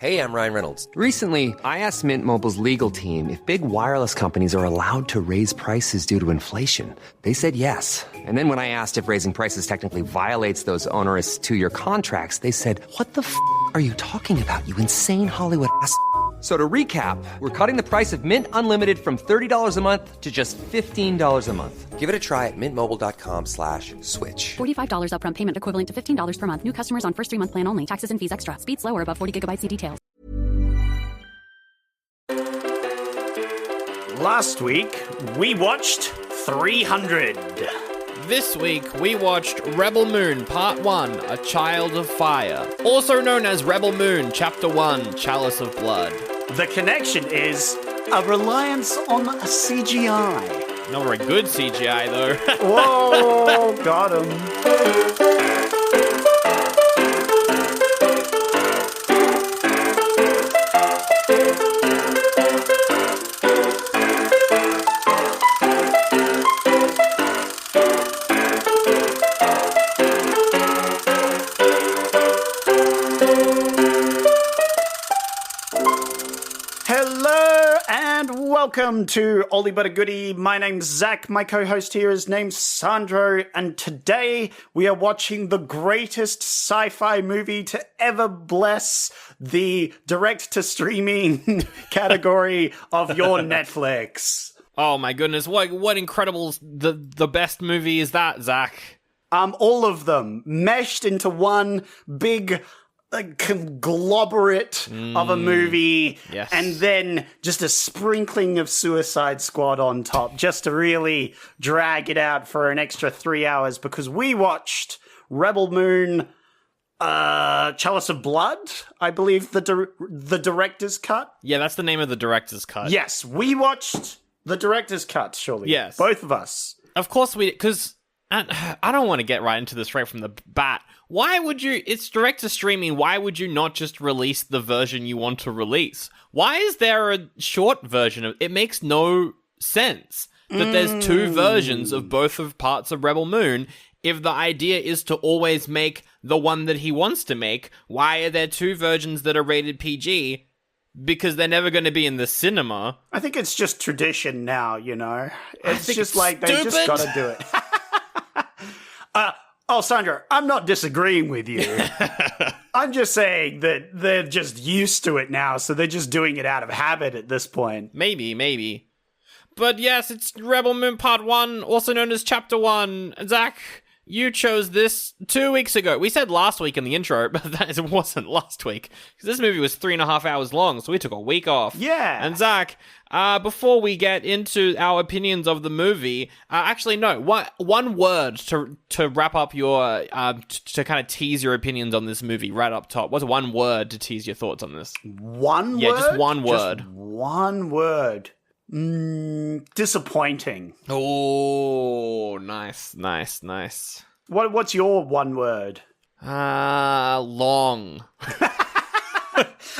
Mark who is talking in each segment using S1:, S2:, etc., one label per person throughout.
S1: Hey, I'm Ryan Reynolds.
S2: Recently, I asked Mint Mobile's legal team if big wireless companies are allowed to raise prices due to inflation. They said yes. And then when I asked if raising prices technically violates those onerous two-year contracts, they said, "What the f*** are you talking about, you insane Hollywood ass?" So to recap, we're cutting the price of Mint Unlimited from $30 a month to just $15 a month.
S1: Give it a try at mintmobile.com/switch.
S3: $45 upfront payment equivalent to $15 per month. New customers on first 3-month plan only. Taxes and fees extra. Speed slower above 40 gigabytes. See details.
S4: Last week, we watched 300.
S5: This week, we watched Rebel Moon Part 1, A Child of Fire, also known as Rebel Moon Chapter 1, Chalice of Blood.
S4: The connection is a reliance on a CGI.
S5: Not very good CGI, though.
S4: Whoa, got him. Welcome to Oldie but a Goodie. My name's Zack. My co-host here is named Sandro, and today we are watching the greatest sci-fi movie to ever bless the direct-to-streaming category of your Netflix.
S5: Oh my goodness, what incredible, the best movie is that, Zack?
S4: All of them meshed into one big conglomerate of a movie,
S5: yes.
S4: And then just a sprinkling of Suicide Squad on top, just to really drag it out for an extra 3 hours, because we watched Rebel Moon, Chalice of Blood, I believe the director's cut.
S5: Yeah, that's the name of the director's cut.
S4: Yes, we watched the director's cut, surely.
S5: Yes.
S4: Both of us.
S5: Of course because I don't want to get right into this right from the bat. Why would you, it's direct to streaming, why would you not just release the version you want to release? Why is there a short version of it? Makes no sense that there's two versions of both of parts of Rebel Moon. If the idea is to always make the one that he wants to make, why are there two versions that are rated PG? Because they're never going to be in the cinema.
S4: I think it's just tradition now, you know? It's just
S5: it's
S4: like they just gotta do it. Oh, Sandra, I'm not disagreeing with you. I'm just saying that they're just used to it now, so they're just doing it out of habit at this point.
S5: Maybe. But yes, it's Rebel Moon Part 1, also known as Chapter 1. Zack, you chose this 2 weeks ago. We said last week in the intro, but it wasn't last week. Because this movie was 3.5 hours long, so we took a week off.
S4: Yeah.
S5: And Zack, before we get into our opinions of the movie, actually, no, one word to wrap up your, to kind of tease your opinions on this movie right up top. What's one word to tease your thoughts on this?
S4: One word?
S5: Yeah, just one word.
S4: Just one word. Disappointing.
S5: Oh, nice.
S4: What's your one word?
S5: Long.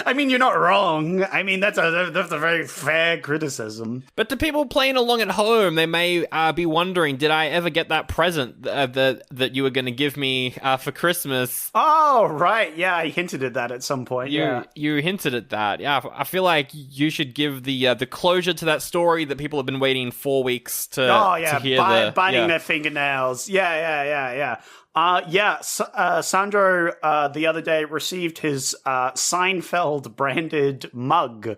S4: I mean, you're not wrong. I mean, that's a very fair criticism.
S5: But to people playing along at home, they may be wondering, did I ever get that present that you were going to give me for Christmas?
S4: Oh, right. Yeah, I hinted at that at some point.
S5: You hinted at that. Yeah, I feel like you should give the closure to that story that people have been waiting 4 weeks to hear.
S4: Biting their fingernails. Yeah. Sandro the other day received his Seinfeld branded mug,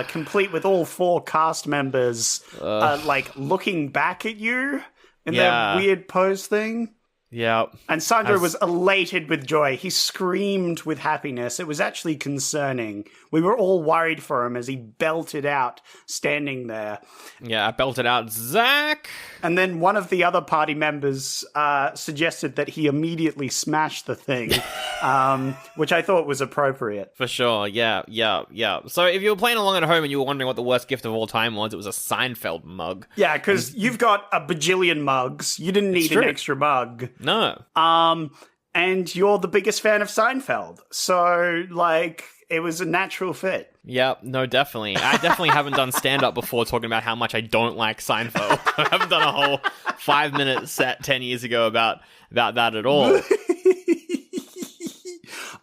S4: complete with all 4 cast members looking back at you in that weird pose thing.
S5: Yeah.
S4: And Sandro was elated with joy. He screamed with happiness. It was actually concerning. We were all worried for him as he belted out, standing there.
S5: Yeah, I belted out, Zack!
S4: And then one of the other party members suggested that he immediately smash the thing, which I thought was appropriate.
S5: For sure, yeah. So if you were playing along at home and you were wondering what the worst gift of all time was, it was a Seinfeld mug.
S4: Yeah, because you've got a bajillion mugs. You didn't need an extra mug.
S5: No.
S4: And you're the biggest fan of Seinfeld. So, it was a natural fit.
S5: Yeah, no, definitely. I definitely haven't done stand-up before talking about how much I don't like Seinfeld. I haven't done a whole 5-minute set 10 years ago about that at all.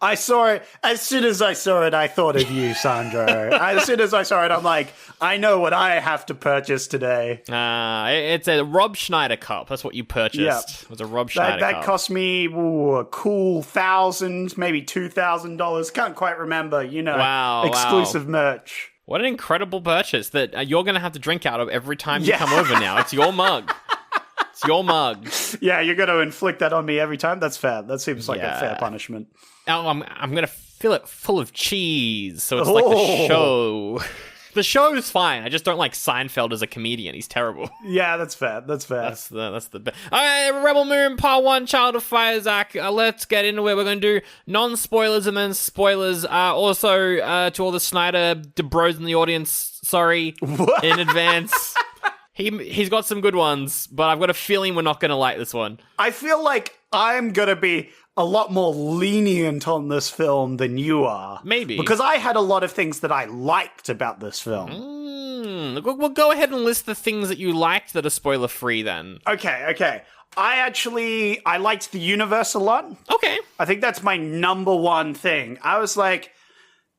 S4: I saw it. As soon as I saw it, I thought of you, Sandro. As soon as I saw it, I'm like, I know what I have to purchase today.
S5: It's a Rob Schneider cup. That's what you purchased.
S4: Yep.
S5: It was a Rob Schneider cup.
S4: That cost me a cool $1,000, maybe $2,000. Can't quite remember, exclusive merch.
S5: What an incredible purchase that you're going to have to drink out of every time you come over now. It's your mug. It's your mug.
S4: Yeah, you're going to inflict that on me every time? That's fair. That seems like a fair punishment.
S5: Oh, I'm going to fill it full of cheese, so it's like the show. The show is fine. I just don't like Seinfeld as a comedian. He's terrible.
S4: Yeah, that's fair. That's
S5: the best. All right, Rebel Moon Part 1, Child of Fire, Zach. Let's get into it. We're going to do non-spoilers and then spoilers. Also, to all the Snyder bros in the audience, sorry in advance. He's got some good ones, but I've got a feeling we're not going to like this one.
S4: I feel like I'm going to be a lot more lenient on this film than you are.
S5: Maybe.
S4: Because I had a lot of things that I liked about this film.
S5: Well, go ahead and list the things that you liked that are spoiler-free then.
S4: Okay. I liked the universe a lot.
S5: Okay.
S4: I think that's my number one thing. I was like,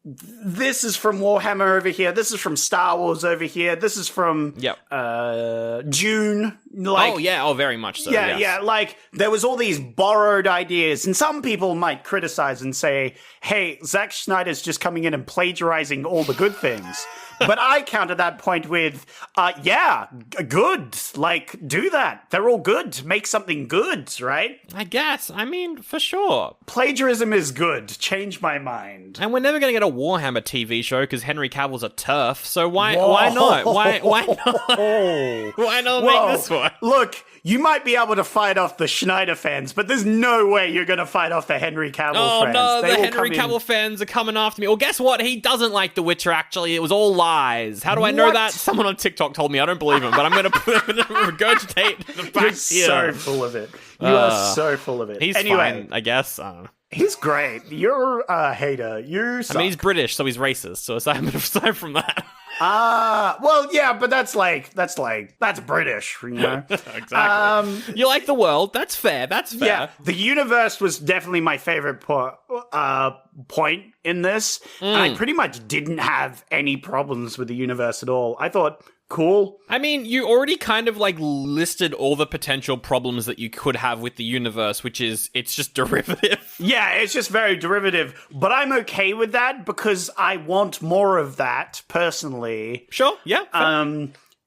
S4: this is from Warhammer over here. This is from Star Wars over here. This is from Dune.
S5: Very much so.
S4: Yeah. Like, there was all these borrowed ideas, and some people might criticize and say, hey, Zack Snyder's just coming in and plagiarizing all the good things. But I counter that point with, good. Like, do that. They're all good. Make something good, right?
S5: I guess. I mean, for sure.
S4: Plagiarism is good. Change my mind.
S5: And we're never going to get a Warhammer TV show because Henry Cavill's a TERF, so why not? Why not? Why not make this one?
S4: Look, you might be able to fight off the Schneider fans, but there's no way you're going to fight off the Henry Cavill fans.
S5: Oh no, the Henry Cavill fans are coming after me. Well, guess what? He doesn't like The Witcher, actually. It was all lies. How do I know that? Someone on TikTok told me. I don't believe him, but I'm going to regurgitate the facts here.
S4: You're so full of it. You are so full of it.
S5: He's fine, I guess.
S4: He's great. You're a hater. You suck.
S5: I mean, he's British, so he's racist. So aside from that.
S4: Well, yeah, but that's British, you know?
S5: Exactly. You like the world. That's fair.
S4: Yeah, the universe was definitely my favorite point in this. And I pretty much didn't have any problems with the universe at all. I thought, cool.
S5: I mean, you already kind of listed all the potential problems that you could have with the universe, which is it's just derivative.
S4: Yeah, it's just very derivative. But I'm okay with that because I want more of that personally.
S5: Sure. Yeah.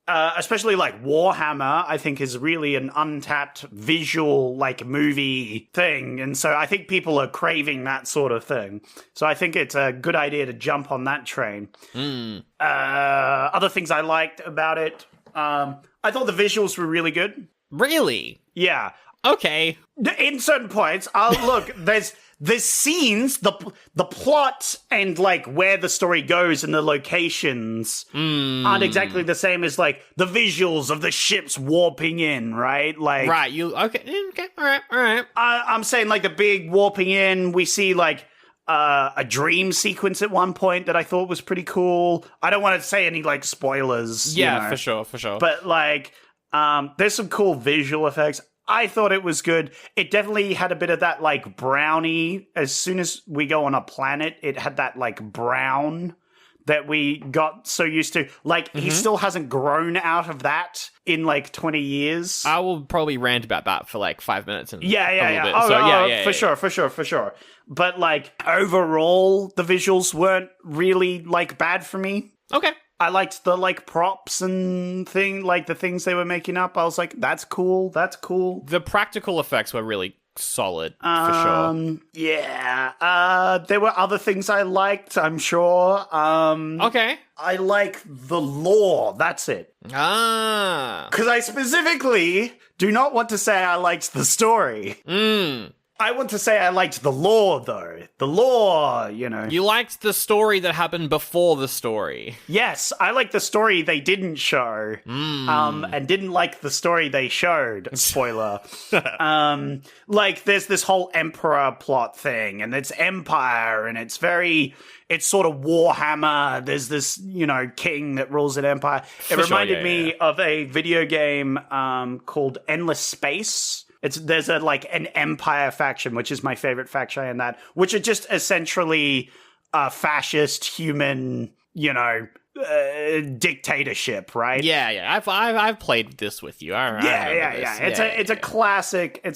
S4: Especially Warhammer, I think is really an untapped visual movie thing, and so I think people are craving that sort of thing. So I think it's a good idea to jump on that train. Other things I liked about it, I thought the visuals were really good.
S5: Really?
S4: Yeah.
S5: Okay.
S4: In certain points, look, there's scenes, the plot and where the story goes and the locations aren't exactly the same as the visuals of the ships warping in, right?
S5: Right. Okay. All right.
S4: I'm saying the big warping in. We see a dream sequence at one point that I thought was pretty cool. I don't want to say any spoilers.
S5: Yeah, for sure.
S4: But there's some cool visual effects. I thought it was good. It definitely had a bit of that brownie. As soon as we go on a planet, it had that brown that we got so used to. He still hasn't grown out of that in 20 years.
S5: I will probably rant about that for 5 minutes.
S4: Yeah. For sure. But overall, the visuals weren't really bad for me.
S5: Okay.
S4: I liked the props and the things they were making up. I was like, that's cool.
S5: The practical effects were really solid, for sure.
S4: Yeah. There were other things I liked, I'm sure.
S5: Okay.
S4: I like the lore. That's it. Because I specifically do not want to say I liked the story. I want to say I liked the lore, though. The lore,
S5: You liked the story that happened before the story.
S4: Yes, I like the story they didn't show, and didn't like the story they showed. Spoiler. There's this whole Emperor plot thing, and it's Empire, and it's sort of Warhammer. There's this, king that rules an empire. It reminded me of a video game called Endless Space, There's an Empire faction, which is my favorite faction in that, which are just essentially a fascist human, dictatorship, right?
S5: Yeah. I've played this with you.
S4: Yeah. It's a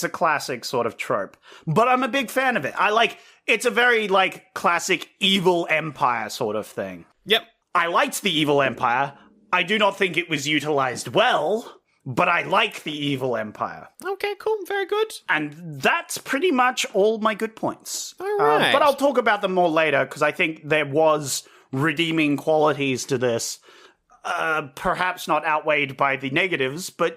S4: classic sort of trope, but I'm a big fan of it. It's a very classic evil empire sort of thing.
S5: Yep.
S4: I liked the evil empire. I do not think it was utilized well, but I like the evil empire.
S5: Okay, cool. Very good.
S4: And that's pretty much all my good points.
S5: All right.
S4: But I'll talk about them more later, because I think there was redeeming qualities to this. Perhaps not outweighed by the negatives, but,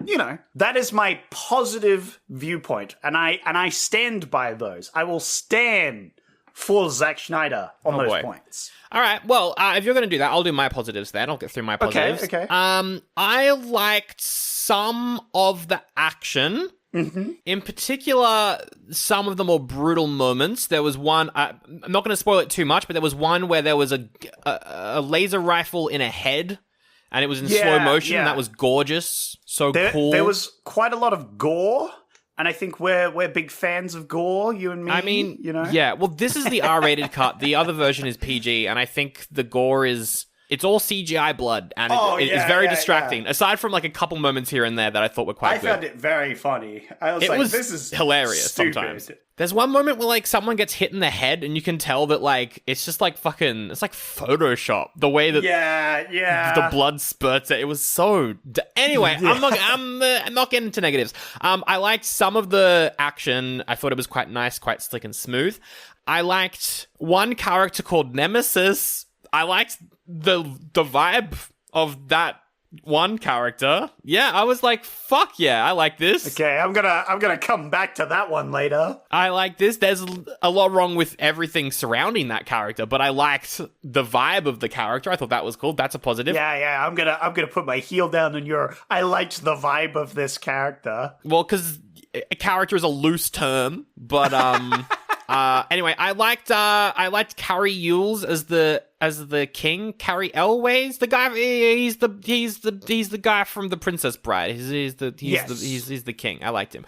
S4: that is my positive viewpoint. And I stand by those. I will stand for Zack Snyder on those points.
S5: All right. Well, if you're going to do that, I'll do my positives then. I'll get through my positives.
S4: Okay.
S5: I liked some of the action. Mm-hmm. In particular, some of the more brutal moments. There was one, I'm not going to spoil it too much, but there was one where there was a laser rifle in a head, and it was in slow motion, and that was gorgeous. So cool.
S4: There was quite a lot of gore. And I think we're big fans of gore, you and me.
S5: I mean, yeah. Well, this is the R-rated cut. The other version is PG, and I think the gore it's all CGI blood, and it's very distracting. Yeah. Aside from a couple moments here and there that I thought were quite good.
S4: I found it very funny. I was this is
S5: hilarious
S4: stupid.
S5: Sometimes. There's one moment where someone gets hit in the head, and you can tell that it's just fucking, it's like Photoshop. The way that the blood spurts. It was so. Anyway, I'm not getting into negatives. I liked some of the action. I thought it was quite nice, quite slick and smooth. I liked one character called Nemesis. I liked the vibe of that one character. Yeah, I was like, fuck yeah, I like this.
S4: Okay, I'm gonna come back to that one later.
S5: I like this. There's a lot wrong with everything surrounding that character, but I liked the vibe of the character. I thought that was cool. That's a positive.
S4: Yeah. I'm gonna put my heel down on I liked the vibe of this character.
S5: Well, because a character is a loose term, but anyway, I liked Carrie Yules as the king. Carrie Elways, the guy. He's the guy from The Princess Bride. He's the king. I liked him.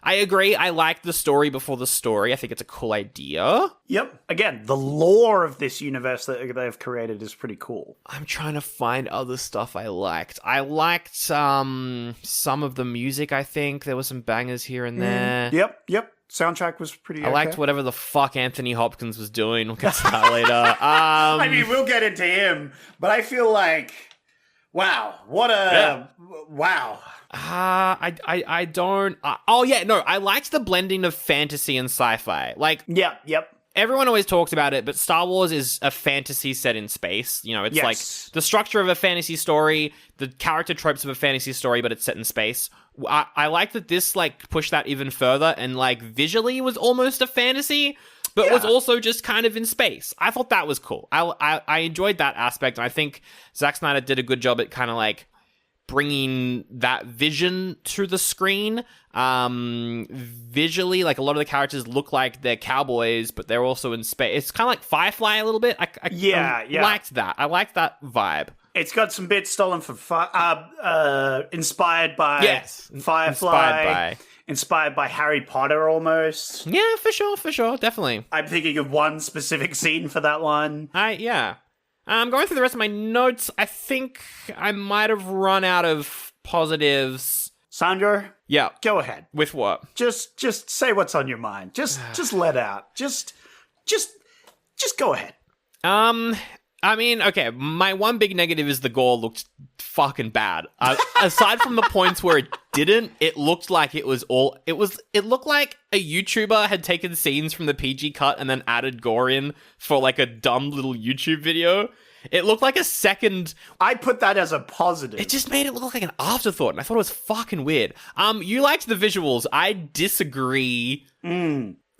S5: I agree. I liked the story before the story. I think it's a cool idea.
S4: Yep. Again, the lore of this universe that they've created is pretty cool.
S5: I'm trying to find other stuff I liked. I liked some of the music, I think. There were some bangers here and there.
S4: Yep. Soundtrack was pretty
S5: I liked whatever the fuck Anthony Hopkins was doing. We'll get to that later.
S4: I mean, we'll get into him, but I feel like, wow, what a... Wow.
S5: I don't... I liked the blending of fantasy and sci-fi.
S4: Yep.
S5: Everyone always talks about it, but Star Wars is a fantasy set in space. It's the structure of a fantasy story, the character tropes of a fantasy story, but it's set in space. I like that this pushed that even further and visually was almost a fantasy, but was also just kind of in space. I thought that was cool. I enjoyed that aspect, and I think Zack Snyder did a good job at kind of bringing that vision to the screen. Visually, a lot of the characters look like they're cowboys, but they're also in space. It's kind of like Firefly a little bit. I liked that. I liked that vibe.
S4: It's got some bits stolen from inspired by Firefly, inspired by Harry Potter almost.
S5: Yeah, for sure, definitely.
S4: I'm thinking of one specific scene for that one.
S5: I'm going through the rest of my notes. I think I might have run out of positives.
S4: Sandro?
S5: Yeah.
S4: Go ahead.
S5: With what?
S4: Just say what's on your mind. Just let out. Just go ahead.
S5: I mean, okay, my one big negative is the gore looked fucking bad. Aside from the points where it didn't, it looked like it looked like a YouTuber had taken scenes from the PG cut and then added gore in for a dumb little YouTube video. It looked like a second...
S4: I put that as a positive.
S5: It just made it look like an afterthought, and I thought it was fucking weird. You liked the visuals. I disagree.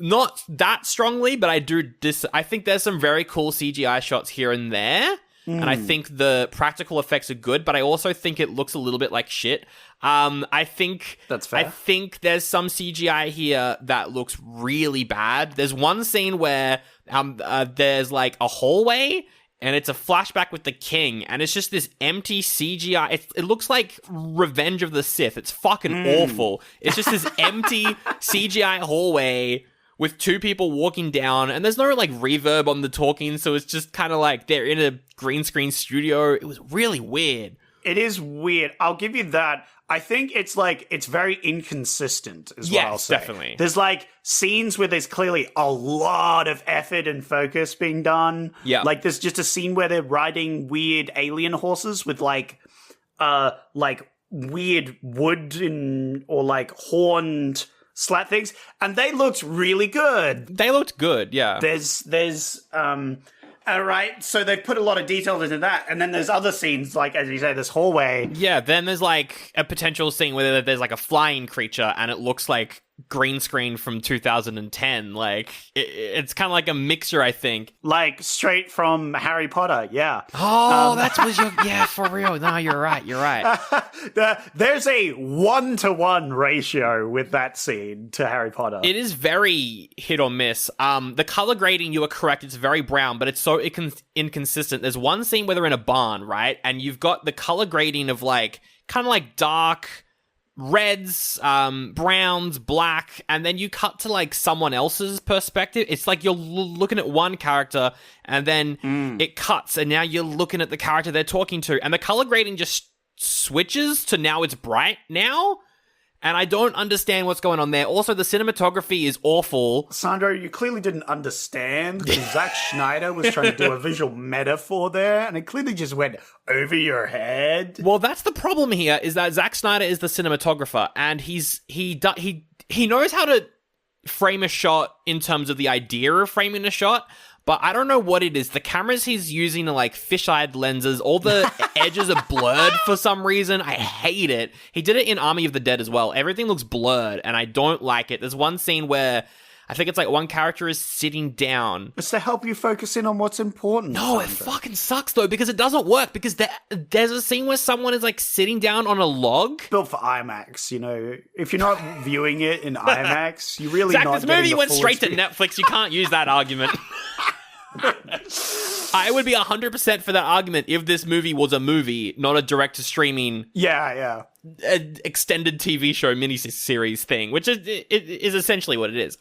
S5: Not that strongly, but I do I think there's some very cool CGI shots here and there, and I think the practical effects are good, but I also think it looks a little bit like shit. I think...
S4: That's fair.
S5: I think there's some CGI here that looks really bad. There's one scene where there's a hallway, and it's a flashback with the king, and it's just this empty CGI. It looks like Revenge of the Sith. It's fucking awful. It's just this empty CGI hallway with two people walking down, and there's no like reverb on the talking, so it's just kind of like they're in a green screen studio. It was really weird.
S4: It is weird. I'll give you that. I think it's very inconsistent, is what I'll say.
S5: Yes, definitely.
S4: There's like scenes where there's clearly a lot of effort and focus being done.
S5: Yeah.
S4: Like there's just a scene where they're riding weird alien horses with like weird wood or like horned slat things, and they looked really good.
S5: They looked good, yeah.
S4: All right, so they put a lot of detail into that, and then there's other scenes, like, as you say, this hallway.
S5: Yeah, then there's, like, a potential scene where there's, like, a flying creature, and it looks like green screen from 2010. Like, it's kind of like a mixture, I think.
S4: Like, straight from Harry Potter, yeah.
S5: Oh, that was your... Yeah, for real. No, you're right.
S4: There's a 1-to-1 ratio with that scene to Harry Potter.
S5: It is very hit or miss. The color grading, you are correct, it's very brown, but it's so inconsistent. There's one scene where they're in a barn, right? And you've got the color grading of, like, kind of like dark reds, browns, black, and then you cut to like someone else's perspective. It's like you're looking at one character, and then it cuts, and now you're looking at the character they're talking to, and the color grading just switches to now it's bright now, and I don't understand what's going on there. Also, the cinematography is awful.
S4: Sandro, you clearly didn't understand, because Zack Snyder was trying to do a visual metaphor there, and it clearly just went over your head.
S5: Well, that's the problem here, is that Zack Snyder is the cinematographer, and he knows how to frame a shot in terms of the idea of framing a shot, but I don't know what it is. The cameras he's using are like fisheye lenses. All the edges are blurred for some reason. I hate it. He did it in Army of the Dead as well. Everything looks blurred, and I don't like it. There's one scene where I think it's like one character is sitting down.
S4: It's to help you focus in on what's important.
S5: No, Sandra. It fucking sucks though, because it doesn't work, because there's a scene where someone is like sitting down on a log.
S4: Built for IMAX, you know. If you're not viewing it in IMAX, you really
S5: Zach,
S4: not
S5: this movie went straight
S4: experience.
S5: to Netflix. You can't use that argument. I would be 100% for that argument if this movie was a movie, not a direct-to-streaming extended TV show miniseries thing, which is essentially what it is.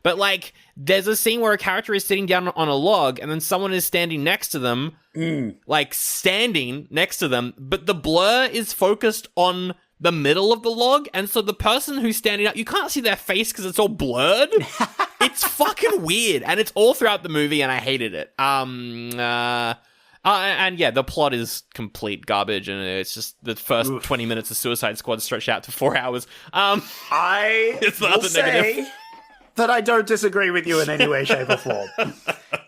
S5: But like, there's a scene where a character is sitting down on a log, and then someone is standing next to them, like standing next to them, but the blur is focused on the middle of the log, and so the person who's standing up, you can't see their face because it's all blurred. It's fucking weird, and it's all throughout the movie, and I hated it. And yeah, the plot is complete garbage, and it's just the first 20 minutes of Suicide Squad stretched out to 4 hours.
S4: I will say that I don't disagree with you in any way, shape, or form.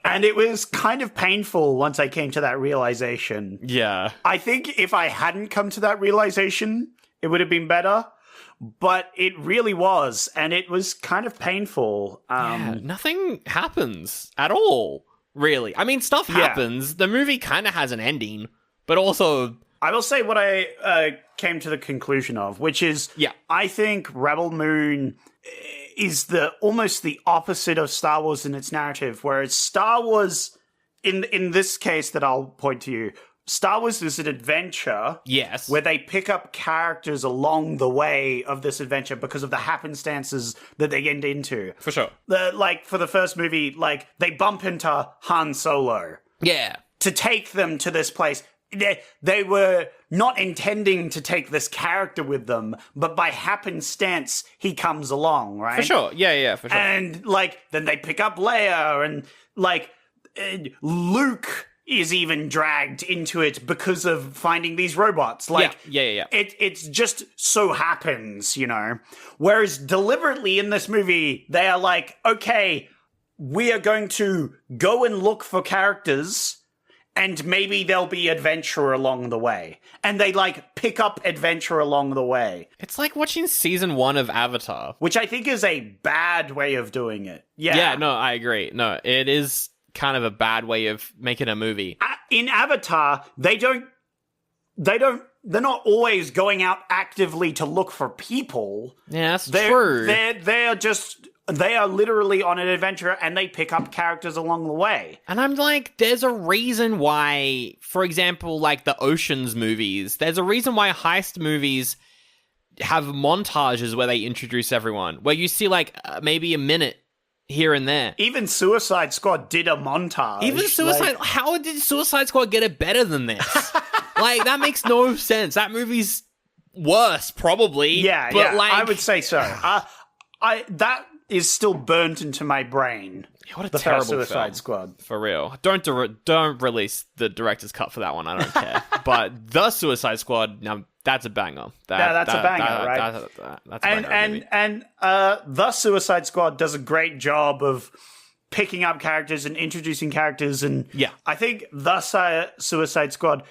S4: And it was kind of painful once I came to that realization.
S5: Yeah.
S4: I think if I hadn't come to that realization, it would have been better. But it really was, and it was kind of painful.
S5: Nothing happens at all, really. I mean, stuff happens. The movie kind of has an ending, but also...
S4: I will say what I came to the conclusion of, which is, I think Rebel Moon is almost the opposite of Star Wars in its narrative, whereas Star Wars, in this case that I'll point to you, Star Wars is an adventure.
S5: Yes.
S4: Where they pick up characters along the way of this adventure because of the happenstances that they get into.
S5: For sure.
S4: Like, for the first movie, like, they bump into Han Solo.
S5: Yeah.
S4: To take them to this place. They were not intending to take this character with them, but by happenstance, he comes along, right?
S5: For sure. Yeah, for sure.
S4: And, like, then they pick up Leia, and, like, Luke is even dragged into it because of finding these robots. Like,
S5: yeah.
S4: It's just so happens, you know? Whereas deliberately in this movie, they are like, okay, we are going to go and look for characters, and maybe there'll be adventure along the way. And they, like, pick up adventure along the way.
S5: It's like watching season 1 of Avatar.
S4: Which I think is a bad way of doing it.
S5: Yeah, no, I agree. No, it is kind of a bad way of making a movie.
S4: In Avatar, they're not always going out actively to look for people.
S5: Yeah, that's true.
S4: They're just They are literally on an adventure and they pick up characters along the way.
S5: And I'm like, there's a reason why, for example, like the Oceans movies, there's a reason why heist movies have montages where they introduce everyone, where you see like maybe a minute here and there.
S4: Even Suicide Squad did a montage.
S5: How did Suicide Squad get it better than this? Like, that makes no sense. That movie's worse, probably.
S4: Yeah,
S5: but like,
S4: I would say so. That is still burnt into my brain.
S5: What a
S4: the
S5: terrible
S4: first Suicide
S5: film.
S4: Squad.
S5: For real. Don't release the director's cut for that one. I don't care. But the Suicide Squad, now that's a banger.
S4: That's a banger, right?
S5: That's a banger.
S4: And the Suicide Squad does a great job of picking up characters and introducing characters. And
S5: yeah.
S4: I think the Suicide Squad,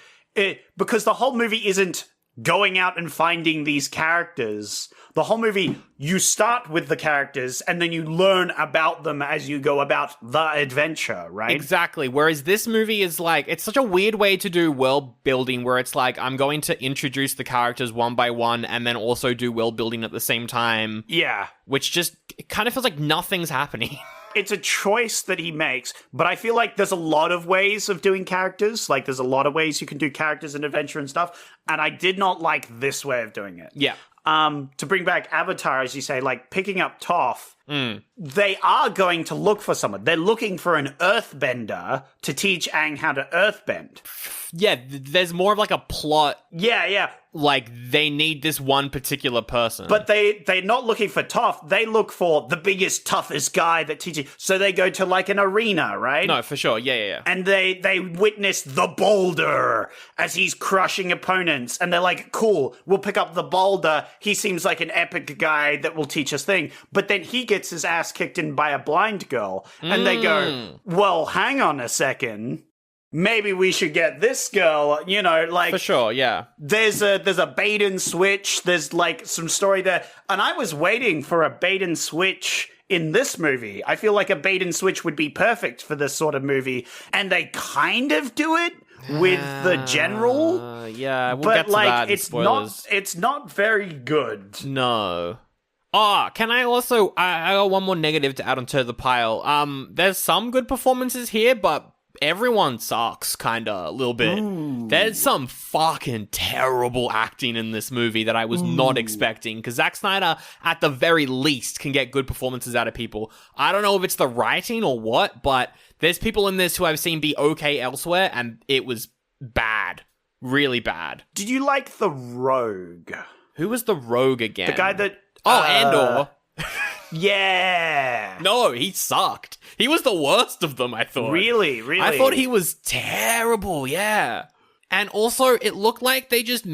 S4: because the whole movie isn't going out and finding these characters. The whole movie, you start with the characters and then you learn about them as you go about the adventure, right?
S5: Exactly. Whereas this movie is like, it's such a weird way to do world building where it's like, I'm going to introduce the characters one by one and then also do world building at the same time.
S4: Yeah.
S5: Which just it kind of feels like nothing's happening.
S4: It's a choice that he makes, but I feel like there's a lot of ways of doing characters. Like, there's a lot of ways you can do characters and adventure and stuff, and I did not like this way of doing it.
S5: Yeah.
S4: To bring back Avatar, as you say, like, picking up Toph, they are going to look for someone. They're looking for an earthbender to teach Aang how to earthbend.
S5: Yeah, there's more of like a plot.
S4: Yeah.
S5: Like, they need this one particular person.
S4: But they're not looking for Toph. They look for the biggest, toughest guy that teaches. So they go to, like, an arena, right?
S5: No, for sure. Yeah.
S4: And they witness the boulder as he's crushing opponents. And they're like, cool, we'll pick up the boulder. He seems like an epic guy that will teach us things. But then he gets his ass kicked in by a blind girl. And they go, well, hang on a second. Maybe we should get this girl, like...
S5: For sure, yeah.
S4: There's a bait and switch. There's, like, some story there. And I was waiting for a bait and switch in this movie. I feel like a bait and switch would be perfect for this sort of movie. And they kind of do it with the general.
S5: Yeah, we'll get to that in spoilers.
S4: It's not very good.
S5: No. Oh, can I also... I got one more negative to add onto the pile. There's some good performances here, but... everyone sucks, kinda, a little bit. Ooh. There's some fucking terrible acting in this movie that I was not expecting, because Zack Snyder, at the very least, can get good performances out of people. I don't know if it's the writing or what, but there's people in this who I've seen be okay elsewhere, and it was bad. Really bad.
S4: Did you like the Rogue?
S5: Who was the Rogue again?
S4: The guy that...
S5: Andor.
S4: Yeah.
S5: No, he sucked. He was the worst of them, I thought.
S4: Really?
S5: I thought he was terrible, yeah. And also, it looked like they just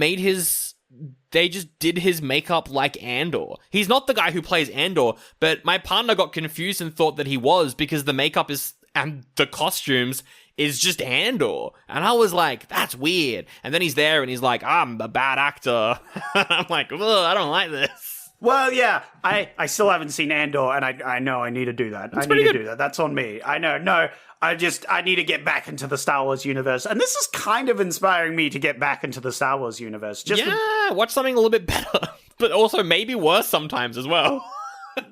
S5: did his makeup like Andor. He's not the guy who plays Andor, but my partner got confused and thought that he was because the makeup and the costumes is just Andor. And I was like, that's weird. And then he's there and he's like, I'm a bad actor. I'm like, I don't like this.
S4: Well, yeah, I still haven't seen Andor, and I know I need to do that. I need to do that. That's on me. I know. No, I need to get back into the Star Wars universe. And this is kind of inspiring me to get back into the Star Wars universe.
S5: Watch something a little bit better, but also maybe worse sometimes as well.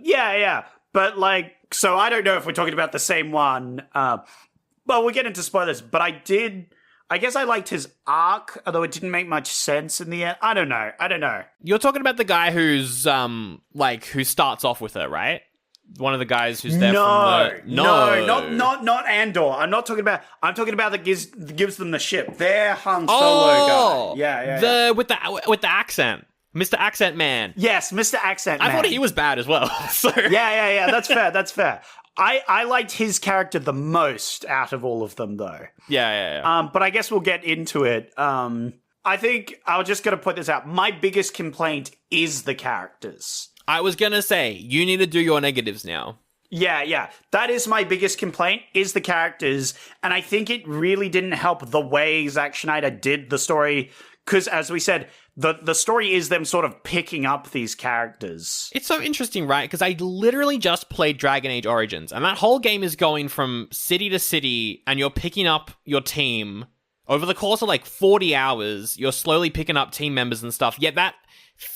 S4: Yeah. But, like, so I don't know if we're talking about the same one. Well, we'll get into spoilers, but I guess I liked his arc, although it didn't make much sense in the end. I don't know.
S5: You're talking about the guy who's, who starts off with her, right? One of the guys who's there from
S4: not Andor. I'm talking about that gives them the ship. They're Han Solo guy. Yeah.
S5: With the accent. Mr. Accent Man.
S4: Yes, Mr. Accent Man.
S5: I thought he was bad as well. So.
S4: Yeah. That's fair. I liked his character the most out of all of them, though.
S5: Yeah.
S4: But I guess we'll get into it. I think I'm just going to put this out. My biggest complaint is the characters.
S5: I was going to say, you need to do your negatives now.
S4: Yeah. That is my biggest complaint, is the characters. And I think it really didn't help the way Zack Snyder did the story. Because, as we said, the story is them sort of picking up these characters.
S5: It's so interesting, right? Because I literally just played Dragon Age Origins, and that whole game is going from city to city, and you're picking up your team. Over the course of, 40 hours, you're slowly picking up team members and stuff. Yet that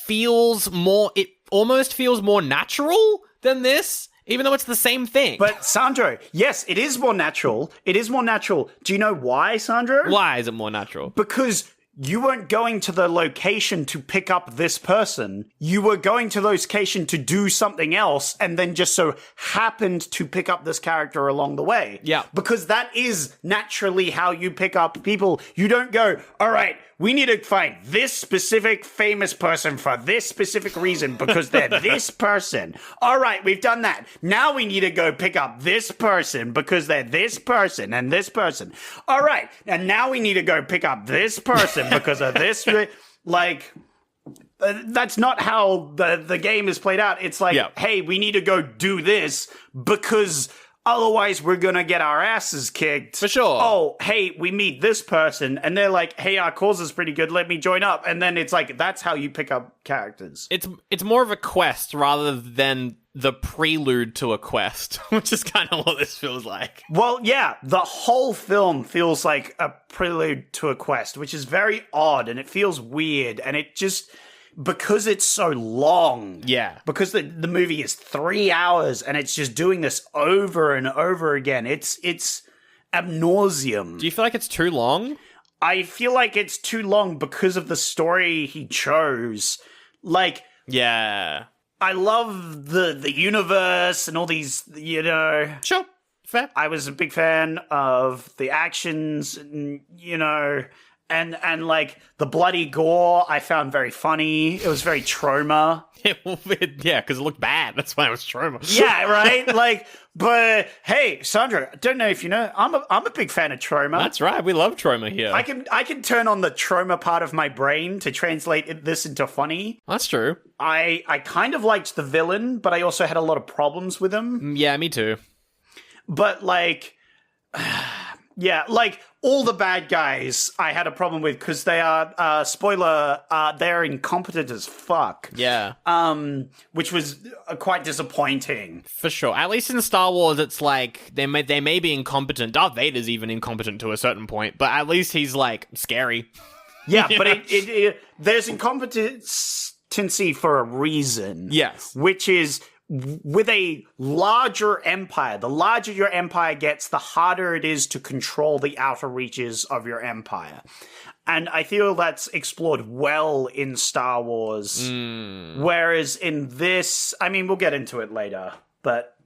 S5: it almost feels more natural than this. Even though it's the same thing.
S4: But Sandro, yes, it is more natural. It is more natural. Do you know why, Sandro?
S5: Why is it more natural?
S4: Because you weren't going to the location to pick up this person. You were going to the location to do something else and then just so happened to pick up this character along the way.
S5: Yeah.
S4: Because that is naturally how you pick up people. You don't go, all right, we need to find this specific famous person for this specific reason because they're this person. All right, we've done that. Now we need to go pick up this person because they're this person and this person. All right, and now we need to go pick up this person because of this. Like, that's not how the game is played out. It's like, hey, we need to go do this because otherwise we're gonna get our asses kicked.
S5: For sure.
S4: Oh, hey, we meet this person, and they're like, hey, our cause is pretty good, let me join up. And then it's like, that's how you pick up characters.
S5: It's more of a quest rather than the prelude to a quest, which is kind of what this feels like.
S4: Well, yeah, the whole film feels like a prelude to a quest, which is very odd, and it feels weird, and it just... because it's so long.
S5: Yeah.
S4: Because the movie is 3 hours and it's just doing this over and over again. It's ad nauseum.
S5: Do you feel like it's too long?
S4: I feel like it's too long because of the story he chose. Like,
S5: yeah.
S4: I love the universe and all these, you know.
S5: Sure. Fair.
S4: I was a big fan of the actions, and, you know... And like the bloody gore, I found very funny. It was very trauma.
S5: Yeah, because it looked bad. That's why it was trauma.
S4: Yeah, right. Like, but hey, Sandra, I don't know if you know, I'm a big fan of trauma.
S5: That's right. We love trauma here.
S4: I can turn on the trauma part of my brain to translate this into funny.
S5: That's true.
S4: I kind of liked the villain, but I also had a lot of problems with him.
S5: Yeah, me too.
S4: But like. Yeah, like, all the bad guys I had a problem with because they are, spoiler, they're incompetent as fuck.
S5: Yeah.
S4: Which was quite disappointing.
S5: For sure. At least in Star Wars, it's like, they may be incompetent. Darth Vader's even incompetent to a certain point, but at least he's, like, scary.
S4: Yeah, but there's incompetency for a reason.
S5: Yes.
S4: Which is... with a larger empire, the larger your empire gets, the harder it is to control the outer reaches of your empire. And I feel that's explored well in Star Wars. Whereas in this, I mean, we'll get into it later, but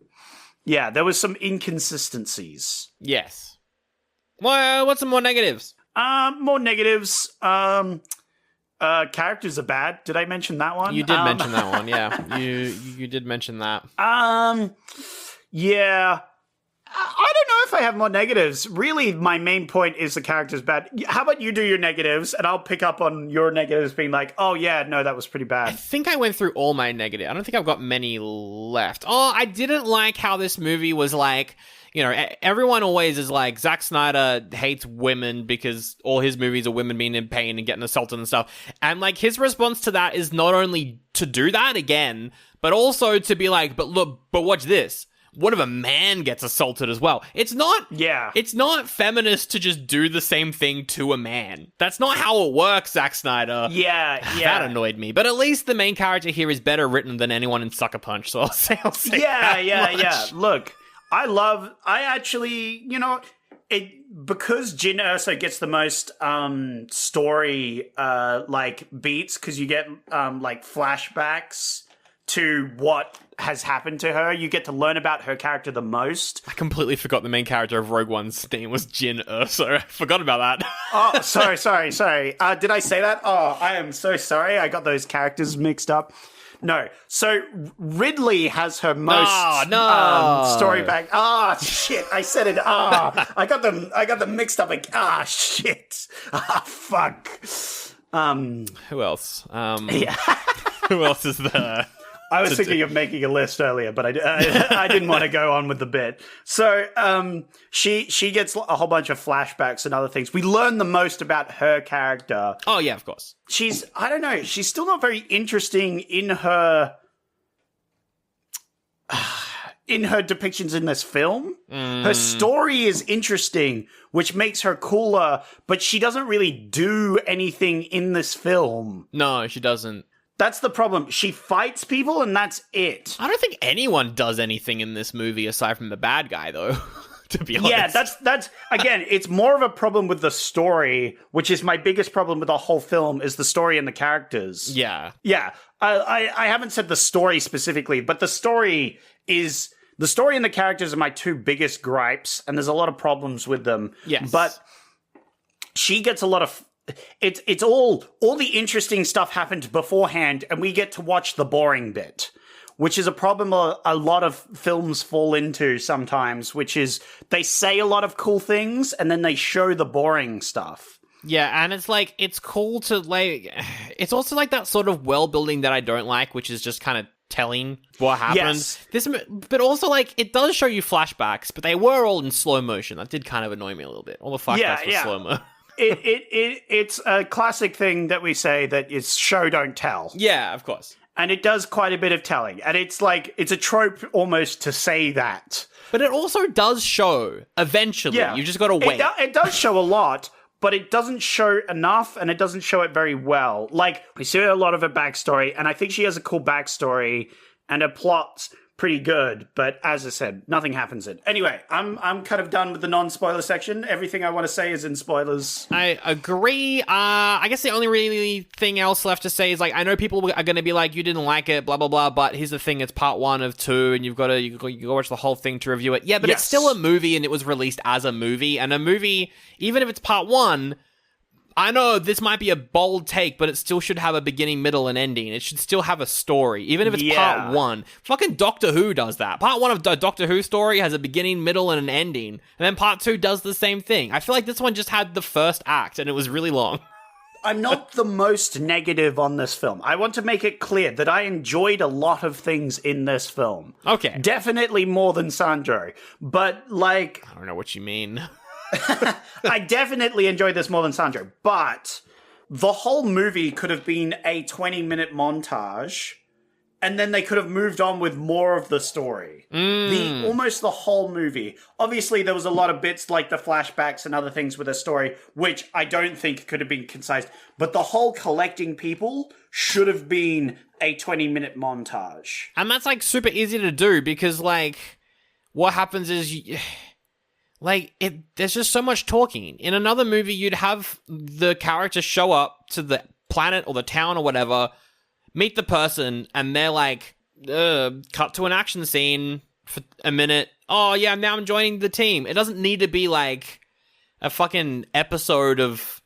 S4: yeah, there was some inconsistencies.
S5: Yes. Well, what's some more negatives?
S4: More negatives. Characters are bad. Did I mention that one?
S5: You did mention that one, yeah. You did mention that.
S4: Yeah. I don't know if I have more negatives. Really, my main point is the character's bad. How about you do your negatives, and I'll pick up on your negatives being like, oh yeah, no, that was pretty bad.
S5: I think I went through all my negatives. I don't think I've got many left. Oh, I didn't like how this movie was like... You know, everyone always is like, Zack Snyder hates women because all his movies are women being in pain and getting assaulted and stuff. And, like, his response to that is not only to do that again, but also to be like, but look, but watch this. What if a man gets assaulted as well? It's not feminist to just do the same thing to a man. That's not how it works, Zack Snyder.
S4: Yeah.
S5: That annoyed me. But at least the main character here is better written than anyone in Sucker Punch, so I'll say
S4: Yeah. Look. I actually, you know, because Jin Erso gets the most story like beats because you get like flashbacks to what has happened to her. You get to learn about her character the most.
S5: I completely forgot the main character of Rogue One's name was Jin Erso. I forgot about that.
S4: Oh, sorry. Did I say that? Oh, I am so sorry. I got those characters mixed up. No. So Ridley has her most story back. Ah, shit. I said it. I got them mixed up. Like, shit. Fuck.
S5: Who else?
S4: Yeah.
S5: Who else is there?
S4: I was thinking of making a list earlier, but I didn't want to go on with the bit. So she gets a whole bunch of flashbacks and other things. We learn the most about her character.
S5: Oh, yeah, of course.
S4: I don't know, she's still not very interesting in her depictions in this film. Her story is interesting, which makes her cooler, but she doesn't really do anything in this film.
S5: No, she doesn't.
S4: That's the problem. She fights people and that's it.
S5: I don't think anyone does anything in this movie aside from the bad guy, though. To be honest.
S4: Yeah, that's again, it's more of a problem with the story, which is my biggest problem with the whole film, is the story and the characters.
S5: Yeah.
S4: Yeah. I haven't said the story specifically, but the story and the characters are my two biggest gripes, and there's a lot of problems with them.
S5: Yes.
S4: But she gets a lot of it's all the interesting stuff happened beforehand, and we get to watch the boring bit. Which is a problem a lot of films fall into sometimes, which is they say a lot of cool things and then they show the boring stuff.
S5: Yeah, and it's like, it's cool to, like, it's also like that sort of world building that I don't like, which is just kind of telling what happened.
S4: Yes.
S5: But also, like, it does show you flashbacks, but they were all in slow motion. That did kind of annoy me a little bit. All the flashbacks were slow-mo.
S4: It's a classic thing that we say that is show, don't tell.
S5: Yeah, of course.
S4: And it does quite a bit of telling. And it's like, it's a trope almost to say that.
S5: But it also does show, eventually.
S4: Yeah.
S5: You just gotta wait.
S4: It does show a lot, but it doesn't show enough, and it doesn't show it very well. Like, we see a lot of her backstory, and I think she has a cool backstory, and her plot's pretty good, but as I said, nothing happens in. Anyway, I'm kind of done with the non-spoiler section. Everything I want to say is in spoilers.
S5: I agree. I guess the only really thing else left to say is, like, I know people are going to be like, you didn't like it, blah, blah, blah, but here's the thing, it's part 1 of 2, and you got to watch the whole thing to review it. Yeah, but It's still a movie, and it was released as a movie, and a movie, even if it's part 1, I know this might be a bold take, but it still should have a beginning, middle, and ending. It should still have a story, even if it's part 1. Fucking Doctor Who does that. Part 1 of the Doctor Who story has a beginning, middle, and an ending. And then part 2 does the same thing. I feel like this one just had the first act, and it was really long.
S4: I'm not the most negative on this film. I want to make it clear that I enjoyed a lot of things in this film.
S5: Okay.
S4: Definitely more than Sandro. But, like...
S5: I don't know what you mean.
S4: I definitely enjoyed this more than Sandro, but the whole movie could have been a 20-minute montage, and then they could have moved on with more of the story. Almost the whole movie. Obviously, there was a lot of bits like the flashbacks and other things with the story, which I don't think could have been concise, but the whole collecting people should have been a 20-minute montage.
S5: And that's, like, super easy to do, because, like, what happens is... there's just so much talking. In another movie, you'd have the character show up to the planet or the town or whatever, meet the person, and they're like, cut to an action scene for a minute. Oh, yeah, now I'm joining the team. It doesn't need to be like a fucking episode of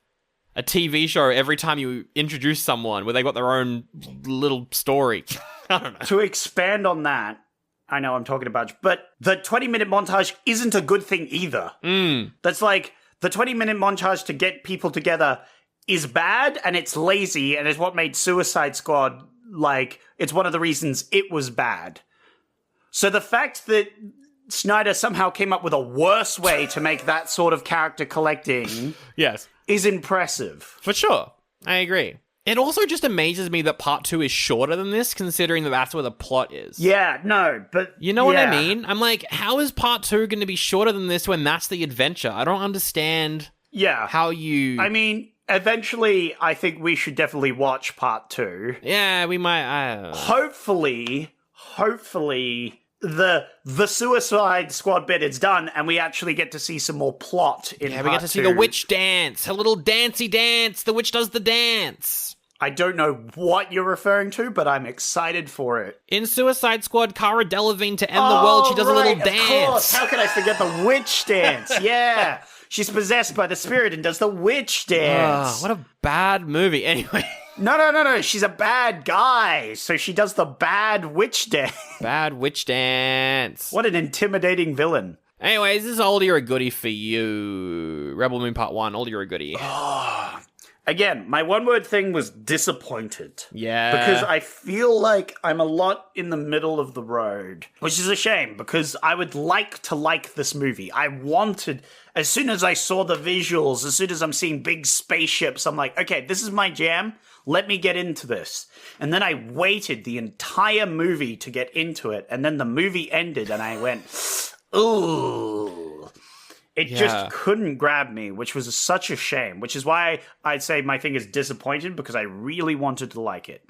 S5: a TV show every time you introduce someone where they got their own little story. I don't know.
S4: To expand on that, I know I'm talking about, but the 20-minute montage isn't a good thing either. That's like, the 20-minute montage to get people together is bad, and it's lazy, and it's what made Suicide Squad, like, it's one of the reasons it was bad. So the fact that Snyder somehow came up with a worse way to make that sort of character collecting
S5: Yes.
S4: is impressive.
S5: For sure. I agree. It also just amazes me that part 2 is shorter than this, considering that that's where the plot is.
S4: Yeah, no, but...
S5: You know what I mean? I'm like, how is part 2 going to be shorter than this when that's the adventure? I don't understand how you...
S4: I mean, eventually, I think we should definitely watch part 2.
S5: Yeah, we might...
S4: Hopefully, the Suicide Squad bit is done, and we actually get to see some more plot in part 2.
S5: Yeah, we get to see the witch dance. Her little dancey dance. The witch does the dance.
S4: I don't know what you're referring to, but I'm excited for it.
S5: In Suicide Squad, Cara Delevingne, to end the world, she does a little dance.
S4: Of course. How could I forget the witch dance? Yeah. She's possessed by the spirit and does the witch dance.
S5: What a bad movie. Anyway.
S4: No. She's a bad guy, so she does the bad witch dance.
S5: Bad witch dance.
S4: What an intimidating villain.
S5: Anyways, this is Oldie or a Goodie for you. Rebel Moon Part 1, Oldie or a Goodie.
S4: Again, my one-word thing was disappointed.
S5: Yeah.
S4: Because I feel like I'm a lot in the middle of the road, which is a shame, because I would like to like this movie. I wanted, as soon as I saw the visuals, as soon as I'm seeing big spaceships, I'm like, okay, this is my jam. Let me get into this. And then I waited the entire movie to get into it, and then the movie ended, and I went, ooh. It just couldn't grab me, which was such a shame, which is why I'd say my thing is disappointed, because I really wanted to like it.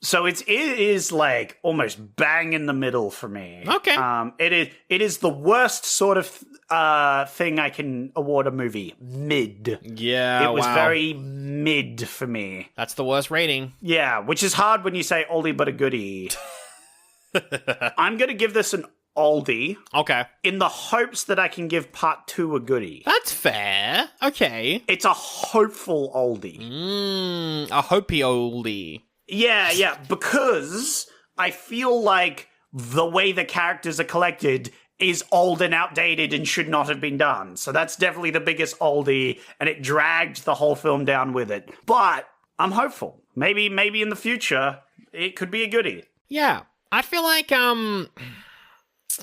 S4: So it is like almost bang in the middle for me.
S5: Okay.
S4: It is the worst sort of thing I can award a movie. Mid.
S5: Yeah,
S4: It was very mid for me.
S5: That's the worst rating.
S4: Yeah, which is hard when you say oldie but a goodie. I'm going to give this an oldie.
S5: Okay.
S4: In the hopes that I can give part 2 a goodie.
S5: That's fair. Okay.
S4: It's a hopeful oldie.
S5: A hopey oldie.
S4: Yeah, because I feel like the way the characters are collected is old and outdated and should not have been done. So that's definitely the biggest oldie, and it dragged the whole film down with it. But I'm hopeful. Maybe in the future, it could be a goodie.
S5: Yeah. I feel like,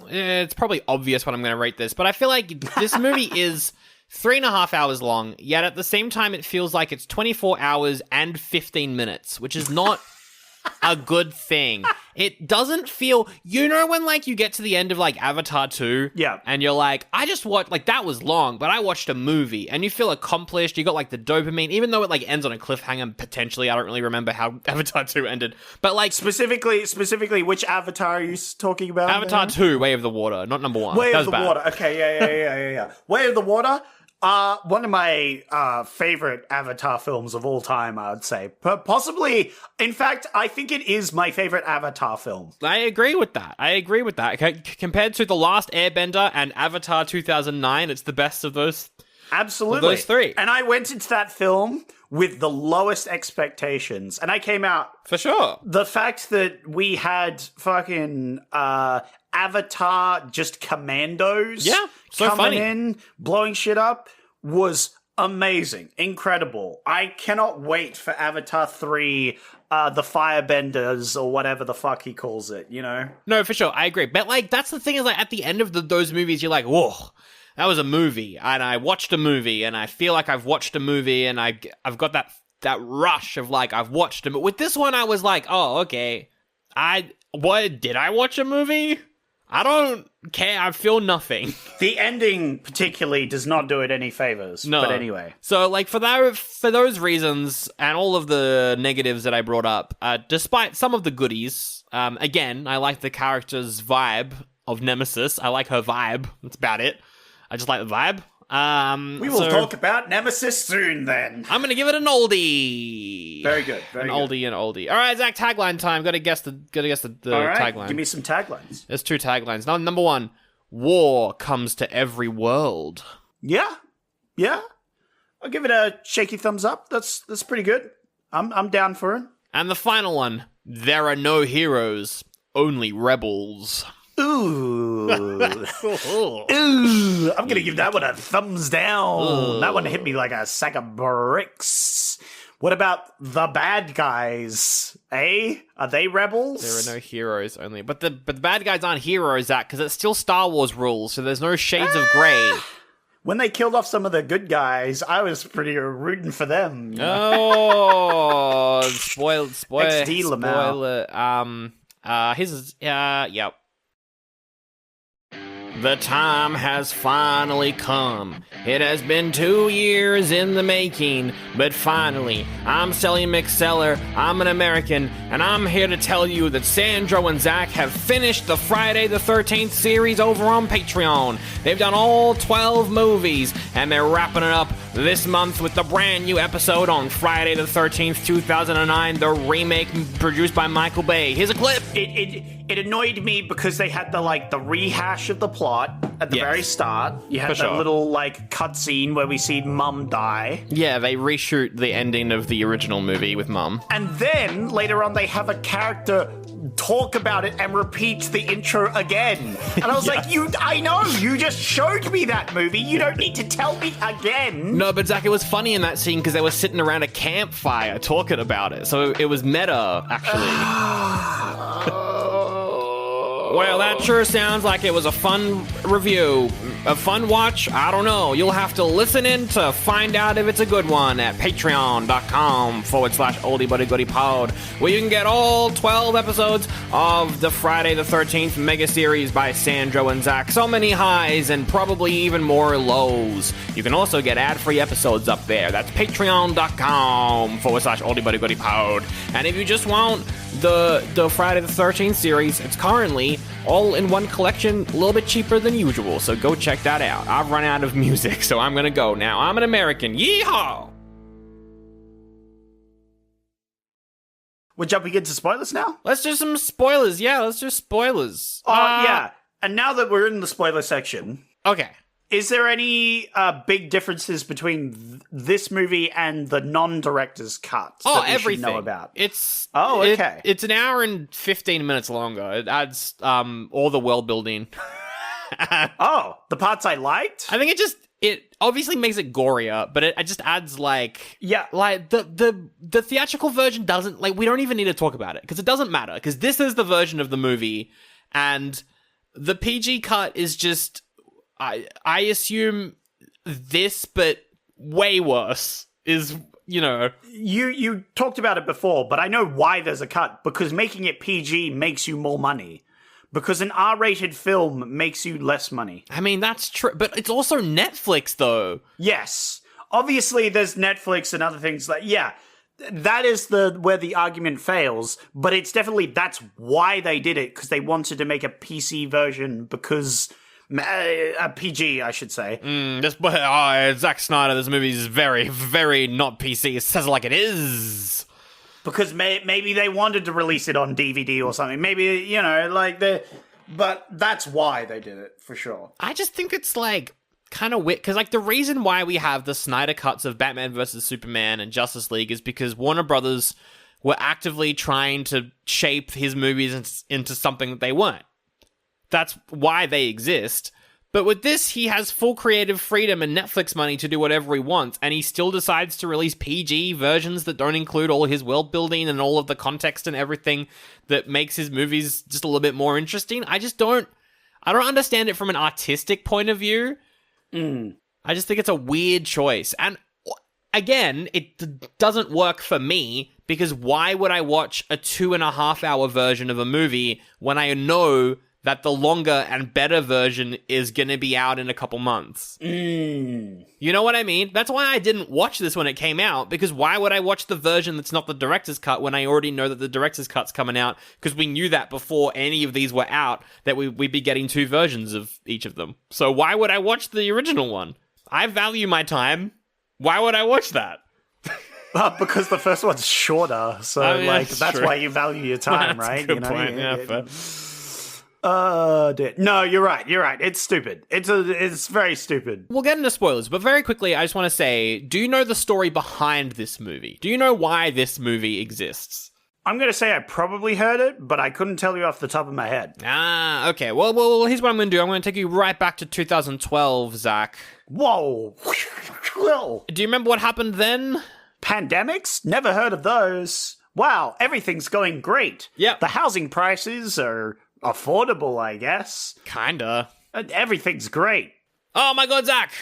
S5: it's probably obvious what I'm going to rate this, but I feel like this movie is 3.5 hours long, yet at the same time it feels like it's 24 hours and 15 minutes, which is not a good thing. It doesn't feel, when like you get to the end of like Avatar 2, and you're like, I just watched, like that was long, but I watched a movie, and you feel accomplished, you got like the dopamine, even though it like ends on a cliffhanger potentially. I don't really remember how Avatar 2 ended, but like
S4: specifically which Avatar are you talking about?
S5: Avatar 2, Way of the Water, not number 1.
S4: Way of the Water. Okay, yeah. Way of the Water. One of my favorite Avatar films of all time, I would say. Possibly, in fact, I think it is my favorite Avatar film.
S5: I agree with that. Compared to The Last Airbender and Avatar 2009, it's the best of those.
S4: Absolutely.
S5: Of those three.
S4: And I went into that film with the lowest expectations, and I came out...
S5: For sure.
S4: The fact that we had fucking... Avatar just commandos coming in, blowing shit up, was amazing. Incredible. I cannot wait for Avatar 3, the Firebenders, or whatever the fuck he calls it,
S5: No, for sure, I agree. But, like, that's the thing is, like, at the end of those movies, you're like, whoa, that was a movie, and I watched a movie, and I feel like I've watched a movie, and I've got that rush of, like, I've watched it. But with this one, I was like, oh, okay, did I watch a movie? I don't care. I feel nothing.
S4: The ending particularly does not do it any favors.
S5: No.
S4: But anyway.
S5: So, like, for those reasons and all of the negatives that I brought up, despite some of the goodies, again, I like the character's vibe of Nemesis. I like her vibe. That's about it. I just like the vibe.
S4: We will talk about Nemesis soon, then.
S5: I'm going to give it an oldie.
S4: Very good.
S5: Oldie and oldie. All right, Zach, tagline time. Got to guess the
S4: All right,
S5: tagline.
S4: Give me some taglines.
S5: There's 2 taglines. Number 1, war comes to every world.
S4: Yeah. I'll give it a shaky thumbs up. That's pretty good. I'm down for it.
S5: And the final one, there are no heroes, only rebels.
S4: Ooh. Ooh. I'm going to give that one a thumbs down. Ooh. That one hit me like a sack of bricks. What about the bad guys? Are they rebels?
S5: There are no heroes only. But the bad guys aren't heroes, Zach, because it's still Star Wars rules, so there's no shades of grey.
S4: When they killed off some of the good guys, I was pretty rooting for them.
S5: Oh, spoiler.
S4: XD Lamau.
S5: Yep. The time has finally come. It has been 2 years in the making, but finally, I'm Sally McSeller, I'm an American, and I'm here to tell you that Sandro and Zach have finished the Friday the 13th series over on Patreon. They've done all 12 movies, and they're wrapping it up this month with the brand new episode on Friday the 13th, 2009, the remake produced by Michael Bay. Here's a clip.
S4: It annoyed me because they had the rehash of the plot at the very start. You had that little cutscene where we see Mum die.
S5: Yeah, they reshoot the ending of the original movie with Mum.
S4: And then later on they have a character talk about it and repeat the intro again. And I was like, I know, you just showed me that movie. You don't need to tell me again.
S5: No, but Zach, it was funny in that scene because they were sitting around a campfire talking about it. So it was meta, actually. Well, that sure sounds like it was a fun review. A fun watch? I don't know. You'll have to listen in to find out if it's a good one at patreon.com/Oldie But a Goodie Pod, where you can get all 12 episodes of the Friday the 13th mega series by Sandro and Zach. So many highs and probably even more lows. You can also get ad-free episodes up there. That's patreon.com/Oldie But a Goodie Pod. And if you just want the Friday the 13th series, it's currently all in one collection, a little bit cheaper than usual, so go check that out. I've run out of music, so I'm gonna go now. I'm an American. Yeehaw!
S4: We're jumping into spoilers now?
S5: Let's do some spoilers. Yeah, let's do spoilers.
S4: Yeah. And now that we're in the spoiler section,
S5: Okay.
S4: is there any big differences between this movie and the non-director's cut that we
S5: everything.
S4: should know about?
S5: It's
S4: okay.
S5: It's an hour and 15 minutes longer. It adds all the world building.
S4: The parts I liked?
S5: I think it obviously makes it gorier, but it just adds like the theatrical version doesn't, like, we don't even need to talk about it because it doesn't matter, because this is the version of the movie, and the PG cut is just, I assume this, but way worse is,
S4: You talked about it before, but I know why there's a cut, because making it PG makes you more money. Because an R-rated film makes you less money.
S5: I mean, that's true, but it's also Netflix, though.
S4: Yes. Obviously, there's Netflix and other things that is where the argument fails, but it's definitely, that's why they did it, because they wanted to make a PC version, because a PG, I should say.
S5: Zack Snyder, this movie is very, very not PC. It says it like it is.
S4: Because maybe they wanted to release it on DVD or something. Maybe, but that's why they did it, for sure.
S5: I just think it's, like, kind of weird, because, like, the reason why we have the Snyder cuts of Batman vs. Superman and Justice League is because Warner Brothers were actively trying to shape his movies into something that they weren't. That's why they exist. But with this, he has full creative freedom and Netflix money to do whatever he wants, and he still decides to release PG versions that don't include all his world building and all of the context and everything that makes his movies just a little bit more interesting. I don't understand it from an artistic point of view. I just think it's a weird choice. And again, it doesn't work for me, because why would I watch a 2.5 hour version of a movie when I know that the longer and better version is going to be out in a couple months? You know what I mean? That's why I didn't watch this when it came out, because why would I watch the version that's not the director's cut when I already know that the director's cut's coming out? Because we knew that before any of these were out, that we'd be getting 2 versions of each of them. So why would I watch the original one? I value my time. Why would I watch that?
S4: Because the first one's shorter, so that's
S5: true.
S4: why you value your time,
S5: That's
S4: right?
S5: a good point. But
S4: no, you're right. It's stupid. It's very stupid.
S5: we'll get into spoilers, but very quickly, I just want to say, do you know the story behind this movie? Do you know why this movie exists?
S4: I'm going to say I probably heard it, but I couldn't tell you off the top of my head.
S5: Okay. Well, here's what I'm going to do. I'm going to take you right back to 2012, Zach.
S4: Whoa.
S5: Do you remember what happened then?
S4: Pandemics? Never heard of those. Wow, everything's going great.
S5: Yep.
S4: The housing prices are affordable, I guess.
S5: Kinda.
S4: Everything's great.
S5: Oh my god, Zach!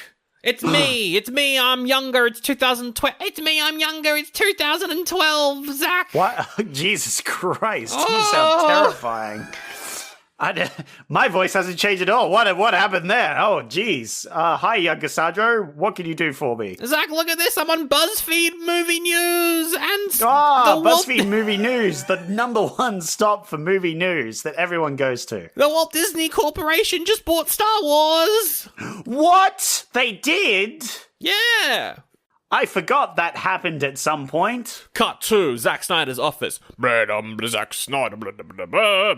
S5: It's me! It's me, I'm younger, it's 2012. It's me, I'm younger, it's 2012, Zach!
S4: What? Jesus Christ, you sound terrifying. My voice hasn't changed at all. What happened there? Oh, jeez. Hi, younger Sandro. What can you do for me?
S5: Zach, look at this. I'm on BuzzFeed Movie News and
S4: BuzzFeed Movie News, the #1 stop for movie news that everyone goes to.
S5: The Walt Disney Corporation just bought Star Wars.
S4: What? They did?
S5: Yeah.
S4: I forgot that happened at some point.
S5: Cut to Zack Snyder's office. Zack Snyder. Oh,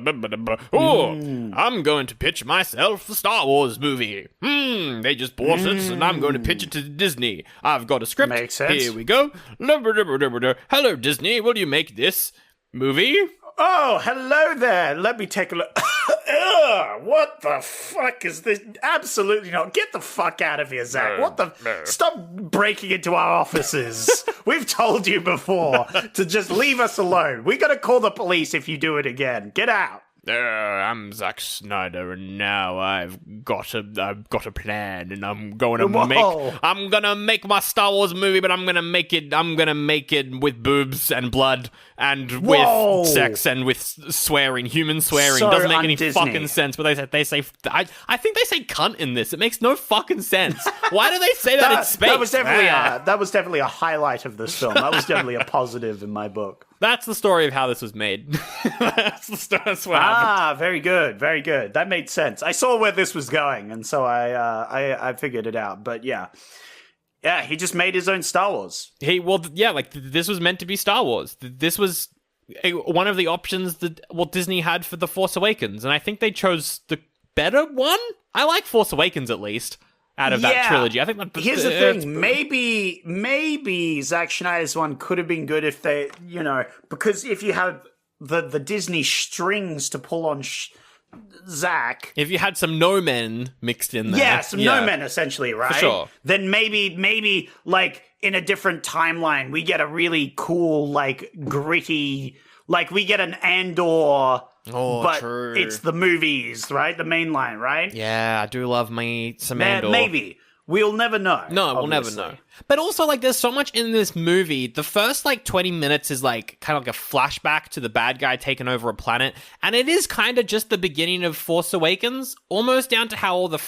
S5: I'm going to pitch myself the Star Wars movie. They just bought it, and I'm going to pitch it to Disney. I've got a script.
S4: Makes sense.
S5: Here we go. Hello, Disney. Will you make this movie?
S4: Oh, hello there. Let me take a look. Ugh, what the fuck is this? Absolutely not. Get the fuck out of here, Zach. What the? Stop breaking into our offices. We've told you before to just leave us alone. We gotta call the police if you do it again. Get out.
S5: I'm Zack Snyder, and now I've got a plan, and I'm gonna make my Star Wars movie, but I'm gonna make it with boobs and blood and with sex and with swearing, human swearing.
S4: So
S5: Doesn't make any
S4: un-Disney.
S5: fucking sense. But they say I think they say cunt in this. It makes no fucking sense. Why do they say that in space?
S4: That was definitely a highlight of this film. That was definitely a positive in my book.
S5: That's the story of how this was made. That's what happened.
S4: Very good, very good. That made sense. I saw where this was going, and so I figured it out. But yeah, he just made his own Star Wars.
S5: This was meant to be Star Wars. This was one of the options that Walt Disney had for The Force Awakens, and I think they chose the better one. I like Force Awakens at least. Out of that trilogy. I think
S4: here's the thing. Maybe Zack Schneider's one could have been good if they, because if you have the Disney strings to pull on Zack.
S5: If you had some no-men mixed in there.
S4: Yeah, some no-men essentially, right?
S5: For sure.
S4: Then maybe like in a different timeline, we get a really cool, like gritty, like we get an Andor.
S5: Oh,
S4: but
S5: true.
S4: It's the movies, right? The main line, right?
S5: Yeah, I do love me some Andor.
S4: Maybe. We'll never know.
S5: No, we'll never know. But also, like, there's so much in this movie. The first, 20 minutes is, kind of like a flashback to the bad guy taking over a planet. And it is kind of just the beginning of Force Awakens, almost down to how all the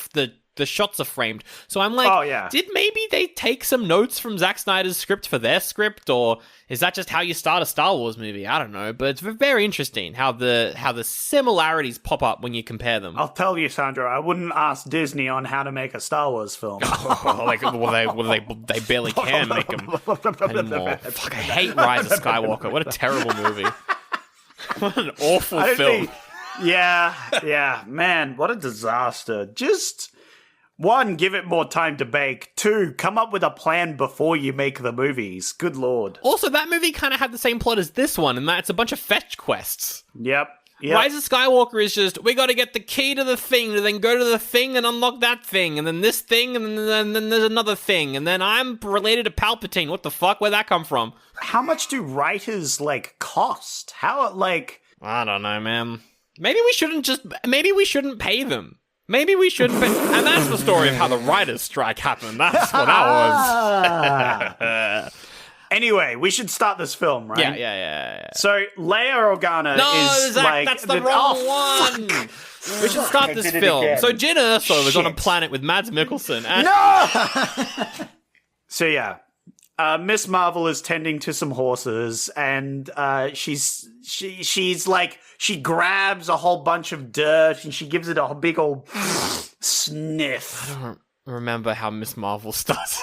S5: shots are framed. So I'm like, did maybe they take some notes from Zack Snyder's script for their script, or is that just how you start a Star Wars movie? I don't know, but it's very interesting how the similarities pop up when you compare them.
S4: I'll tell you, Sandra, I wouldn't ask Disney on how to make a Star Wars film.
S5: They barely can make them anymore. Fuck, I hate Rise of Skywalker. What a terrible movie. What an awful film.
S4: Yeah, man, what a disaster. Just... 1, give it more time to bake. 2, come up with a plan before you make the movies. Good lord.
S5: Also, that movie kind of had the same plot as this one, and that's a bunch of fetch quests.
S4: Yep.
S5: Rise of Skywalker is just, we gotta get the key to the thing, and then go to the thing and unlock that thing, and then this thing, and then there's another thing, and then I'm related to Palpatine. What the fuck? Where'd that come from?
S4: How much do writers, cost? How,
S5: I don't know, man. Maybe we shouldn't pay them. Maybe we should, and that's the story of how the writer's strike happened. That's what that was.
S4: Anyway, we should start this film, right?
S5: Yeah.
S4: So, Leia Organa is
S5: Zach, that's the wrong one.
S4: Fuck.
S5: We should start this film.
S4: Again.
S5: So, Jyn Erso is on a planet with Mads Mikkelsen. And
S4: No! So, yeah. Miss Marvel is tending to some horses, and she's like, she grabs a whole bunch of dirt and she gives it a big old sniff.
S5: I don't remember how Miss Marvel starts.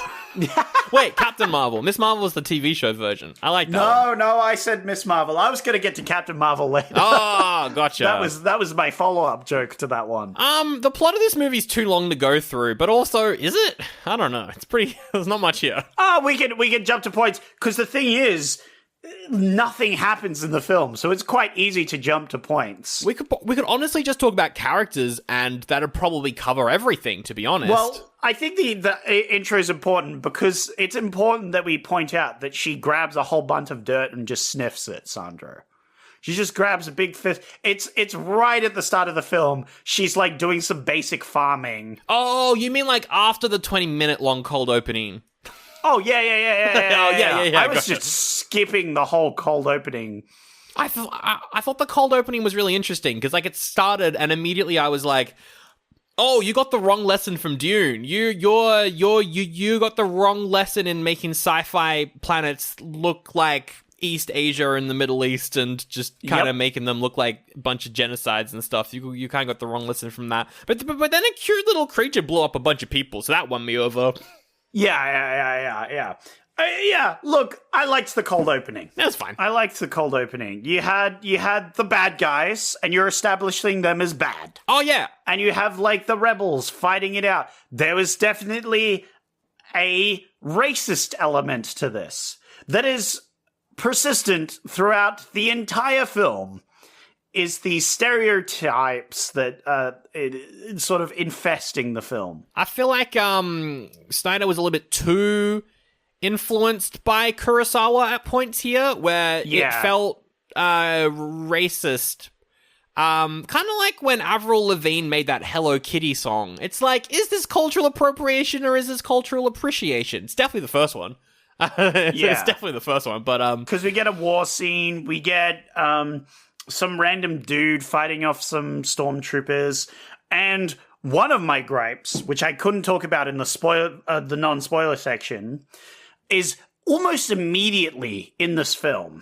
S5: Wait, Captain Marvel. Miss Marvel is the TV show version. I like that one.
S4: No, I said Miss Marvel. I was going to get to Captain Marvel later.
S5: Oh, gotcha.
S4: That was my follow-up joke to that one.
S5: The plot of this movie's too long to go through, but also, is it? I don't know. It's pretty... There's not much here.
S4: We can jump to points, because the thing is, nothing happens in the film, so it's quite easy to jump to points.
S5: We could honestly just talk about characters, and that'd probably cover everything, to be honest.
S4: Well, I think the intro is important because it's important that we point out that she grabs a whole bunch of dirt and just sniffs it, Sandra. She just grabs a big fist. It's right at the start of the film. She's doing some basic farming.
S5: Oh, you mean after the 20-minute long cold opening?
S4: Oh, yeah.
S5: Yeah.
S4: I was just skipping the whole cold opening.
S5: I thought the cold opening was really interesting because it started and immediately I was like, oh, you got the wrong lesson from Dune. You got the wrong lesson in making sci-fi planets look like East Asia and the Middle East and just kind of making them look like a bunch of genocides and stuff. You kind of got the wrong lesson from that. But then a cute little creature blew up a bunch of people, so that won me over.
S4: Yeah. Look, I liked the cold opening.
S5: That's fine.
S4: I liked the cold opening. You had the bad guys, and you're establishing them as bad.
S5: Oh, yeah.
S4: And you have, the rebels fighting it out. There was definitely a racist element to this that is persistent throughout the entire film. Is the stereotypes that it's sort of infesting the film.
S5: I feel like Snyder was a little bit too influenced by Kurosawa at points here, where it felt racist Kind of like when Avril Lavigne made that Hello Kitty song. It's like, is this cultural appropriation or is this cultural appreciation? It's definitely the first one. It's definitely the first one, but
S4: because we get a war scene, we get some random dude fighting off some stormtroopers, and one of my gripes, which I couldn't talk about in the non-spoiler section, is almost immediately in this film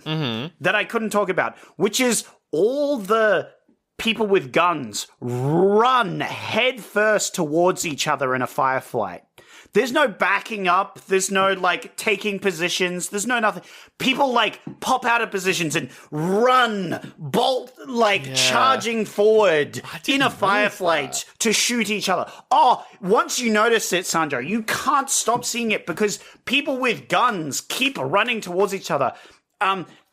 S4: that I couldn't talk about, which is all the people with guns run headfirst towards each other in a firefight. There's no backing up. There's no, like, taking positions. There's no nothing. People, like, pop out of positions and run, bolt, like, charging forward in a firefight to shoot each other. Oh, once you notice it, Sandro, you can't stop seeing it because people with guns keep running towards each other.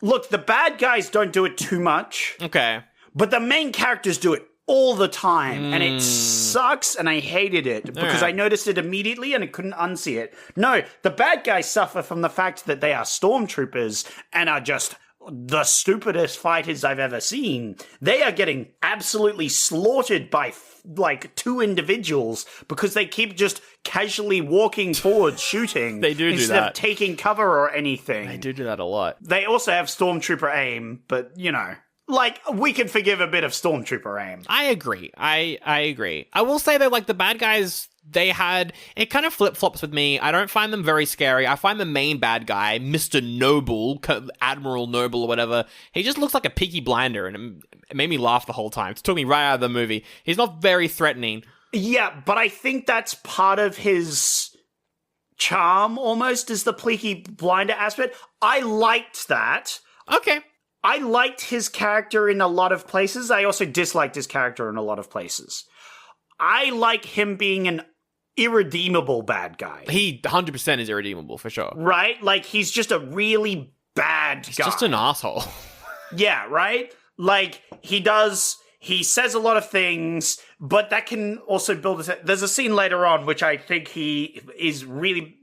S4: Look, the bad guys don't do it too much.
S5: Okay.
S4: But the main characters do it all the time, and it sucks, and I hated it because I noticed it immediately and I couldn't unsee it. No, the bad guys suffer from the fact that they are stormtroopers and are just the stupidest fighters I've ever seen. They are getting absolutely slaughtered by like two individuals because they keep just casually walking forward shooting.
S5: They do
S4: instead
S5: that.
S4: of taking cover or anything.
S5: They do that a lot.
S4: They also have stormtrooper aim, but you know. Like, we can forgive a bit of stormtrooper aim.
S5: I agree. I agree. I will say that, like, the bad guys, it kind of flip-flops with me. I don't find them very scary. I find the main bad guy, Mr. Noble, Admiral Noble or whatever, he just looks like a Peaky Blinder, and it made me laugh the whole time. It took me right out of the movie. He's not very threatening. Yeah,
S4: but I think that's part of his charm, almost, is the Peaky Blinder aspect. I liked that.
S5: Okay.
S4: I liked his character in a lot of places. I also disliked his character in a lot of places. I like him being an irredeemable bad guy.
S5: He 100% is irredeemable, for sure.
S4: Right? Like, he's just a really bad guy.
S5: He's just an asshole.
S4: Yeah, right? Like, he says a lot of things, but that can also build there's a scene later on which I think he is really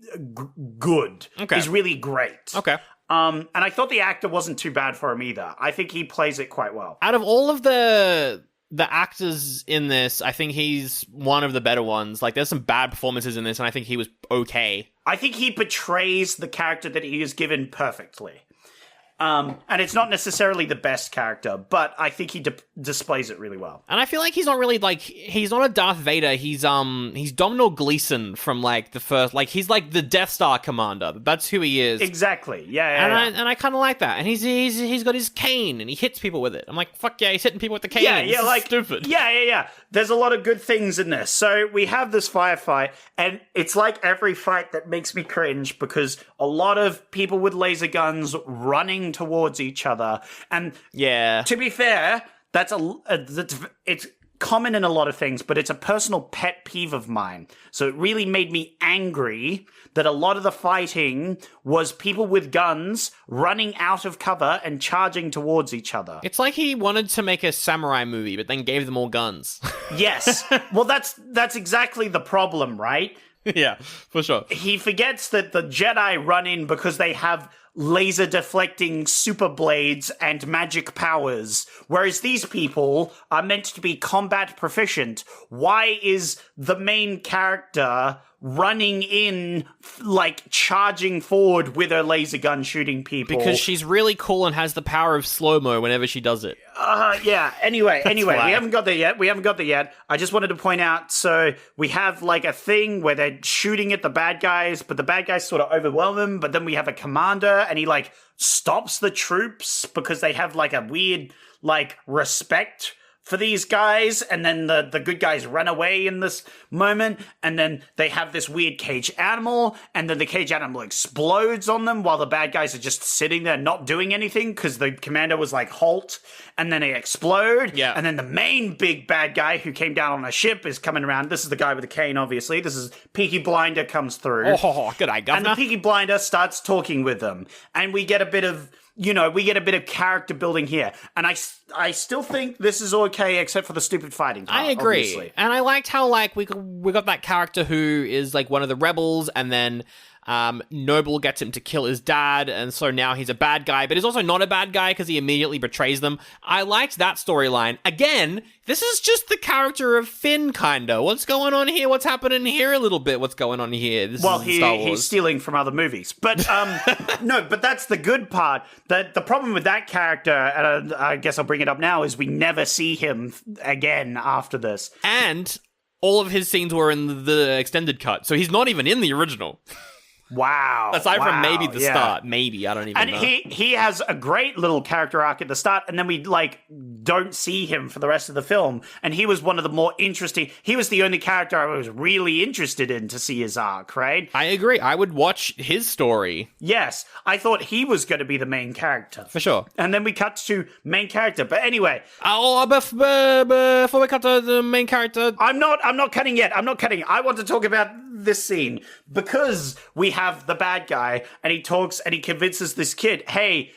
S4: good.
S5: Okay.
S4: He's really great.
S5: Okay.
S4: And I thought the actor wasn't too bad for him either. I think he plays it quite well.
S5: Out of all of the actors in this, I think he's one of the better ones. Like, there's some bad performances in this, and I think he was okay.
S4: I think he portrays the character that he is given perfectly. And it's not necessarily the best character, but I think he displays it really well.
S5: And I feel like he's not really, like, he's not a Darth Vader. He's Domhnall Gleeson from, like, the first, like, he's like the Death Star commander. That's who he is.
S4: Exactly. Yeah.
S5: And I kind of like that. And he's got his cane, and he hits people with it. I'm like, fuck yeah, he's hitting people with the cane.
S4: Yeah,
S5: this
S4: like,
S5: is stupid.
S4: Yeah. There's a lot of good things in this. So we have this firefight, and it's like every fight that makes me cringe because a lot of people with laser guns running towards each other. And to be fair, it's common in a lot of things, but it's a personal pet peeve of mine. So it really made me angry that a lot of the fighting was people with guns running out of cover and charging towards each other.
S5: It's like he wanted to make a samurai movie, but then gave them all guns.
S4: Yes. Well, that's exactly the problem, right?
S5: Yeah, for sure.
S4: He forgets that the Jedi run in because they have laser deflecting super blades and magic powers, whereas these people are meant to be combat proficient. Why is the main character running in, like, charging forward with her laser gun shooting people?
S5: Because she's really cool and has the power of slow-mo whenever she does it.
S4: Yeah. Anyway,
S5: why.
S4: we haven't got there yet. I just wanted to point out, so we have, like, a thing where they're shooting at the bad guys, but the bad guys sort of overwhelm them, but then we have a commander, and he, like, stops the troops because they have, like, a weird, like, respect for these guys, and then the good guys run away in this moment, and then they have this weird cage animal, and then the cage animal explodes on them while the bad guys are just sitting there not doing anything because the commander was like, halt, and then they explode, and then the main big bad guy who came down on a ship is coming around. This is the guy with the cane, obviously. This is Peaky Blinder comes through.
S5: Oh, good eye, governor.
S4: And the Peaky Blinder starts talking with them, and we get a bit of character building here. And I still think this is okay, except for the stupid fighting part,
S5: I agree.
S4: Obviously.
S5: And I liked how, like, we got that character who is, like, one of the rebels, and then Noble gets him to kill his dad, and so now he's a bad guy, but he's also not a bad guy because he immediately betrays them. I liked that storyline. Again, this is just the character of Finn, kinda. What's going on here? What's happening here a little bit? What's going on here? This is Star Wars.
S4: He's stealing from other movies. But, no, but that's the good part. The problem with that character, and I guess I'll bring it up now, is we never see him again after this.
S5: And all of his scenes were in the extended cut, so he's not even in the original.
S4: Wow.
S5: Aside from maybe the start. Maybe, I don't even know.
S4: And he has a great little character arc at the start, and then we, don't see him for the rest of the film. And he was one of the more interesting... He was the only character I was really interested in to see his arc, right?
S5: I agree. I would watch his story.
S4: Yes. I thought he was going to be the main character.
S5: For sure.
S4: And then we cut to main character. But anyway...
S5: Before we cut to the main character...
S4: I'm not cutting yet. I'm not cutting. I want to talk about this scene because we have the bad guy and he talks and he convinces this kid, hey,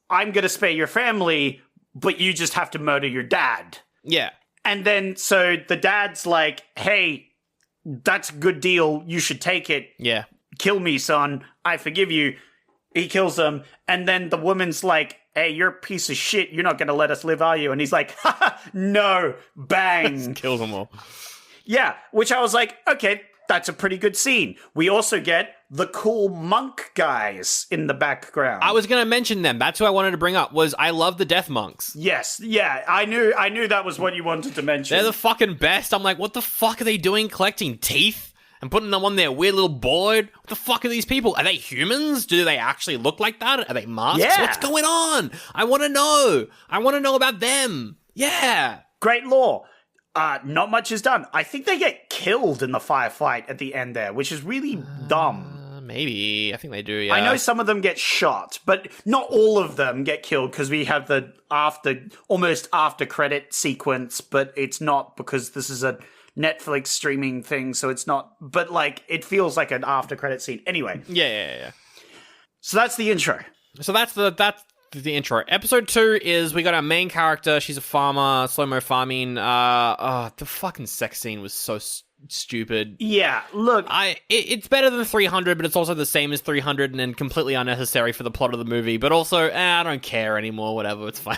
S4: I'm going to spare your family, but you just have to murder your dad.
S5: Yeah.
S4: And then so the dad's like, hey, that's a good deal. You should take it.
S5: Yeah.
S4: Kill me, son. I forgive you. He kills him. And then the woman's like, hey, you're a piece of shit. You're not going to let us live, are you? And he's like, haha, no. Bang.
S5: Kills them all.
S4: Yeah, which I was like, okay, that's a pretty good scene. We also get the cool monk guys in the background.
S5: I was going to mention them. That's who I wanted to bring up, was I love the death monks.
S4: Yes, yeah, I knew that was what you wanted to mention.
S5: They're the fucking best. I'm like, what the fuck are they doing collecting teeth and putting them on their weird little board? What the fuck are these people? Are they humans? Do they actually look like that? Are they masks?
S4: Yeah.
S5: What's going on? I want to know. I want to know about them. Yeah.
S4: Great lore. Not much is done. I think they get killed in the firefight at the end there, which is really dumb.
S5: Maybe. I think they do, yeah.
S4: I know some of them get shot, but not all of them get killed because we have the almost after credit sequence, but it's not because this is a Netflix streaming thing, so it's not, but it feels like an after credit scene. Anyway.
S5: Yeah.
S4: So that's the intro.
S5: So that's the intro. Episode 2 is we got our main character. She's a farmer, slow-mo farming. The fucking sex scene was so stupid.
S4: Yeah, look.
S5: It's better than 300, but it's also the same as 300 and then completely unnecessary for the plot of the movie. But also, I don't care anymore. Whatever, it's fine.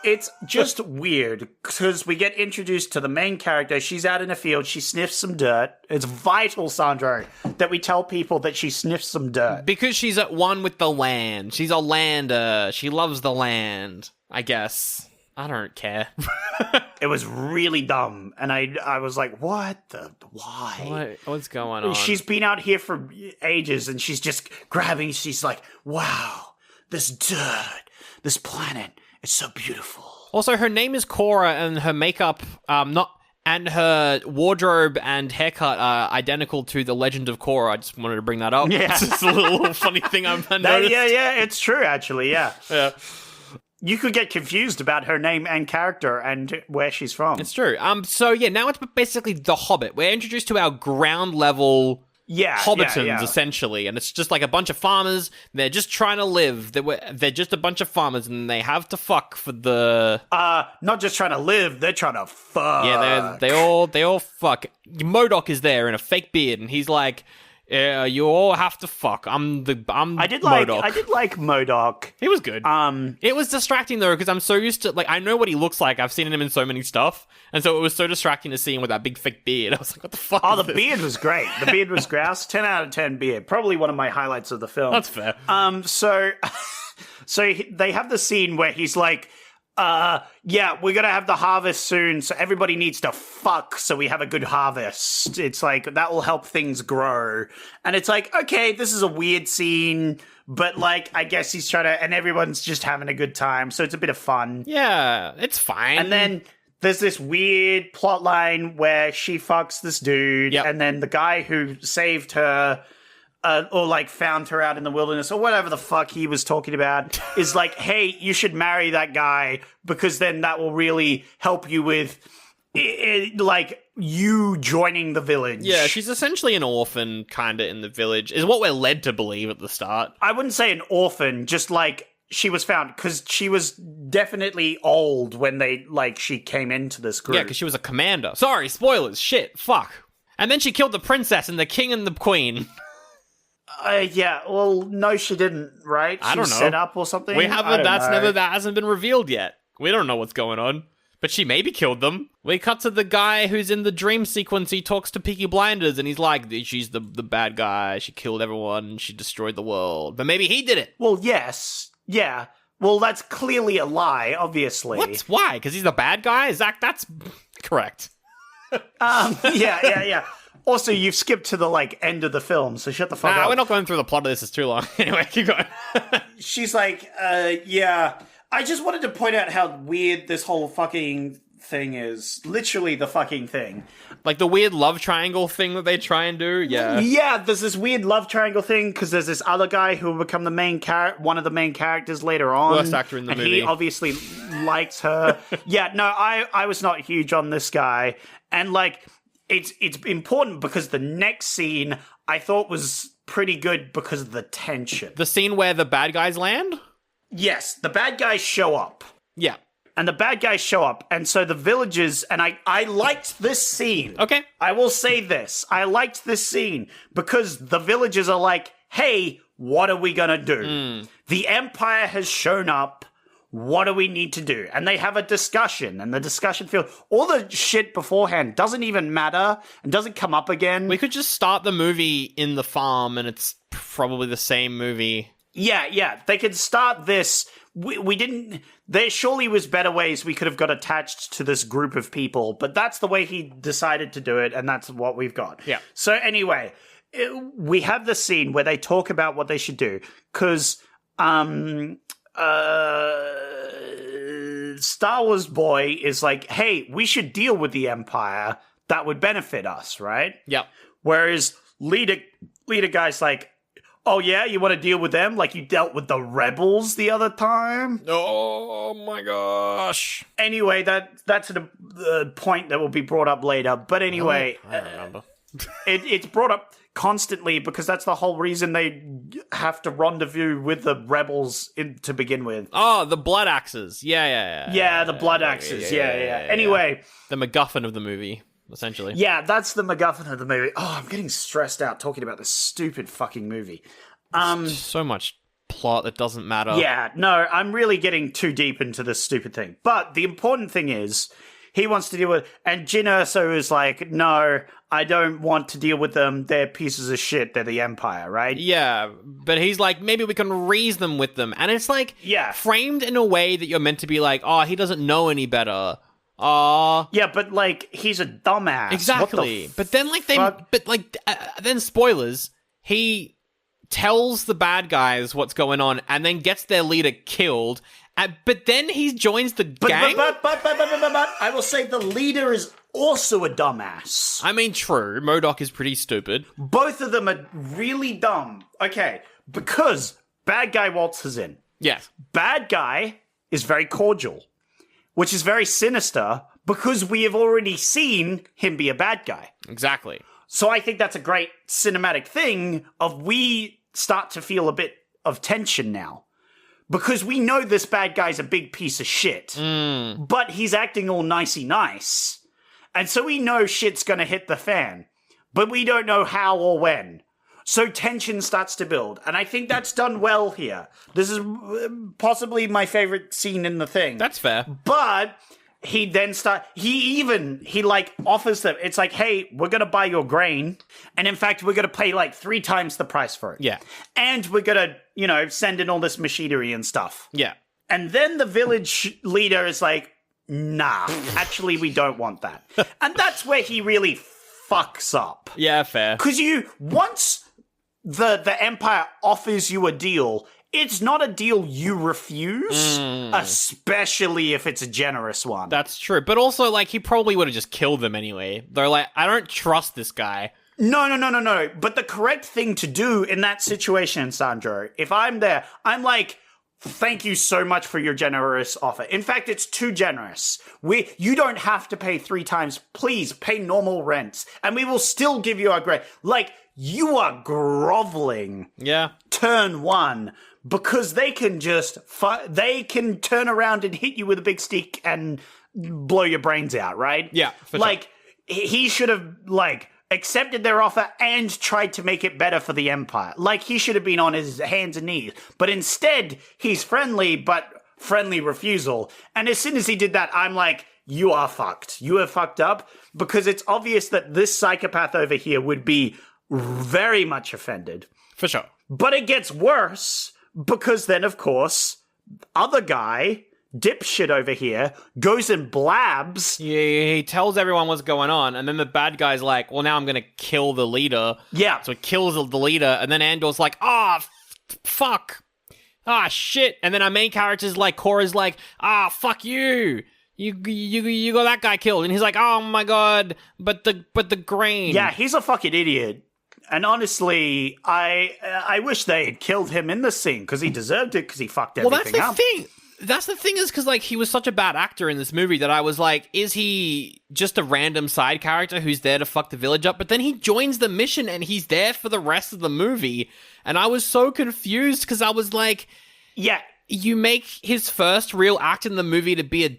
S4: It's just weird because we get introduced to the main character. She's out in a field. She sniffs some dirt. It's vital, Sandro, that we tell people that she sniffs some dirt.
S5: Because she's at one with the land. She's a lander. She loves the land, I guess. I don't care.
S4: It was really dumb. And I was like, why?
S5: What's going on?
S4: She's been out here for ages and she's just grabbing. She's like, wow, this dirt, this planet. It's so beautiful.
S5: Also, her name is Cora, and her makeup, and her wardrobe and haircut are identical to the Legend of Korra. I just wanted to bring that up.
S4: Yeah,
S5: it's just a little funny thing I've noticed.
S4: Yeah, it's true actually. Yeah. You could get confused about her name and character and where she's from.
S5: It's true. So yeah, now it's basically The Hobbit. We're introduced to our ground level. Hobbitons, essentially, and it's just like a bunch of farmers. They're just trying to live. They're just a bunch of farmers, and they have to fuck for the.
S4: Not just trying to live. They're trying to fuck.
S5: Yeah, they all fuck. MODOK is there in a fake beard, and he's like, you all have to fuck. I did
S4: MODOK. I did like MODOK.
S5: He was good. It was distracting though because I'm so used to I know what he looks like. I've seen him in so many stuff, and so it was so distracting to see him with that big fake beard. I was like, what the fuck?
S4: Oh, the beard was great. The beard was grouse. 10 out of 10 beard. Probably one of my highlights of the film.
S5: That's fair.
S4: So they have the scene where he's like, yeah, we're gonna have the harvest soon, so everybody needs to fuck so we have a good harvest. It's like, that will help things grow. And it's like, okay, this is a weird scene, but I guess he's trying to, and everyone's just having a good time, so it's a bit of fun.
S5: Yeah, it's fine.
S4: And then there's this weird plot line where she fucks this dude, and then the guy who saved her, or found her out in the wilderness or whatever the fuck he was talking about is like, hey, you should marry that guy because then that will really help you with you joining the village.
S5: Yeah, she's essentially an orphan kind of in the village is what we're led to believe at the start.
S4: I wouldn't say an orphan, just she was found because she was definitely old when she came into this group.
S5: Yeah, because she was a commander. Sorry, spoilers. Shit, fuck. And then she killed the princess and the king and the queen.
S4: Yeah, well, no, she didn't, right?
S5: I don't know.
S4: Set up or something?
S5: We haven't.
S4: That
S5: Hasn't been revealed yet. We don't know what's going on. But she maybe killed them. We cut to the guy who's in the dream sequence. He talks to Peaky Blinders, and he's like, she's the bad guy. She killed everyone. She destroyed the world. But maybe he did it.
S4: Well, yes. Yeah. Well, that's clearly a lie, obviously.
S5: What? Why? Because he's the bad guy? Zach, that's correct.
S4: Yeah. Also, you've skipped to the, end of the film, so shut the fuck up.
S5: We're not going through the plot of this. It's too long. Anyway, keep going.
S4: She's like, yeah. I just wanted to point out how weird this whole fucking thing is. Literally the fucking thing.
S5: Like the weird love triangle thing that they try and do? Yeah.
S4: Yeah, there's this weird love triangle thing, because there's this other guy who will become one of the main characters later on.
S5: Worst actor in the movie.
S4: And he obviously likes her. Yeah, no, I was not huge on this guy. And, it's important because the next scene I thought was pretty good because of the tension.
S5: The scene where the bad guys land?
S4: Yes, the bad guys show up.
S5: Yeah.
S4: And the bad guys show up, and so the villagers, and I liked this scene.
S5: Okay.
S4: I will say this. I liked this scene because the villagers are like, hey, what are we gonna do? The Empire has shown up. What do we need to do? And they have a discussion, and the discussion feels all the shit beforehand doesn't even matter and doesn't come up again.
S5: We could just start the movie in the farm, and it's probably the same movie.
S4: Yeah. They could start this. We didn't. There surely was better ways we could have got attached to this group of people, but that's the way he decided to do it, and that's what we've got.
S5: Yeah.
S4: So anyway, we have the scene where they talk about what they should do, because Star Wars boy is like, hey, we should deal with the Empire. That would benefit us, right?
S5: Yep.
S4: Whereas leader guy's like, oh yeah, you want to deal with them like you dealt with the rebels the other time?
S5: Oh my gosh.
S4: Anyway, that's the point that will be brought up later. But anyway,
S5: I don't remember.
S4: it's brought up constantly because that's the whole reason they have to rendezvous with the rebels to begin with.
S5: Oh, the blood axes. Yeah.
S4: Yeah, the blood axes. Yeah. Anyway.
S5: The MacGuffin of the movie, essentially.
S4: Yeah, that's the MacGuffin of the movie. Oh, I'm getting stressed out talking about this stupid fucking movie.
S5: So much plot that doesn't matter.
S4: Yeah, no, I'm really getting too deep into this stupid thing. But the important thing is, he wants to deal with... And Jyn Erso is like, no, I don't want to deal with them. They're pieces of shit. They're the Empire, right?
S5: Yeah, but he's like, maybe we can reason with them. And it's like,
S4: yeah,
S5: framed in a way that you're meant to be like, oh, he doesn't know any better.
S4: Yeah, but he's a dumbass.
S5: Exactly. But then then spoilers, he tells the bad guys what's going on and then gets their leader killed. But then he joins the gang?
S4: But I will say the leader is also a dumbass.
S5: I mean, true. MODOK is pretty stupid.
S4: Both of them are really dumb. Okay, because bad guy waltzes in.
S5: Yes.
S4: Bad guy is very cordial, which is very sinister because we have already seen him be a bad guy.
S5: Exactly.
S4: So I think that's a great cinematic thing of we start to feel a bit of tension now. Because we know this bad guy's a big piece of shit. But he's acting all nicey nice. And so we know shit's gonna hit the fan. But we don't know how or when. So tension starts to build. And I think that's done well here. This is possibly my favorite scene in the thing.
S5: That's fair.
S4: But he then he offers them, it's like, hey, we're gonna buy your grain, and in fact we're gonna pay 3 times the price for it.
S5: Yeah.
S4: And we're gonna, send in all this machinery and stuff.
S5: Yeah.
S4: And then the village leader is like, nah, actually we don't want that. And that's where he really fucks up.
S5: Yeah, fair.
S4: Because once the Empire offers you a deal, it's not a deal you refuse, especially if it's a generous one.
S5: That's true. But also, he probably would have just killed them anyway. They're like, I don't trust this guy.
S4: No. But the correct thing to do in that situation, Sandro, if I'm there, I'm like, thank you so much for your generous offer. In fact, it's too generous. You don't have to pay 3 times. Please pay normal rents, and we will still give you our grade. You are groveling.
S5: Yeah.
S4: Turn 1. Because they can just they can turn around and hit you with a big stick and blow your brains out, right?
S5: Yeah, for sure.
S4: He should have accepted their offer and tried to make it better for the Empire. Like, he should have been on his hands and knees. But instead, he's friendly, but friendly refusal. And as soon as he did that, I'm like, you are fucked. You are fucked up, because it's obvious that this psychopath over here would be very much offended.
S5: For sure.
S4: But it gets worse, because then, of course, other guy, dipshit over here, goes and blabs.
S5: Yeah, he tells everyone what's going on, and then the bad guy's like, well, now I'm gonna kill the leader.
S4: Yeah.
S5: So he kills the leader, and then Andor's like, fuck. Shit. And then our main character's like, Cora's like, fuck you. You got that guy killed. And he's like, oh my god, but the grain.
S4: Yeah, he's a fucking idiot. And honestly, I wish they had killed him in the scene, because he deserved it, because he fucked everything up.
S5: That's the thing is, because, like, he was such a bad actor in this movie that I was like, is he just a random side character who's there to fuck the village up? But then he joins the mission and he's there for the rest of the movie. And I was so confused, because I was like,
S4: yeah,
S5: you make his first real act in the movie to be a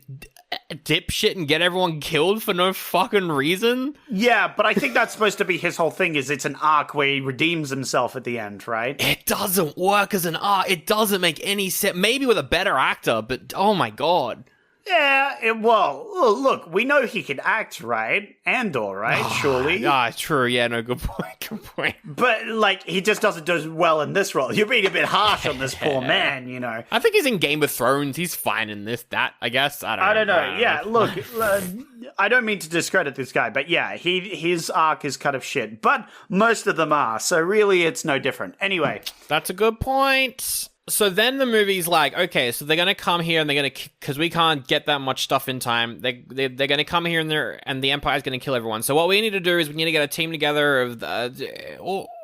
S5: dipshit and get everyone killed for no fucking reason?
S4: Yeah, but I think that's supposed to be his whole thing, is it's an arc where he redeems himself at the end, right?
S5: It doesn't work as an arc. It doesn't make any sense. Maybe with a better actor, but oh my god.
S4: Yeah, look, we know he can act, right? Andor, right? Surely.
S5: True. Yeah, no, good point.
S4: But, like, he just doesn't do well in this role. You're being a bit harsh on this poor man, you know.
S5: I think he's in Game of Thrones. He's fine in that, I guess. I don't know.
S4: Yeah, look, I don't mean to discredit this guy, but yeah, his arc is kind of shit. But most of them are, so really it's no different. Anyway.
S5: That's a good point. So then the movie's like, okay, so they're going to come here and they're going to, because we can't get that much stuff in time, they're going to come here and the Empire's going to kill everyone. So what we need to do is we need to get a team together of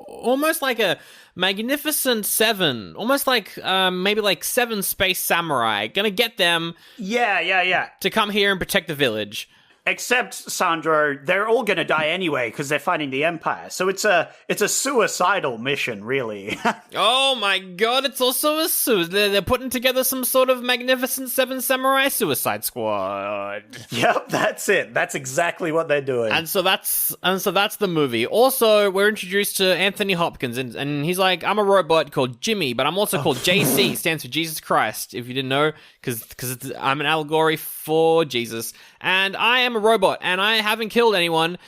S5: almost like a Magnificent Seven, almost like maybe like 7 space samurai. Going to get them to come here and protect the village.
S4: Except, Sandro, they're all going to die anyway because they're fighting the Empire. So it's a suicidal mission, really.
S5: Oh my god, it's also a they're putting together some sort of Magnificent Seven Samurai Suicide Squad.
S4: Yep, that's it. That's exactly what they're doing.
S5: And so that's the movie. Also, we're introduced to Anthony Hopkins, and he's like, I'm a robot called Jimmy, but I'm also called JC, stands for Jesus Christ, if you didn't know, because I'm an allegory for Jesus. And I am a robot, and I haven't killed anyone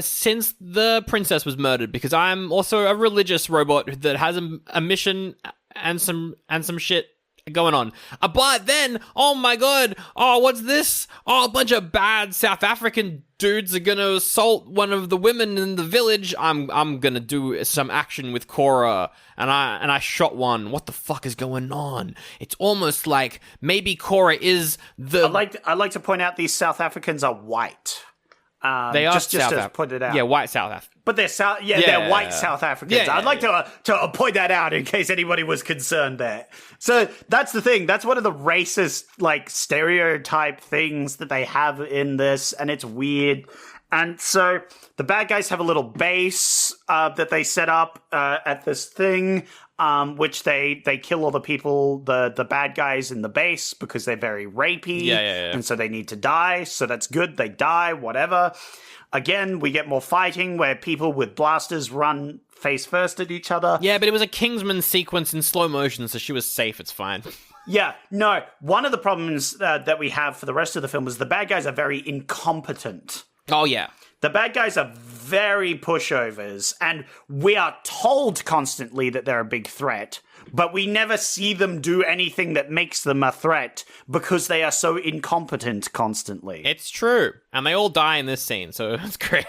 S5: since the princess was murdered, because I'm also a religious robot that has a mission and some shit going on. But then, oh my god, what's this? A bunch of bad South African dudes are gonna assault one of the women in the village. I'm gonna do some action with Cora, and I shot one. What the fuck is going on? It's almost like maybe Cora is the...
S4: I'd like to point out these South Africans are white.
S5: They are
S4: just to put it out.
S5: Yeah, white South African.
S4: But they're white South Africans. I'd like to point that out in case anybody was concerned there. So that's the thing. That's one of the racist, like, stereotype things that they have in this, and it's weird. And so the bad guys have a little base that they set up at this thing, which they kill all the people, the bad guys in the base, because they're very rapey.
S5: Yeah.
S4: And so they need to die. So that's good. They die, whatever. Again, we get more fighting where people with blasters run face first at each other.
S5: Yeah, but it was a Kingsman sequence in slow motion, so she was safe. It's fine.
S4: Yeah, no. One of the problems that we have for the rest of the film is the bad guys are very incompetent.
S5: Oh, yeah.
S4: The bad guys are very pushovers, and we are told constantly that they're a big threat, but we never see them do anything that makes them a threat because they are so incompetent constantly.
S5: It's true. And they all die in this scene, so it's great.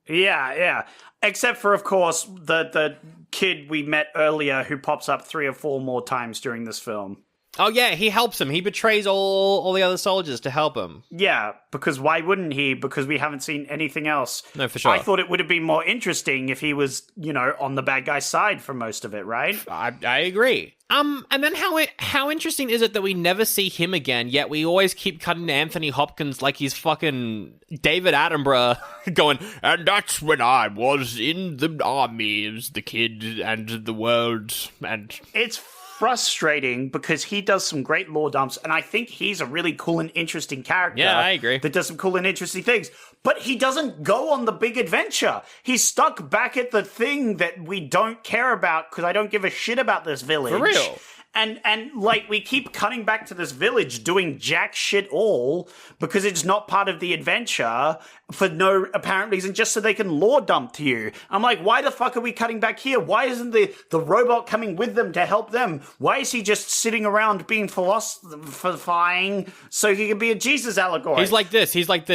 S4: Yeah. Except for, of course, the kid we met earlier who pops up 3 or 4 more times during this film.
S5: Oh, yeah, he helps him. He betrays all the other soldiers to help him.
S4: Yeah, because why wouldn't he? Because we haven't seen anything else.
S5: No, for sure.
S4: I thought it would have been more interesting if he was, on the bad guy's side for most of it, right?
S5: I agree. And then how interesting is it that we never see him again, yet we always keep cutting to Anthony Hopkins like he's fucking David Attenborough going, and that's when I was in the army as the kid and the world, and...
S4: It's frustrating because he does some great lore dumps, and I think he's a really cool and interesting character.
S5: Yeah, I agree.
S4: That does some cool and interesting things. But he doesn't go on the big adventure. He's stuck back at the thing that we don't care about because I don't give a shit about this village.
S5: For real.
S4: And like, we keep cutting back to this village doing jack shit all because it's not part of the adventure for no apparent reason, just so they can lore dump to you. I'm like, why the fuck are we cutting back here? Why isn't the robot coming with them to help them? Why is he just sitting around being philosophizing so he can be a Jesus allegory?
S5: He's like this. He's like,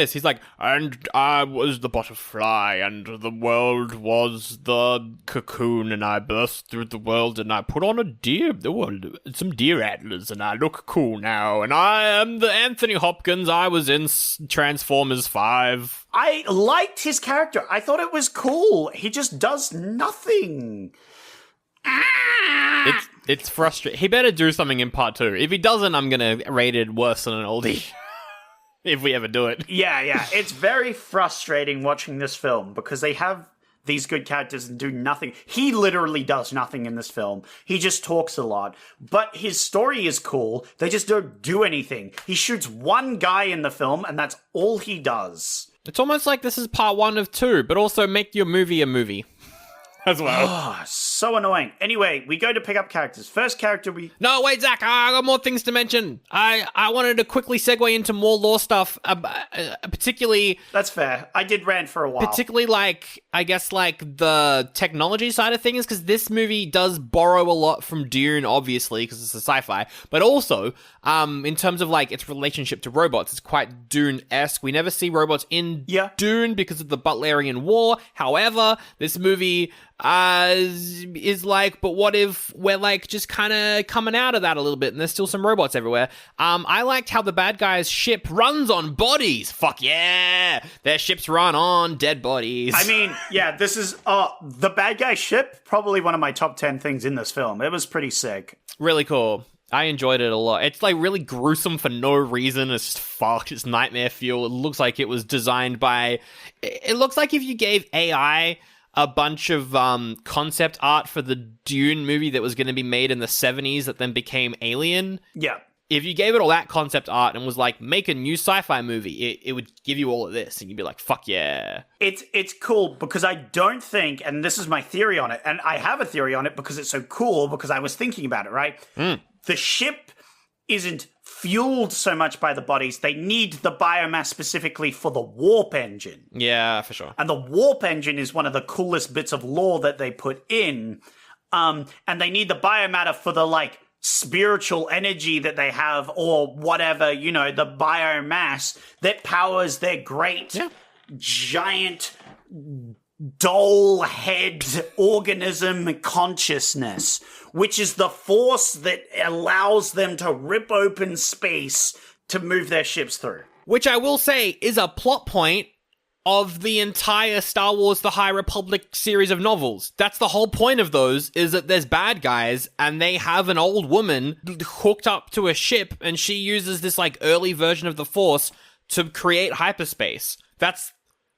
S5: and I was the butterfly, and the world was the cocoon, and I burst through the world, and I put on some deer antlers, and I look cool now, and I am the Anthony Hopkins I was in Transformers 5.
S4: I liked his character. I thought it was cool. He just does nothing.
S5: It's frustrating. He better do something in part 2. If he doesn't, I'm gonna rate it worse than an oldie. If we ever do it.
S4: Yeah. It's very frustrating watching this film because they have these good characters and do nothing. He literally does nothing in this film. He just talks a lot. But his story is cool. They just don't do anything. He shoots one guy in the film, and that's all he does.
S5: It's almost like this is part 1 of 2, but also make your movie a movie. As well.
S4: Oh, so annoying. Anyway, we go to pick up characters. First character we...
S5: No, wait, Zach, I got more things to mention. I wanted to quickly segue into more lore stuff, particularly...
S4: That's fair. I did rant for a while.
S5: Particularly, I guess, the technology side of things, because this movie does borrow a lot from Dune, obviously, because it's a sci-fi, but also, in terms of, its relationship to robots, it's quite Dune-esque. We never see robots in Dune because of the Butlerian War. However, this movie... is but what if we're just kind of coming out of that a little bit and there's still some robots everywhere. I liked how the bad guy's ship runs on bodies. Fuck yeah, their ships run on dead bodies.
S4: I mean, yeah, this is the bad guy ship, probably one of my top 10 things in this film. It was pretty sick.
S5: Really cool. I enjoyed it a lot. It's really gruesome for no reason. It's just fucked. It's nightmare fuel. It looks like it was designed by... It looks like if you gave AI a bunch of concept art for the Dune movie that was going to be made in the 70s that then became Alien.
S4: Yeah.
S5: If you gave it all that concept art and was make a new sci-fi movie, it would give you all of this, and you'd be like, fuck yeah.
S4: It's cool because I don't think, and this is my theory on it, and I have a theory on it because it's so cool because I was thinking about it, right? The ship isn't fueled so much by the bodies. They need the biomass specifically for the warp engine.
S5: Yeah, for sure.
S4: And the warp engine is one of the coolest bits of lore that they put in. And they need the biomatter for the, spiritual energy that they have or whatever, the biomass that powers their great, giant, doll head organism consciousness, which is the force that allows them to rip open space to move their ships through.
S5: Which I will say is a plot point of the entire Star Wars The High Republic series of novels. That's the whole point of those, is that there's bad guys and they have an old woman hooked up to a ship and she uses this early version of the Force to create hyperspace. That's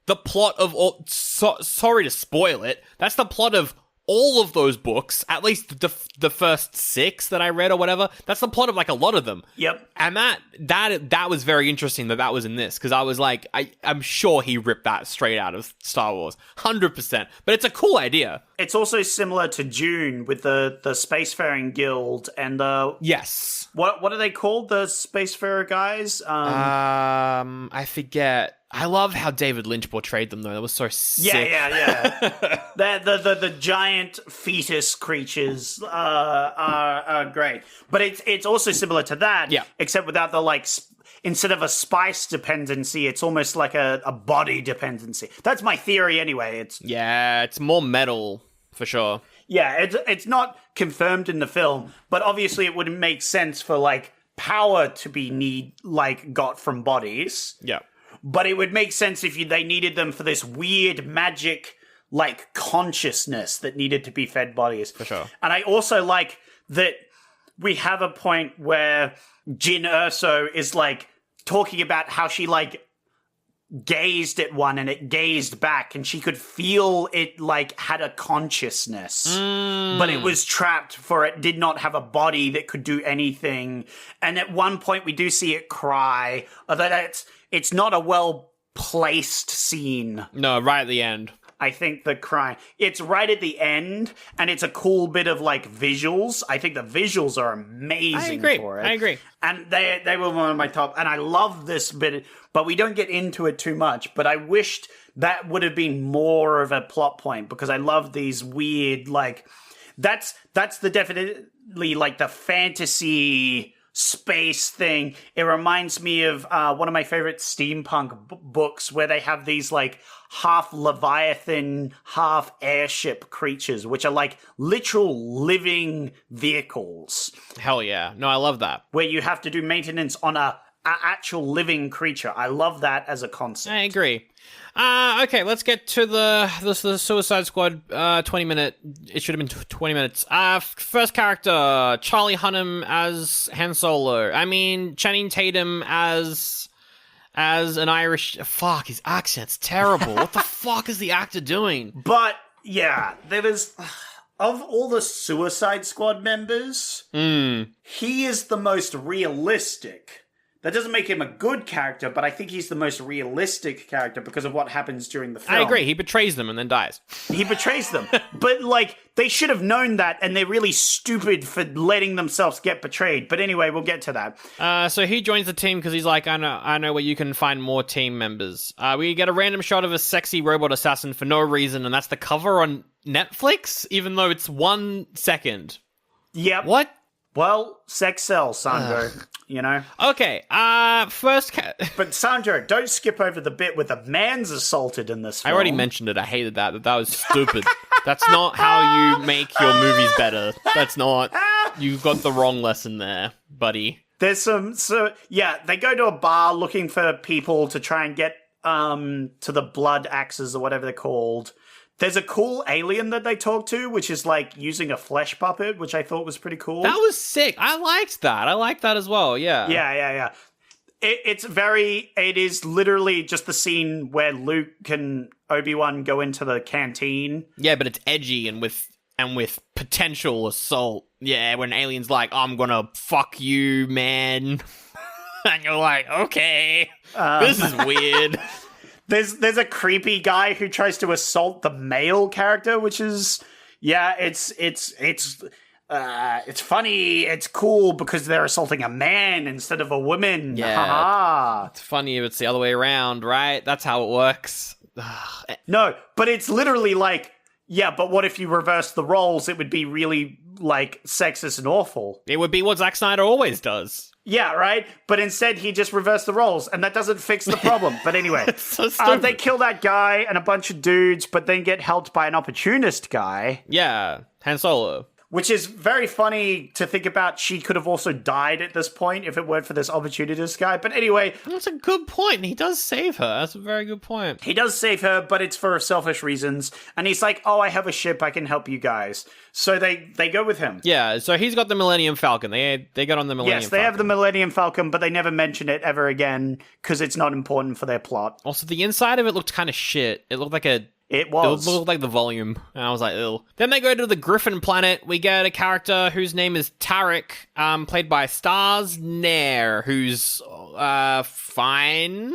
S5: the plot of all... sorry to spoil it. That's the plot of all of those books, at least the first 6 that I read or whatever. That's the plot of a lot of them.
S4: Yep.
S5: And that was very interesting that was in this, because I was I'm sure he ripped that straight out of Star Wars, 100%. But it's a cool idea.
S4: It's also similar to Dune with the Spacefaring Guild and the...
S5: Yes.
S4: What are they called? The Spacefarer guys?
S5: I forget. I love how David Lynch portrayed them, though. That was so sick.
S4: Yeah. the giant fetus creatures are great. But it's also similar to that, except without the, instead of a spice dependency, it's almost like a body dependency. That's my theory anyway.
S5: It's more metal, for sure.
S4: Yeah, it's not confirmed in the film, but obviously it wouldn't make sense for, power to be got from bodies.
S5: Yeah.
S4: But it would make sense if they needed them for this weird magic, consciousness that needed to be fed bodies.
S5: For sure.
S4: And I also like that we have a point where Jyn Erso is, talking about how she, gazed at one and it gazed back, and she could feel it like had a consciousness, but it was trapped, for it did not have a body that could do anything. And at one point we do see it cry, although it's not a well placed scene.
S5: No, right at the end.
S4: I think the cry, it's right at the end, and it's a cool bit of like visuals. I think the visuals are amazing for it.
S5: I agree.
S4: And they were one of my top, and I love this bit, but we don't get into it too much. But I wished that would have been more of a plot point, because I love these weird, like, that's the definitely like the fantasy space thing. It reminds me of one of my favorite steampunk books, where they have these like half Leviathan, half airship creatures, which are like literal living vehicles.
S5: Hell yeah. No, I love that.
S4: Where you have to do maintenance on a actual living creature. I love that as a concept.
S5: I agree. Okay, let's get to the Suicide Squad 20-minute. It should have been 20 minutes. First character, Charlie Hunnam as Han Solo. I mean, Channing Tatum as an Irish. Fuck, his accent's terrible. What the fuck is the actor doing?
S4: But yeah, there was, of all the Suicide Squad members, he is the most realistic. That doesn't make him a good character, but I think he's the most realistic character because of what happens during the film.
S5: I agree. He betrays them and then dies.
S4: He betrays them. But, like, they should have known that, and they're really stupid for letting themselves get betrayed. But anyway, we'll get to that.
S5: So he joins the team because he's like, I know where you can find more team members. We get a random shot of a sexy robot assassin for no reason, and that's the cover on Netflix, even though it's 1 second.
S4: Yep.
S5: What?
S4: Well, sex sells, Sandro. You know?
S5: Okay,
S4: But Sandro, don't skip over the bit where the man's assaulted in this film.
S5: I already mentioned it. I hated that. That was stupid. That's not how you make your movies better. That's not. You got the wrong lesson there, buddy.
S4: There's they go to a bar looking for people to try and get to the blood axes or whatever they're called. There's a cool alien that they talk to, which is like using a flesh puppet, which I thought was pretty cool.
S5: That was sick. I liked that. I liked that as well. Yeah.
S4: Yeah. It is literally just the scene where Luke and Obi-Wan go into the canteen.
S5: Yeah, but it's edgy and with potential assault. Yeah, when alien's like, I'm gonna fuck you, man. And you're like, okay, this is weird.
S4: There's a creepy guy who tries to assault the male character, which is, it's funny, it's cool because they're assaulting a man instead of a woman.
S5: Yeah,
S4: ha-ha.
S5: It's funny if it's the other way around, right? That's how it works.
S4: No, but it's literally like, yeah, but what if you reverse the roles? It would be really, like, sexist and awful.
S5: It would be what Zack Snyder always does.
S4: Yeah, right? But instead, he just reversed the roles, and that doesn't fix the problem. But anyway,
S5: It's so stupid.
S4: They kill that guy and a bunch of dudes, but then get helped by an opportunist guy.
S5: Yeah, Han Solo.
S4: Which is very funny to think about. She could have also died at this point if it weren't for this opportunist guy. But anyway...
S5: That's a good point. He does save her. That's a very good point.
S4: He does save her, but it's for selfish reasons. And he's like, oh, I have a ship. I can help you guys. So they go with him.
S5: Yeah, so he's got the Millennium Falcon. They got on the Millennium Falcon.
S4: Yes, they have the Millennium Falcon, but they never mention it ever again because it's not important for their plot.
S5: Also, the inside of it looked kind of shit. It looked like
S4: It was.
S5: It looked like the volume. And I was like, ew. Then they go to the Griffin planet. We get a character whose name is Tarek, played by Stars Nair, who's fine.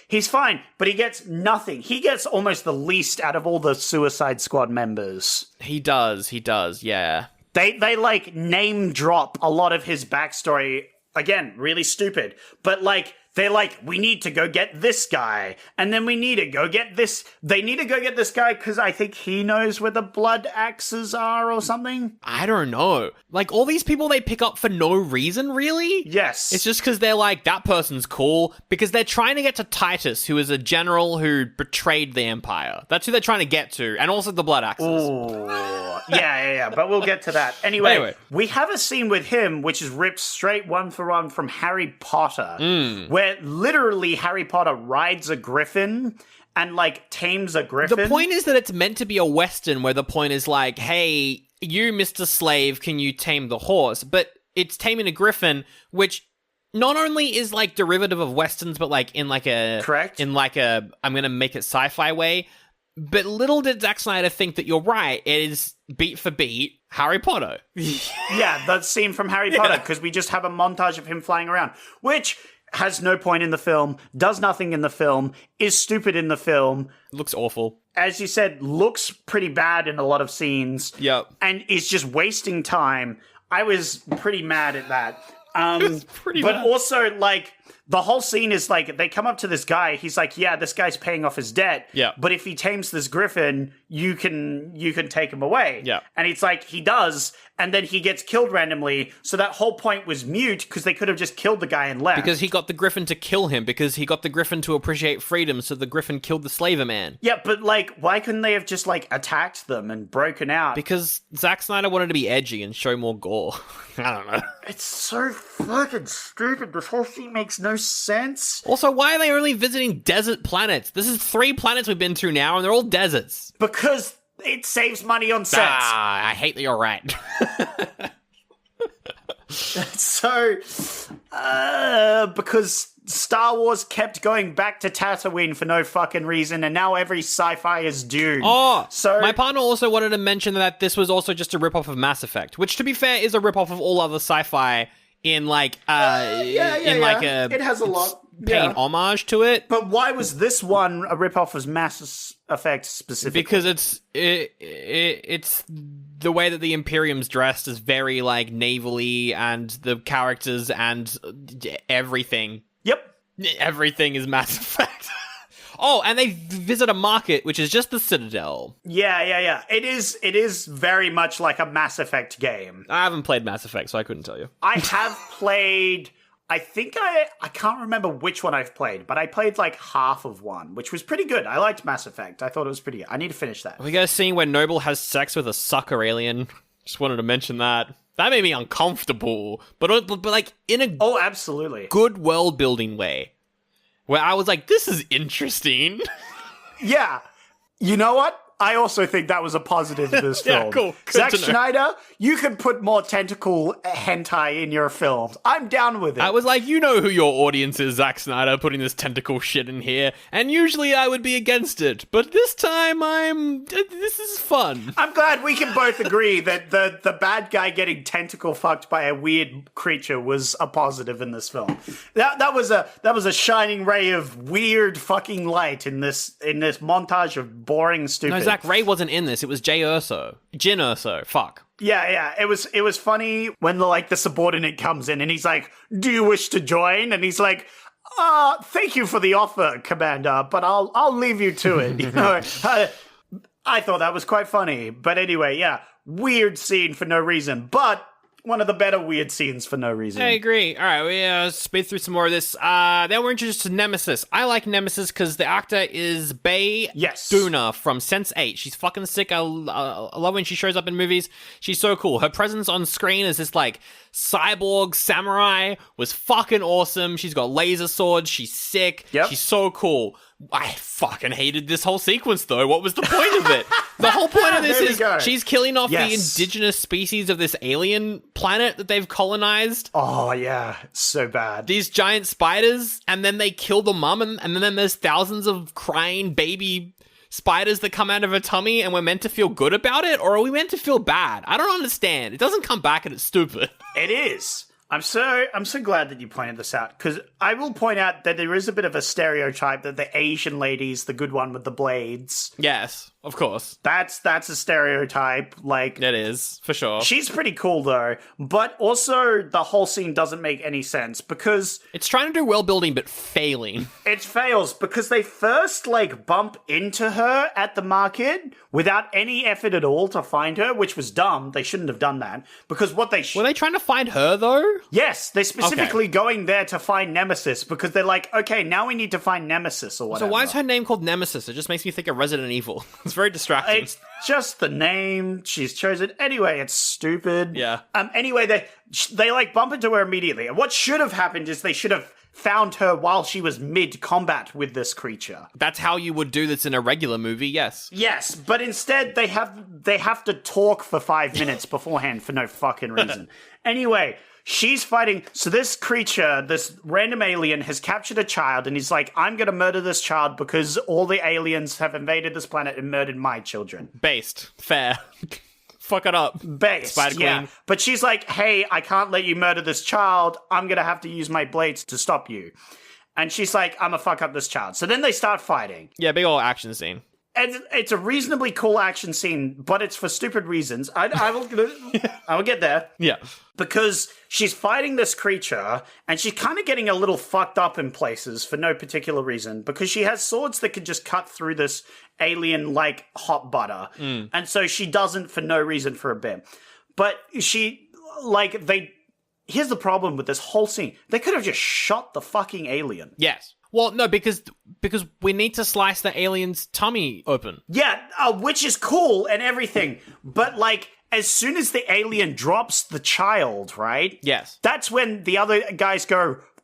S4: He's fine, but he gets nothing. He gets almost the least out of all the Suicide Squad members.
S5: He does, yeah.
S4: They like name drop a lot of his backstory. Again, really stupid. But like, they're like, we need to go get this guy. And then we need to go get this. They need to go get this guy because I think he knows where the blood axes are or something.
S5: I don't know. Like, all these people they pick up for no reason, really?
S4: Yes.
S5: It's just because they're like, that person's cool. Because they're trying to get to Titus, who is a general who betrayed the Empire. That's who they're trying to get to. And also the blood axes.
S4: Ooh. Yeah. But we'll get to that. Anyway, we have a scene with him which is ripped straight one for one from Harry Potter. Where literally Harry Potter rides a griffin and like tames a griffin.
S5: The point is that it's meant to be a Western where the point is like, hey, you, Mr. Slave, can you tame the horse? But it's taming a griffin, which not only is like derivative of Westerns, but like in like a...
S4: Correct.
S5: In like a, I'm going to make it sci-fi way. But little did Zack Snyder think that you're right. It is beat for beat Harry Potter.
S4: Yeah, that scene from Harry Potter, because we just have a montage of him flying around, which has no point in the film, does nothing in the film, is stupid in the film.
S5: Looks awful.
S4: As you said, looks pretty bad in a lot of scenes.
S5: Yep.
S4: And is just wasting time. I was pretty mad at that.
S5: Pretty
S4: but
S5: bad.
S4: also, like, the whole scene is like, they come up to this guy, he's like, yeah, this guy's paying off his debt.
S5: Yeah.
S4: But if he tames this griffin, you can take him away.
S5: Yeah.
S4: And it's like, he does, and then he gets killed randomly, so that whole point was mute, because they could have just killed the guy and left.
S5: Because he got the griffin to kill him, because he got the griffin to appreciate freedom, so the griffin killed the slaver man.
S4: Yeah, but, like, why couldn't they have just, like, attacked them and broken out?
S5: Because Zack Snyder wanted to be edgy and show more gore. I don't know.
S4: It's so fucking stupid. This whole thing makes no sense.
S5: Also, why are they only visiting desert planets? This is 3 planets we've been to now, and they're all deserts.
S4: Because it saves money on sets.
S5: I hate that you're right.
S4: So, because Star Wars kept going back to Tatooine for no fucking reason, and now every sci-fi is doomed.
S5: Oh,
S4: so
S5: my partner also wanted to mention that this was also just a ripoff of Mass Effect, which, to be fair, is a ripoff of all other sci-fi in like,
S4: it has a lot.
S5: Paying homage to it.
S4: But why was this one a ripoff of Mass Effect specifically?
S5: Because it's the way that the Imperium's dressed is very like navally, and the characters and everything.
S4: Yep.
S5: Everything is Mass Effect. Oh, and they visit a market, which is just the Citadel.
S4: Yeah. It is very much like a Mass Effect game.
S5: I haven't played Mass Effect, so I couldn't tell you.
S4: I have played... I think I can't remember which one I've played, but I played like half of one, which was pretty good. I liked Mass Effect. I thought it was pretty good. I need to finish that.
S5: We got a scene where Noble has sex with a sucker alien. Just wanted to mention that. That made me uncomfortable, but like in a
S4: Oh, absolutely.
S5: good world building way, where I was like, this is interesting.
S4: Yeah. You know what? I also think that was a positive of this
S5: Yeah,
S4: film.
S5: cool. Good
S4: Zack
S5: to know.
S4: Snyder, you can put more tentacle hentai in your films. I'm down with it.
S5: I was like, you know who your audience is, Zack Snyder, putting this tentacle shit in here, and usually I would be against it, but this time this is fun.
S4: I'm glad we can both agree that the bad guy getting tentacle fucked by a weird creature was a positive in this film. That was a shining ray of weird fucking light in this montage of boring stupid.
S5: No, Zach, Ray wasn't in this. It was Jin Erso. Fuck.
S4: Yeah. It was funny when the subordinate comes in and he's like, "Do you wish to join?" And he's like, "Thank you for the offer, Commander, but I'll leave you to it." You know, I thought that was quite funny. But anyway, yeah, weird scene for no reason, but one of the better weird scenes for no reason.
S5: I agree. All right, we speed through some more of this. Then we're introduced to Nemesis. I like Nemesis because the actor is Bae Doona from Sense8. She's fucking sick. I love when she shows up in movies. She's so cool. Her presence on screen as this like cyborg samurai was fucking awesome. She's got laser swords. She's sick.
S4: Yep.
S5: She's so cool. I fucking hated this whole sequence, though. What was the point of it? The whole point of this is she's killing off the indigenous species of this alien planet that they've colonized.
S4: Oh, yeah. So bad.
S5: These giant spiders, and then they kill the mum, and then there's thousands of crying baby spiders that come out of her tummy, and we're meant to feel good about it? Or are we meant to feel bad? I don't understand. It doesn't come back, and it's stupid.
S4: It is. I'm so glad that you pointed this out, because I will point out that there is a bit of a stereotype that the Asian lady's the good one with the blades.
S5: Yes, of course.
S4: That's a stereotype. Like,
S5: it is, for sure.
S4: She's pretty cool, though. But also, the whole scene doesn't make any sense, because
S5: it's trying to do world building, but failing.
S4: It fails, because they first, bump into her at the market without any effort at all to find her, which was dumb. They shouldn't have done that, because what they...
S5: Were they trying to find her, though?
S4: Yes, they're specifically going there to find Nemesis, because they're like, okay, now we need to find Nemesis or whatever.
S5: So why is her name called Nemesis? It just makes me think of Resident Evil. It's very distracting.
S4: It's just the name she's chosen. Anyway, it's stupid.
S5: Yeah.
S4: Anyway, they bump into her immediately. And what should have happened is they should have found her while she was mid-combat with this creature.
S5: That's how you would do this in a regular movie, yes.
S4: Yes, but instead they have to talk for 5 minutes beforehand for no fucking reason. Anyway, she's fighting. So this creature, this random alien, has captured a child, and he's like, I'm going to murder this child because all the aliens have invaded this planet and murdered my children.
S5: Based. Fair. Fuck it up.
S4: Based,
S5: Spider
S4: yeah.
S5: Queen.
S4: But she's like, hey, I can't let you murder this child. I'm going to have to use my blades to stop you. And she's like, I'm going to fuck up this child. So then they start fighting.
S5: Yeah, big old action scene.
S4: And it's a reasonably cool action scene, but it's for stupid reasons. I will get there.
S5: Yeah.
S4: Because she's fighting this creature, and she's kind of getting a little fucked up in places for no particular reason, because she has swords that could just cut through this alien like hot butter. And so she doesn't for no reason for a bit. But here's the problem with this whole scene. They could have just shot the fucking alien.
S5: Yes. Well, no, because we need to slice the alien's tummy open.
S4: Yeah, which is cool and everything. But, like, as soon as the alien drops the child, right?
S5: Yes.
S4: That's when the other guys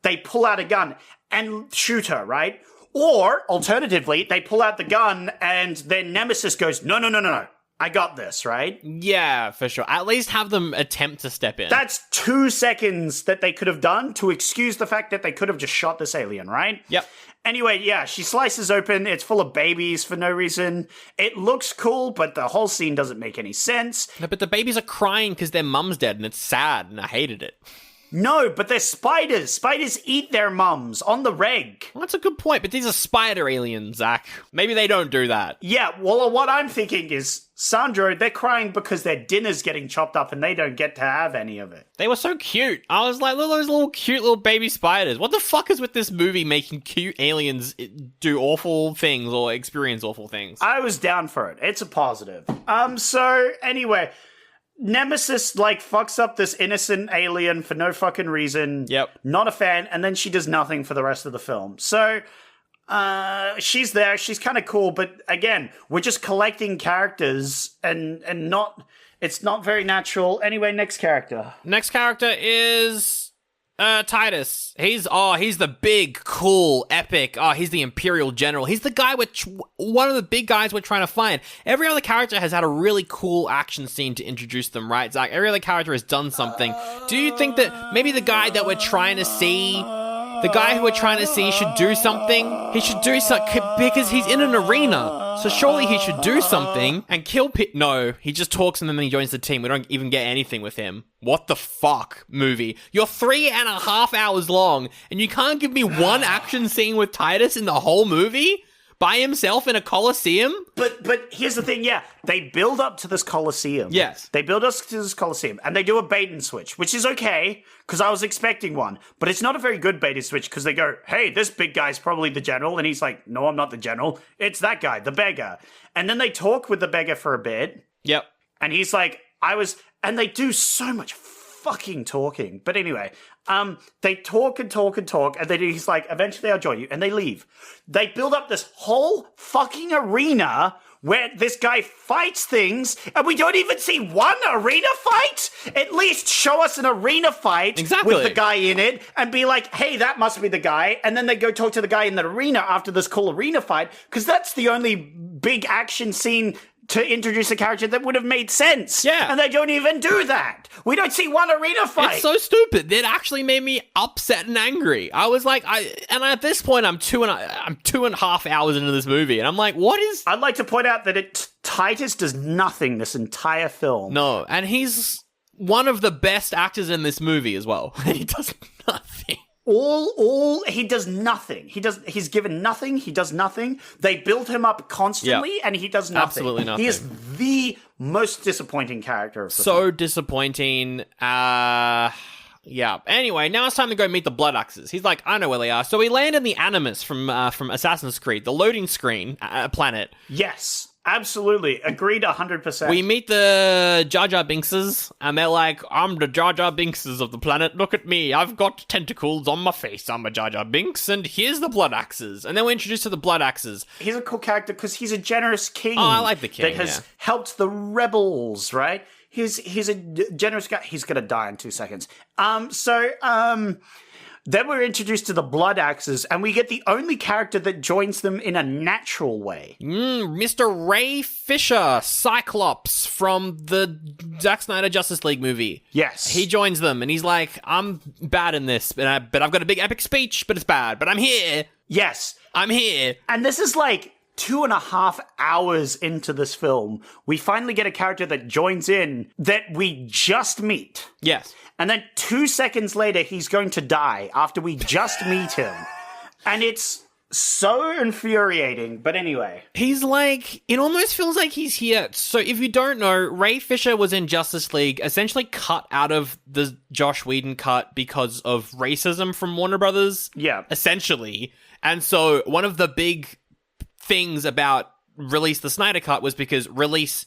S4: they pull out a gun and shoot her, right? Or, alternatively, they pull out the gun and then Nemesis goes, no. I got this, right?
S5: Yeah, for sure. At least have them attempt to step in.
S4: That's 2 seconds that they could have done to excuse the fact that they could have just shot this alien, right?
S5: Yep.
S4: Anyway, yeah, she slices open. It's full of babies for no reason. It looks cool, but the whole scene doesn't make any sense.
S5: No, but the babies are crying because their mum's dead, and it's sad, and I hated it.
S4: No, but they're spiders. Spiders eat their mums on the reg.
S5: Well, that's a good point, but these are spider aliens, Zach. Maybe they don't do that.
S4: Yeah, well, what I'm thinking is, Sandro, they're crying because their dinner's getting chopped up and they don't get to have any of it.
S5: They were so cute. I was like, look at those little cute little baby spiders. What the fuck is with this movie making cute aliens do awful things or experience awful things?
S4: I was down for it. It's a positive. So, anyway, Nemesis, fucks up this innocent alien for no fucking reason.
S5: Yep.
S4: Not a fan, and then she does nothing for the rest of the film. So, she's there, she's kind of cool, but again, we're just collecting characters and it's not very natural. Anyway, next character.
S5: Next character is Titus. He's the big, cool, epic. He's the Imperial General. He's the guy one of the big guys we're trying to find. Every other character has had a really cool action scene to introduce them, right, Zach? Every other character has done something. Do you think that maybe the guy that we're trying to see, the guy who we're trying to see should do something? He should do something because he's in an arena. So surely he should do something and kill No, he just talks and then he joins the team. We don't even get anything with him. What the fuck, movie? You're 3.5 hours long and you can't give me one action scene with Titus in the whole movie? By himself in a coliseum?
S4: But here's the thing, yeah. They build up to this coliseum.
S5: Yes.
S4: They build us to this coliseum, and they do a bait and switch, which is okay, because I was expecting one. But it's not a very good bait and switch, because they go, hey, this big guy's probably the general, and he's like, no, I'm not the general. It's that guy, the beggar. And then they talk with the beggar for a bit.
S5: Yep.
S4: And he's like, and they do so much fucking talking. But anyway, they talk and talk and talk, and then he's like, eventually I'll join you, and they leave. They build up this whole fucking arena where this guy fights things, and we don't even see one arena fight? At least show us an arena fight with the guy in it, and be like, hey, that must be the guy, and then they go talk to the guy in the arena after this cool arena fight, because that's the only big action scene to introduce a character that would have made sense.
S5: Yeah.
S4: And they don't even do that. We don't see one arena fight.
S5: It's so stupid. It actually made me upset and angry. I was like, at this point, I'm 2.5 hours into this movie, and I'm like, what is...
S4: I'd like to point out that Titus does nothing this entire film.
S5: No, and he's one of the best actors in this movie as well. And he does nothing.
S4: He does nothing. He's given nothing. He does nothing. They build him up constantly, and he does nothing.
S5: Absolutely nothing.
S4: He is the most disappointing character of the film.
S5: So disappointing. Yeah. Anyway, now it's time to go meet the Blood Axes. He's like, I know where they are. So we land in the Animus from Assassin's Creed, the loading screen planet.
S4: Yes. Absolutely. Agreed 100%.
S5: We meet the Jar Jar Binkses, and they're like, I'm the Jar Jar Binkses of the planet. Look at me. I've got tentacles on my face. I'm a Jar Jar Binks, and here's the Blood Axes. And then we're introduced to the Blood Axes.
S4: He's a cool character because he's a generous king.
S5: Oh, I like the king,
S4: that has helped the rebels, right? He's a generous guy. He's going to die in 2 seconds. Then we're introduced to the Blood Axes, and we get the only character that joins them in a natural way.
S5: Mr. Ray Fisher, Cyclops from the Zack Snyder Justice League movie.
S4: Yes.
S5: He joins them, and he's like, I'm bad in this, but I've got a big epic speech, but it's bad, but I'm here.
S4: Yes.
S5: I'm here.
S4: And this is like 2.5 hours into this film. We finally get a character that joins in that we just meet.
S5: Yes.
S4: And then 2 seconds later, he's going to die after we just meet him. And it's so infuriating. But anyway.
S5: He's like, it almost feels like he's here. So if you don't know, Ray Fisher was in Justice League, essentially cut out of the Josh Whedon cut because of racism from Warner Brothers.
S4: Yeah.
S5: Essentially. And so one of the big things about release the Snyder cut was because release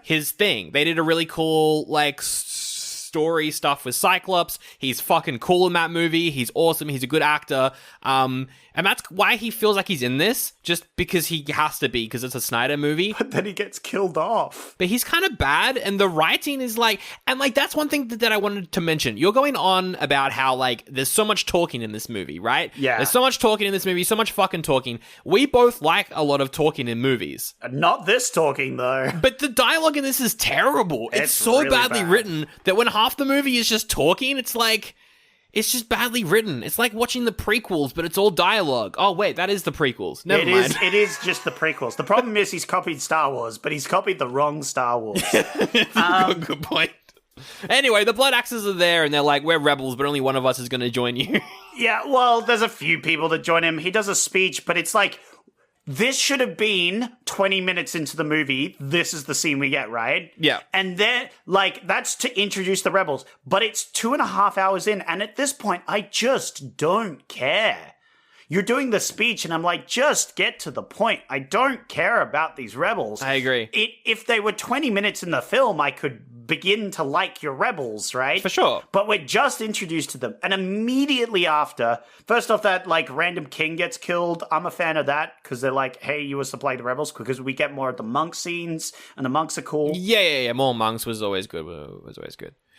S5: his thing. They did a really cool, like, story stuff with Cyclops. He's fucking cool in that movie. He's awesome. He's a good actor. And that's why he feels like he's in this, just because he has to be, because it's a Snyder movie.
S4: But then he gets killed off.
S5: But he's kind of bad, and the writing is like, and like, that's one thing that I wanted to mention. You're going on about how, like, there's so much talking in this movie, right?
S4: Yeah.
S5: There's so much talking in this movie, so much fucking talking. We both like a lot of talking in movies.
S4: Not this talking, though.
S5: But the dialogue in this is terrible. It's so
S4: really
S5: badly
S4: bad.
S5: written that when half the movie is just talking, it's like, it's just badly written. It's like watching the prequels, but it's all dialogue. Oh, wait, that is the prequels. Never mind.
S4: It is just the prequels. The problem is he's copied Star Wars, but he's copied the wrong Star Wars.
S5: Good point. Anyway, the Blood Axes are there, and they're like, we're rebels, but only one of us is going to join you.
S4: Yeah, well, there's a few people that join him. He does a speech, but it's like, this should have been 20 minutes into the movie. This is the scene we get, right?
S5: Yeah.
S4: And then, like, that's to introduce the rebels. But it's 2.5 hours in, and at this point, I just don't care. You're doing the speech, and I'm like, just get to the point. I don't care about these rebels.
S5: I agree.
S4: If they were 20 minutes in the film, I could begin to like your rebels, right?
S5: For sure.
S4: But we're just introduced to them. And immediately after, first off, that, like, random king gets killed. I'm a fan of that, because they're like, hey, you were to play the rebels, because we get more of the monk scenes, and the monks are cool.
S5: Yeah. More monks was always good.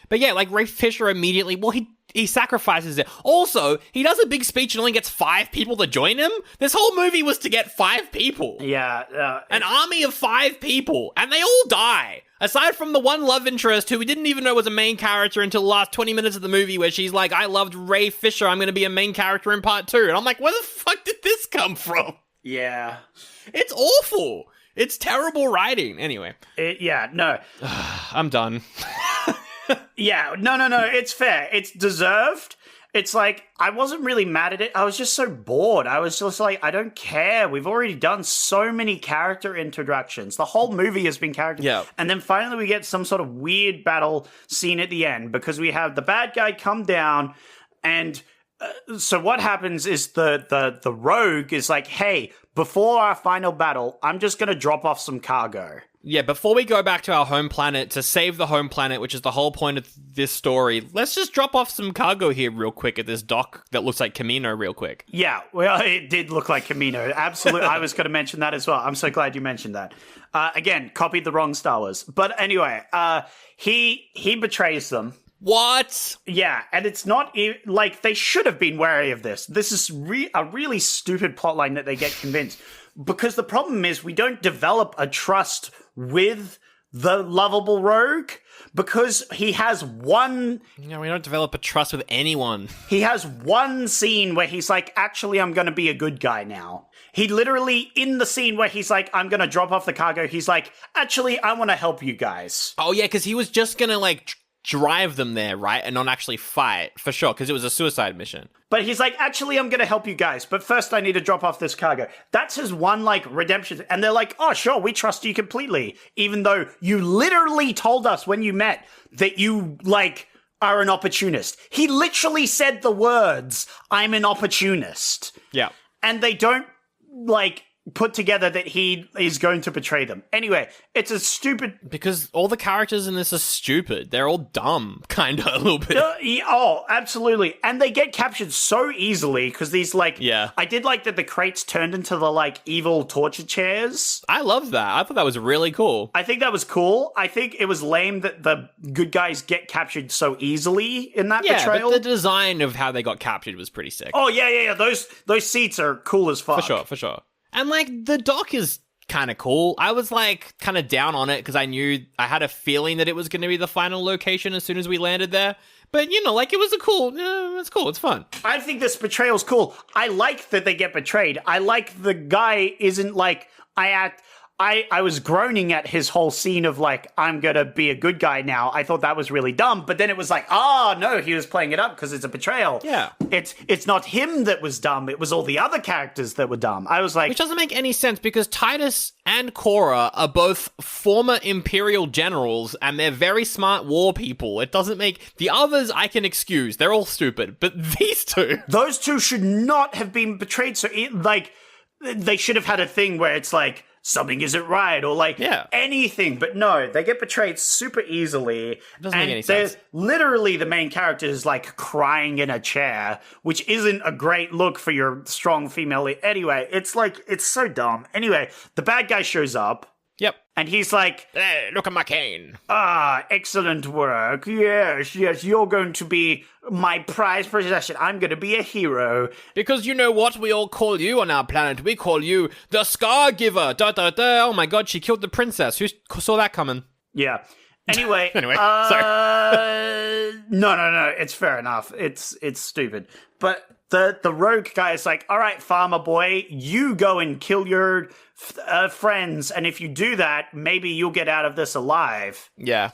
S5: But yeah, like, Ray Fisher immediately, well, he sacrifices it. Also, he does a big speech and only gets 5 people to join him. This whole movie was to get 5 people.
S4: Yeah.
S5: An army of 5 people. And they all die. Aside from the one love interest who we didn't even know was a main character until the last 20 minutes of the movie, where she's like, I loved Ray Fisher, I'm going to be a main character in part 2. And I'm like, where the fuck did this come from?
S4: Yeah.
S5: It's awful. It's terrible writing. Anyway.
S4: No.
S5: I'm done.
S4: Yeah, no, it's fair. It's deserved. It's like, I wasn't really mad at it. I was just so bored. I was just like, I don't care. We've already done so many character introductions. The whole movie has been character.
S5: Yeah.
S4: And then finally we get some sort of weird battle scene at the end, because we have the bad guy come down, and so what happens is the rogue is like, hey, before our final battle, I'm just going to drop off some cargo.
S5: Yeah, before we go back to our home planet to save the home planet, which is the whole point of this story, let's just drop off some cargo here real quick at this dock that looks like Camino real quick.
S4: Yeah, well, it did look like Camino. Absolutely. I was going to mention that as well. I'm so glad you mentioned that. Again, copied the wrong Star Wars. But anyway, he betrays them.
S5: What?
S4: Yeah, and it's not like they should have been wary of this. This is a really stupid plotline that they get convinced. Because the problem is we don't develop a trust with the lovable rogue, because he has one...
S5: No, we don't develop a trust with anyone.
S4: He has one scene where he's like, actually, I'm going to be a good guy now. He literally, in the scene where he's like, I'm going to drop off the cargo, he's like, actually, I want to help you guys.
S5: Oh, yeah, because he was just going to, like, drive them there, right? And not actually fight, for sure, because it was a suicide mission.
S4: But he's like, actually, I'm going to help you guys, but first I need to drop off this cargo. That's his one, like, redemption. And they're like, oh, sure, we trust you completely. Even though you literally told us when you met that you, like, are an opportunist. He literally said the words, I'm an opportunist.
S5: Yeah.
S4: And they don't, like, put together that he is going to betray them. Anyway, it's a stupid...
S5: Because all the characters in this are stupid. They're all dumb, kind of, a little bit.
S4: Oh, absolutely. And they get captured so easily because these, like...
S5: Yeah.
S4: I did like that the crates turned into the, like, evil torture chairs.
S5: I love that. I thought that was really cool.
S4: I think that was cool. I think it was lame that the good guys get captured so easily in that betrayal.
S5: But the design of how they got captured was pretty sick.
S4: Oh, yeah. Those seats are cool as fuck.
S5: For sure. And, like, the dock is kind of cool. I was, like, kind of down on it because I had a feeling that it was going to be the final location as soon as we landed there. But, you know, like, it was it's cool. It's fun.
S4: I think this betrayal's cool. I like that they get betrayed. I like the guy isn't like, I was groaning at his whole scene of like, I'm gonna be a good guy now. I thought that was really dumb, but then it was like, no, he was playing it up because it's a betrayal.
S5: Yeah.
S4: It's not him that was dumb, it was all the other characters that were dumb. I was like...
S5: Which doesn't make any sense because Titus and Cora are both former Imperial generals and they're very smart war people. It doesn't make... The others I can excuse, they're all stupid, but these two...
S4: Those two should not have been betrayed, so they should have had a thing where it's like, something isn't right, or like anything. But no, they get betrayed super easily.
S5: It doesn't make any sense.
S4: Literally, the main character is like crying in a chair, which isn't a great look for your strong female lead. Anyway, it's like, it's so dumb. Anyway, the bad guy shows up.
S5: Yep.
S4: And he's like,
S5: hey, look at my cane.
S4: Excellent work. Yes, you're going to be my prized possession. I'm going to be a hero.
S5: Because you know what we all call you on our planet? We call you the Scar Giver. Da, da, da. Oh my god, she killed the princess. Who saw that coming?
S4: Yeah. Anyway.
S5: Sorry.
S4: No. It's fair enough. It's stupid. But the rogue guy is like, all right, farmer boy, you go and kill your friends. And if you do that, maybe you'll get out of this alive.
S5: Yeah.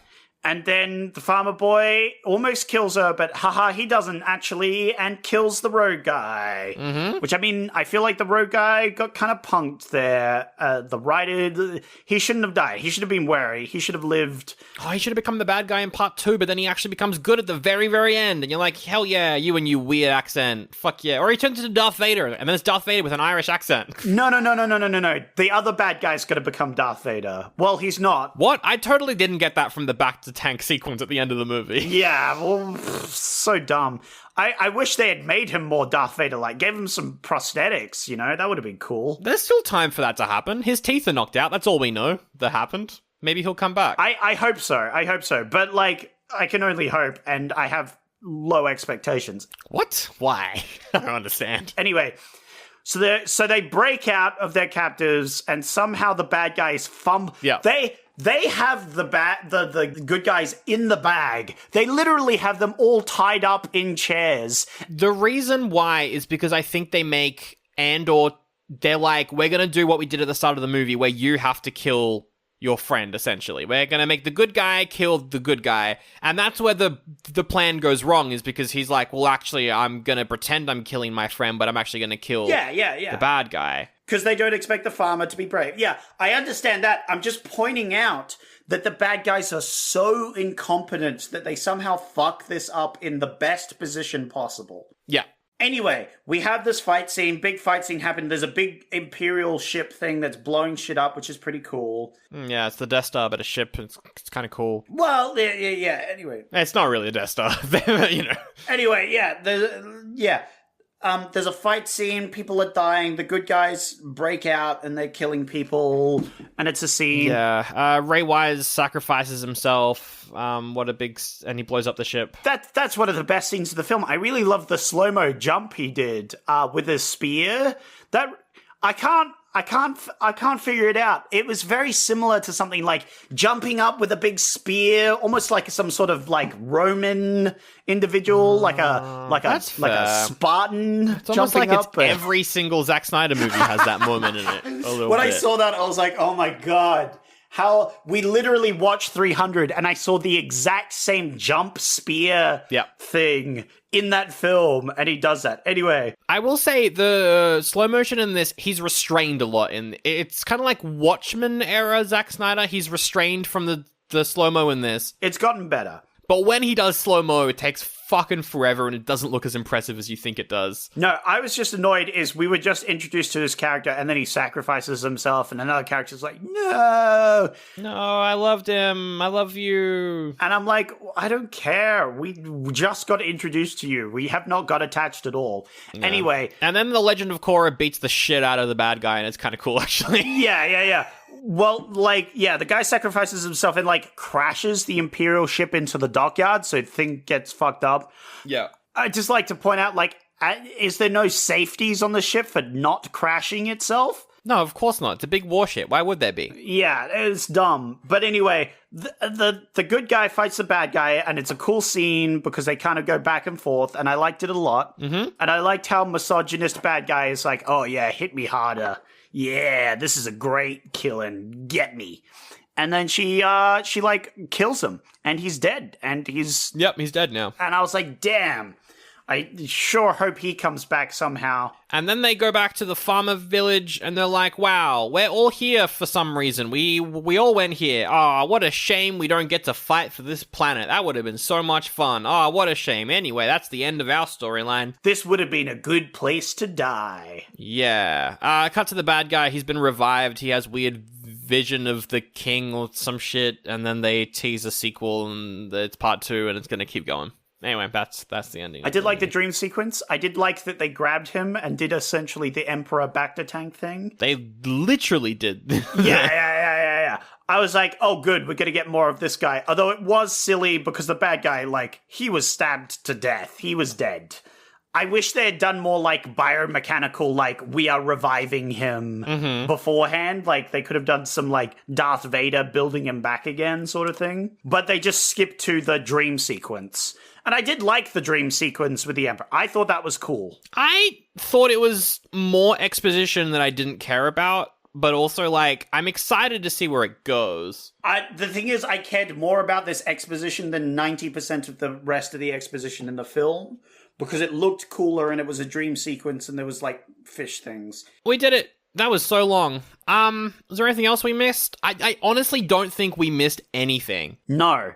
S4: And then the farmer boy almost kills her, but he doesn't actually, and kills the rogue guy. Mm-hmm. Which, I mean, I feel like the rogue guy got kind of punked there. The writer, he shouldn't have died. He should have been wary. He should have lived.
S5: Oh, he should have become the bad guy in part 2, but then he actually becomes good at the very, very end. And you're like, hell yeah, you and you weird accent. Fuck yeah. Or he turns into Darth Vader, and then it's Darth Vader with an Irish accent.
S4: No. The other bad guy's going to become Darth Vader. Well, he's not.
S5: What? I totally didn't get that from the back to tank sequence at the end of the movie.
S4: Yeah, well, so dumb. I wish they had made him more Darth Vader, like, gave him some prosthetics, you know? That would have been cool.
S5: There's still time for that to happen. His teeth are knocked out. That's all we know that happened. Maybe he'll come back.
S4: I hope so. But, like, I can only hope, and I have low expectations.
S5: What? Why? I don't understand.
S4: Anyway, so they break out of their captives, and somehow the bad guys
S5: Yeah.
S4: They have the good guys in the bag. They literally have them all tied up in chairs.
S5: The reason why is because I think they make they're like, we're going to do what we did at the start of the movie where you have to kill your friend, essentially. We're going to make the good guy kill the good guy. And that's where the plan goes wrong, is because he's like, well, actually, I'm going to pretend I'm killing my friend, but I'm actually going to kill the bad guy.
S4: Because they don't expect the farmer to be brave. Yeah, I understand that. I'm just pointing out that the bad guys are so incompetent that they somehow fuck this up in the best position possible.
S5: Yeah.
S4: Anyway, we have this fight scene. Big fight scene happened. There's a big Imperial ship thing that's blowing shit up, which is pretty cool.
S5: Yeah, it's the Death Star, but a ship. It's kind of cool.
S4: Well, yeah. Anyway.
S5: It's not really a Death Star, you know.
S4: Anyway, there's a fight scene, people are dying, the good guys break out and they're killing people, and it's a scene.
S5: Yeah, Ray Wise sacrifices himself, and he blows up the ship.
S4: That's one of the best scenes of the film. I really love the slow-mo jump he did with his spear. That I can't figure it out. It was very similar to something like jumping up with a big spear, almost like some sort of like Roman individual, like a Spartan.
S5: It's almost
S4: jumping
S5: like
S4: up.
S5: Every single Zack Snyder movie has that moment in it.
S4: When I saw that, I was like, oh my god. How we literally watched 300 and I saw the exact same jump spear thing in that film, and he does that. Anyway.
S5: I will say the slow motion in this, he's restrained a lot. It's kind of like Watchmen era Zack Snyder. He's restrained from the slow-mo in this.
S4: It's gotten better.
S5: But when he does slow-mo, it takes fucking forever and it doesn't look as impressive as you think it does.
S4: No, I was just annoyed is we were just introduced to this character and then he sacrifices himself and another character's like, no!
S5: No, I loved him. I love you.
S4: And I'm like, I don't care. We just got introduced to you. We have not got attached at all.
S5: Yeah.
S4: Anyway.
S5: And then the Legend of Korra beats the shit out of the bad guy and it's kind of cool, actually.
S4: Yeah. Well, the guy sacrifices himself and, crashes the Imperial ship into the dockyard, so the thing gets fucked up.
S5: Yeah.
S4: I'd just like to point out, is there no safeties on the ship for not crashing itself?
S5: No, of course not. It's a big warship. Why would there be?
S4: Yeah, it's dumb. But anyway, the good guy fights the bad guy, and it's a cool scene because they kind of go back and forth, and I liked it a lot. Mm-hmm. And I liked how misogynist bad guy is like, oh yeah, hit me harder. Yeah, this is a great killing. Get me. And then she kills him, and he's dead, and he's...
S5: Yep, he's dead now.
S4: And I was like, damn. I sure hope he comes back somehow.
S5: And then they go back to the farmer village, and they're like, wow, we're all here for some reason. We all went here. Oh, what a shame we don't get to fight for this planet. That would have been so much fun. Oh, what a shame. Anyway, that's the end of our storyline.
S4: This would have been a good place to die.
S5: Yeah. Cut to the bad guy. He's been revived. He has weird vision of the king or some shit, and then they tease a sequel, and it's part 2, and it's going to keep going. Anyway, that's the ending.
S4: I did like the dream sequence. I did like that they grabbed him and did essentially the Emperor Bacta tank thing.
S5: They literally did.
S4: Yeah. I was like, oh, good, we're going to get more of this guy. Although it was silly because the bad guy, he was stabbed to death. He was dead. I wish they had done more biomechanical, we are reviving him beforehand. They could have done some Darth Vader building him back again sort of thing. But they just skipped to the dream sequence. And I did like the dream sequence with the Emperor. I thought that was cool.
S5: I thought it was more exposition that I didn't care about. But also, I'm excited to see where it goes.
S4: The thing is, I cared more about this exposition than 90% of the rest of the exposition in the film. Because it looked cooler and it was a dream sequence and there was, fish things.
S5: We did it. That was so long. Was there anything else we missed? I honestly don't think we missed anything.
S4: No.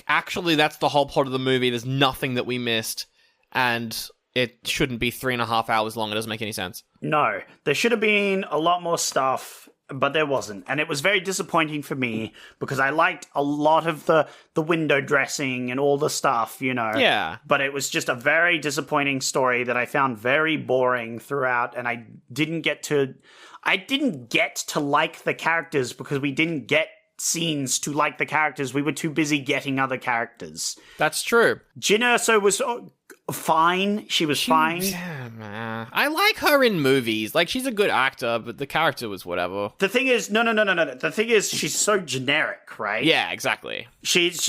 S5: Actually, that's the whole plot of the movie. There's nothing that we missed. And it shouldn't be 3.5 hours long. It doesn't make any sense.
S4: No. There should have been a lot more stuff, but there wasn't. And it was very disappointing for me because I liked a lot of the window dressing and all the stuff,
S5: Yeah.
S4: But it was just a very disappointing story that I found very boring throughout, and I didn't get to like the characters because we didn't get scenes to like the characters. We were too busy getting other characters.
S5: That's true.
S4: Jyn Erso was fine. She was fine.
S5: Yeah, I like her in movies. She's a good actor, but the character was whatever.
S4: The thing is, no. The thing is, she's so generic, right?
S5: Yeah, exactly.
S4: She's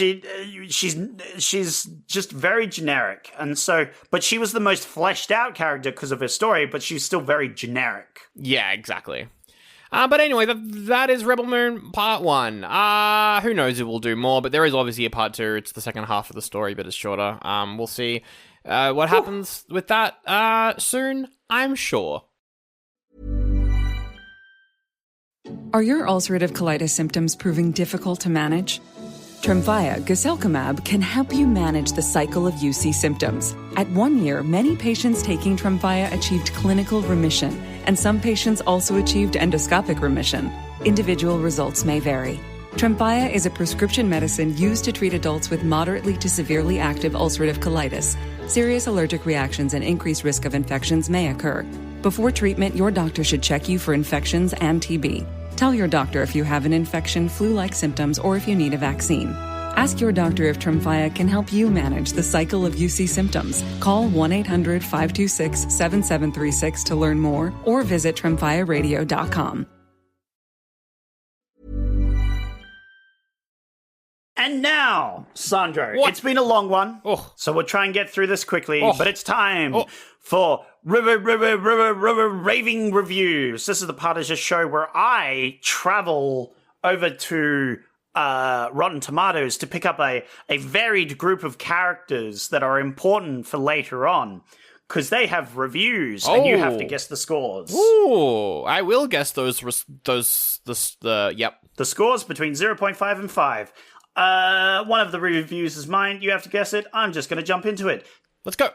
S4: just very generic, and so, but she was the most fleshed out character because of her story, but she's still very generic.
S5: Yeah, exactly. But anyway, that is Rebel Moon Part 1. Who knows if we'll do more, but there is obviously a Part 2. It's the second half of the story, but it's shorter. We'll see what happens with that soon, I'm sure.
S6: Are your ulcerative colitis symptoms proving difficult to manage? Tremfya guselkumab can help you manage the cycle of UC symptoms. At 1 year, many patients taking Tremfya achieved clinical remission, and some patients also achieved endoscopic remission. Individual results may vary. Tremfya is a prescription medicine used to treat adults with moderately to severely active ulcerative colitis. Serious allergic reactions and increased risk of infections may occur. Before treatment, your doctor should check you for infections and TB. Tell your doctor if you have an infection, flu-like symptoms, or if you need a vaccine. Ask your doctor if Tremfya can help you manage the cycle of UC symptoms. Call 1-800-526-7736 to learn more or visit tremfyaradio.com.
S4: And now, Sandro,
S5: What?
S4: It's been a long one,
S5: Oh.
S4: so we'll try and get through this quickly,
S5: Oh.
S4: but it's time for raving reviews. This is the part of the show where I travel over to Rotten Tomatoes to pick up a varied group of characters that are important for later on, because they have reviews, and you have to guess the scores.
S5: Ooh, I will guess those, yep.
S4: The scores between 0.5 and 5. One of the reviews is mine. You have to guess it. I'm just going to jump into it.
S5: Let's go.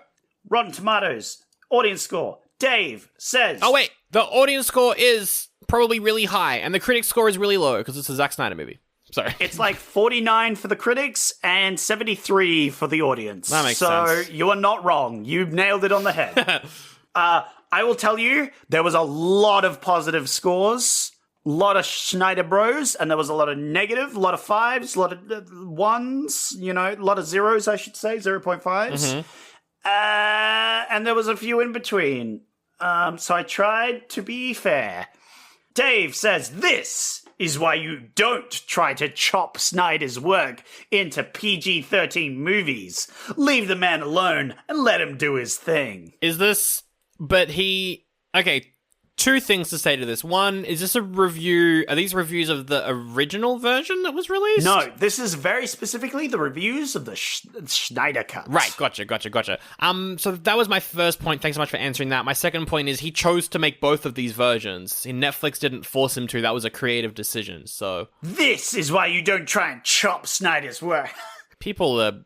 S4: Rotten Tomatoes, audience score. Dave says...
S5: Oh, wait. The audience score is probably really high, and the critic score is really low, because it's a Zack Snyder movie. Sorry.
S4: It's like 49 for the critics and 73 for the audience.
S5: That makes sense.
S4: So you are not wrong. You nailed it on the head. I will tell you, there was a lot of positive scores, a lot of Schneider bros, and there was a lot of negative, a lot of fives, a lot of ones, a lot of zeros, I should say, 0.5s. Mm-hmm. And there was a few in between. So I tried to be fair. Dave says, this is why you don't try to chop Snyder's work into PG-13 movies. Leave the man alone and let him do his thing.
S5: Is this... But he... Okay, two things to say to this. One, is this a review... Are these reviews of the original version that was released?
S4: No, this is very specifically the reviews of the Schneider cut.
S5: Right, gotcha. So that was my first point. Thanks so much for answering that. My second point is he chose to make both of these versions. Netflix didn't force him to. That was a creative decision, so...
S4: This is why you don't try and chop Snyder's work.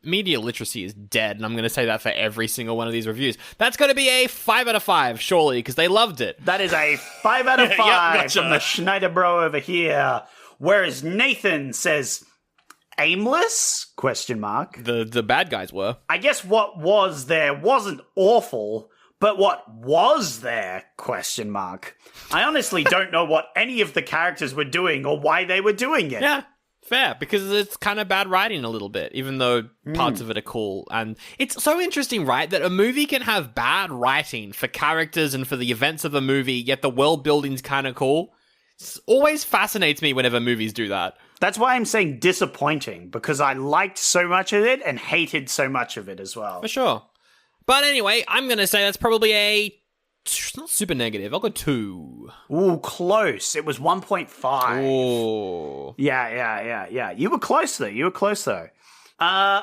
S5: Media literacy is dead, and I'm going to say that for every single one of these reviews. That's going to be a 5 out of 5, surely, because they loved it.
S4: That is a 5 out of 5
S5: gotcha.
S4: From the Schneider bro over here. Whereas Nathan says, aimless? ?
S5: The bad guys were.
S4: I guess what was there wasn't awful, but what was there? ? I honestly don't know what any of the characters were doing or why they were doing it.
S5: Yeah. Fair, because it's kind of bad writing a little bit, even though parts of it are cool. And it's so interesting, right, that a movie can have bad writing for characters and for the events of a movie, yet the world building's kind of cool. It always fascinates me whenever movies do that.
S4: That's why I'm saying disappointing, because I liked so much of it and hated so much of it as well.
S5: For sure. But anyway, I'm going to say that's probably it's not super negative. I'll go 2.
S4: Ooh, close. It was 1.5.
S5: Ooh.
S4: Yeah. You were close, though.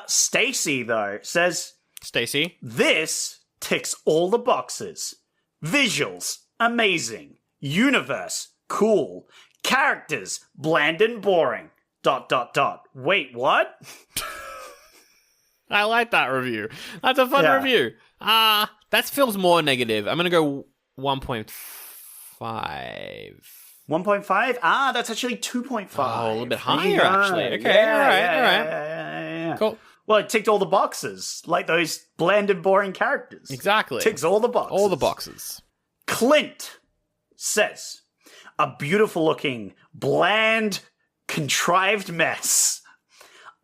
S4: Stacy, though, says...
S5: Stacy?
S4: This ticks all the boxes. Visuals, amazing. Universe, cool. Characters, bland and boring. ... Wait, what?
S5: I like that review. That's a fun review. That feels more negative. I'm going to go 1.5.
S4: 1.5? That's actually 2.5.
S5: Oh, a little bit higher, actually. Okay, all right.
S4: Yeah.
S5: Cool.
S4: Well, it ticked all the boxes, like those bland and boring characters.
S5: Exactly.
S4: Ticks all the boxes.
S5: All the boxes.
S4: Clint says, a beautiful-looking, bland, contrived mess.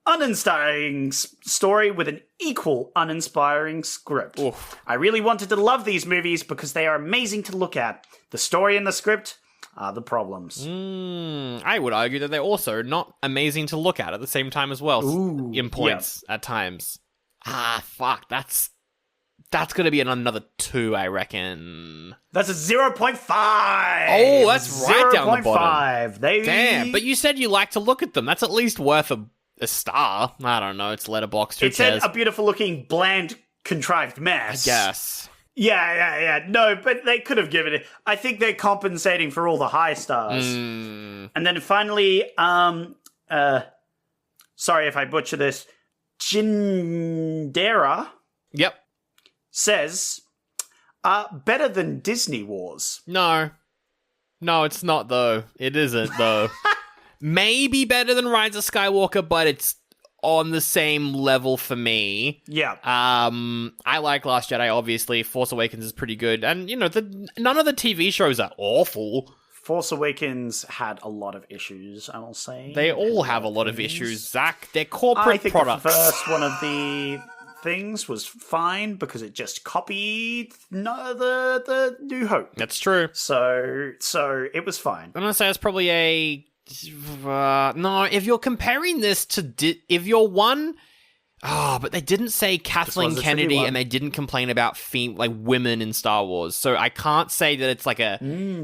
S4: Uninspiring story with an equal uninspiring script.
S5: Oof.
S4: I really wanted to love these movies because they are amazing to look at. The story and the script are the problems.
S5: I would argue that they're also not amazing to look at the same time as well.
S4: Ooh,
S5: in points at times. Fuck. That's going to be another 2, I reckon.
S4: That's a 0.5.
S5: Oh, that's right down the bottom.
S4: 0.5.
S5: Damn, but you said you like to look at them. That's at least worth a star. I don't know. It's Letterboxd.
S4: It said a beautiful-looking, bland, contrived mess.
S5: I guess.
S4: Yeah. No, but they could have given it. I think they're compensating for all the high stars. And then finally, sorry if I butcher this, Jindera.
S5: Yep.
S4: Says, better than Disney Wars.
S5: No, it's not, though. It isn't, though. Maybe better than Rise of Skywalker, but it's on the same level for me.
S4: Yeah.
S5: I like Last Jedi, obviously. Force Awakens is pretty good. And, none of the TV shows are awful.
S4: Force Awakens had a lot of issues, I will say.
S5: They all have a lot of issues, Zach. They're corporate
S4: I think
S5: products.
S4: The first one of the things was fine because it just copied the New Hope.
S5: That's true.
S4: So it was fine.
S5: I'm gonna say it's probably a no. If you're comparing this to if you're one, but they didn't say Kathleen Kennedy and they didn't complain about women in Star Wars, so I can't say that it's like a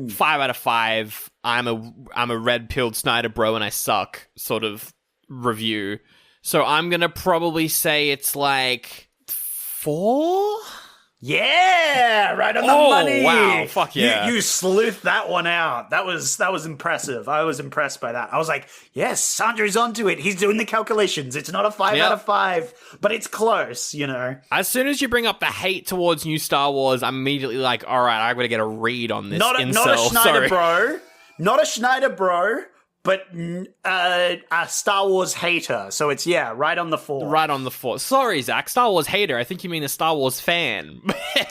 S5: 5 out of 5. I'm a red-pilled Snyder bro and I suck sort of review. So I'm going to probably say it's like 4?
S4: Yeah, right on the money.
S5: Wow, fuck yeah.
S4: You sleuthed that one out. That was impressive. I was impressed by that. I was like, yes, Sandro's onto it. He's doing the calculations. It's not a 5 out of 5, but it's close, you know.
S5: As soon as you bring up the hate towards new Star Wars, I'm immediately like, all right, I'm going to get a read on this
S4: Not a Schneider bro. Not a Schneider bro. But a Star Wars hater. So it's, right on the 4.
S5: Right on the 4. Sorry, Zach. Star Wars hater. I think you mean a Star Wars fan.